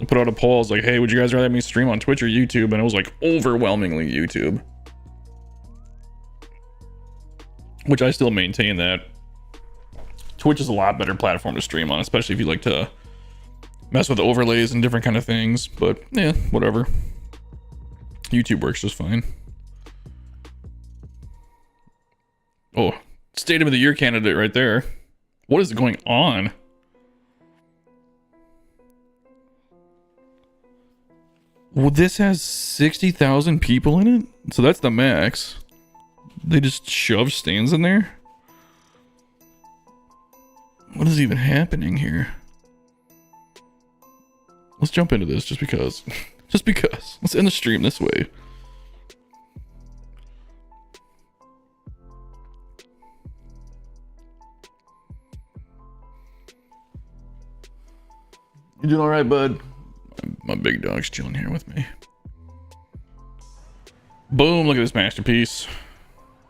I put out a poll. I was like, hey, would you guys rather have me stream on Twitch or YouTube? And it was like overwhelmingly YouTube. Which I still maintain that Twitch is a lot better platform to stream on, especially if you like to mess with overlays and different kind of things. But yeah, whatever. YouTube works just fine. Oh, Stadium of the Year candidate right there. What is going on? Well, this has 60,000 people in it? So that's the max. They just shove stands in there? What is even happening here? Let's jump into this just because. Just because. Let's end the stream this way. You doing all right, bud? My big dog's chilling here with me. Boom, look at this masterpiece.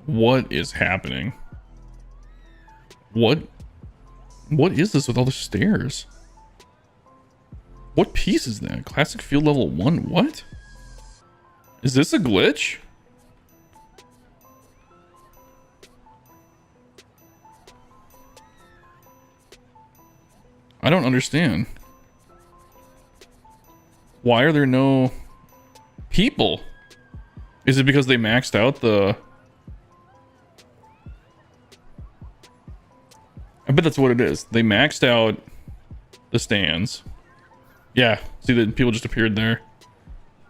What is happening? What is this with all the stairs? What piece is that? Classic field level 1? What? Is this a glitch? I don't understand. Why are there no people? Is it because they maxed out the... I bet that's what it is. They maxed out the stands. Yeah, see that people just appeared there.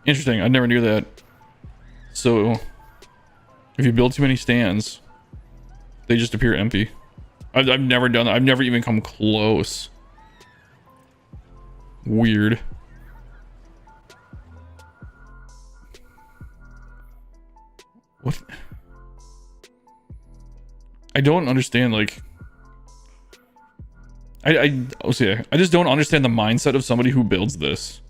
Interesting, I never knew that. So, if you build too many stands, they just appear empty. I've never done that. I've never even come close. Weird. What? I don't understand, like... I just don't understand the mindset of somebody who builds this.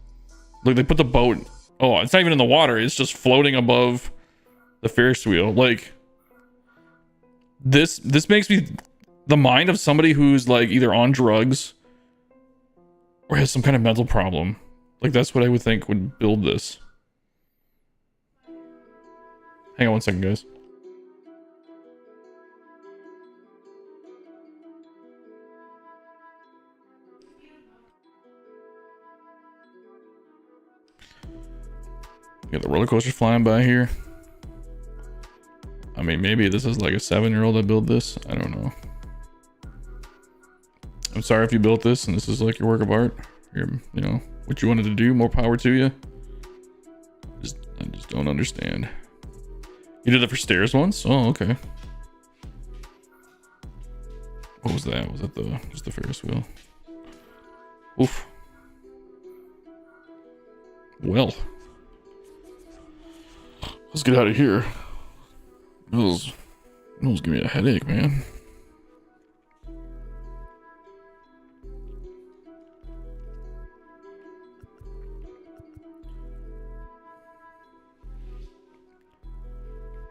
Like, they put the boat... Oh, it's not even in the water. It's just floating above the Ferris wheel. Like, this makes me... The mind of somebody who's, like, either on drugs or has some kind of mental problem. Like, that's what I would think would build this. Hang on one second, guys. Got the roller coaster flying by here. I mean, maybe this is like a 7-year-old that built this. I don't know. I'm sorry if you built this and this is like your work of art. You know, what you wanted to do, more power to you. I just don't understand. You did that for stairs once? Oh, okay. What was that? Was that just the Ferris wheel? Oof. Well. Let's get out of here. Those give me a headache, man.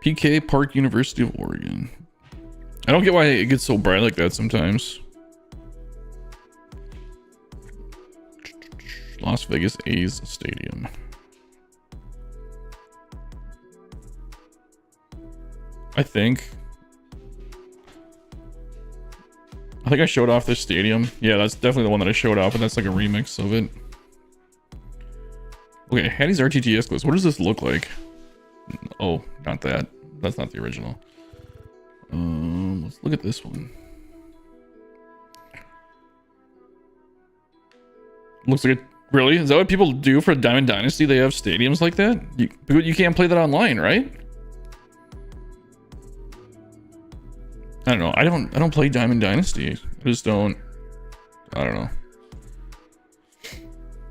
PK Park, University of Oregon. I don't get why it gets so bright like that sometimes. Las Vegas A's Stadium. I think I showed off this stadium. Yeah, that's definitely the one that I showed off, and that's like a remix of it. Okay, Hattie's RTTS quiz. What does this look like? Oh, not that. That's not the original. Let's look at this one. Looks like it. Really? Is that what people do for Diamond Dynasty? They have stadiums like that? You can't play that online, right? I don't know. I don't play Diamond Dynasty. I just don't. I don't know.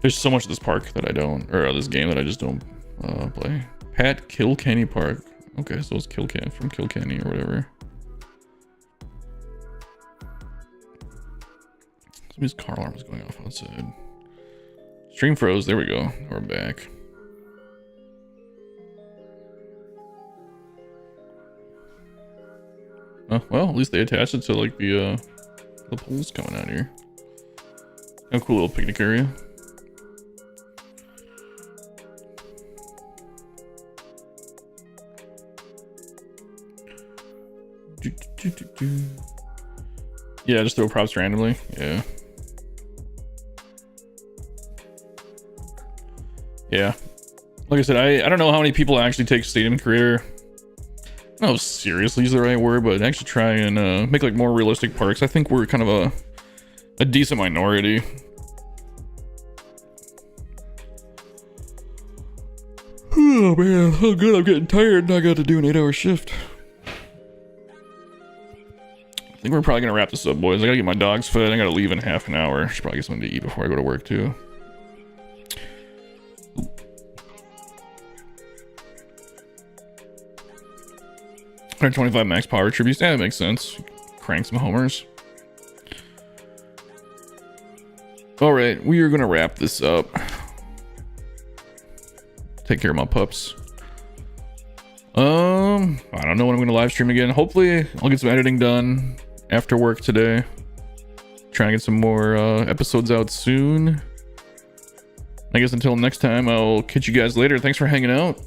There's so much of this park that I don't, or this game that I just don't play. Pat Kilkenny Park. Okay, so it's Kilkenny from Kilkenny or whatever. Somebody's car alarm is going off outside. Stream froze. There we go. We're back. Well, at least they attached it to like the poles coming out here. A cool little picnic area. Yeah, just throw props randomly. Yeah. Yeah. Like I said, I don't know how many people actually take Stadium Creator. No, seriously is the right word, but actually try and make like more realistic parks. I think we're kind of a decent minority. Oh man, oh good, I'm getting tired and I got to do an 8-hour shift. I think we're probably gonna wrap this up, boys. I gotta get my dogs fed. I gotta leave in half an hour. Should probably get something to eat before I go to work too. 125 max power tributes. Yeah, that makes sense. Crank some homers. All right, we are gonna wrap this up. Take care of my pups. I don't know when I'm gonna live stream again. Hopefully, I'll get some editing done after work today. Try and get some more episodes out soon. I guess until next time, I'll catch you guys later. Thanks for hanging out.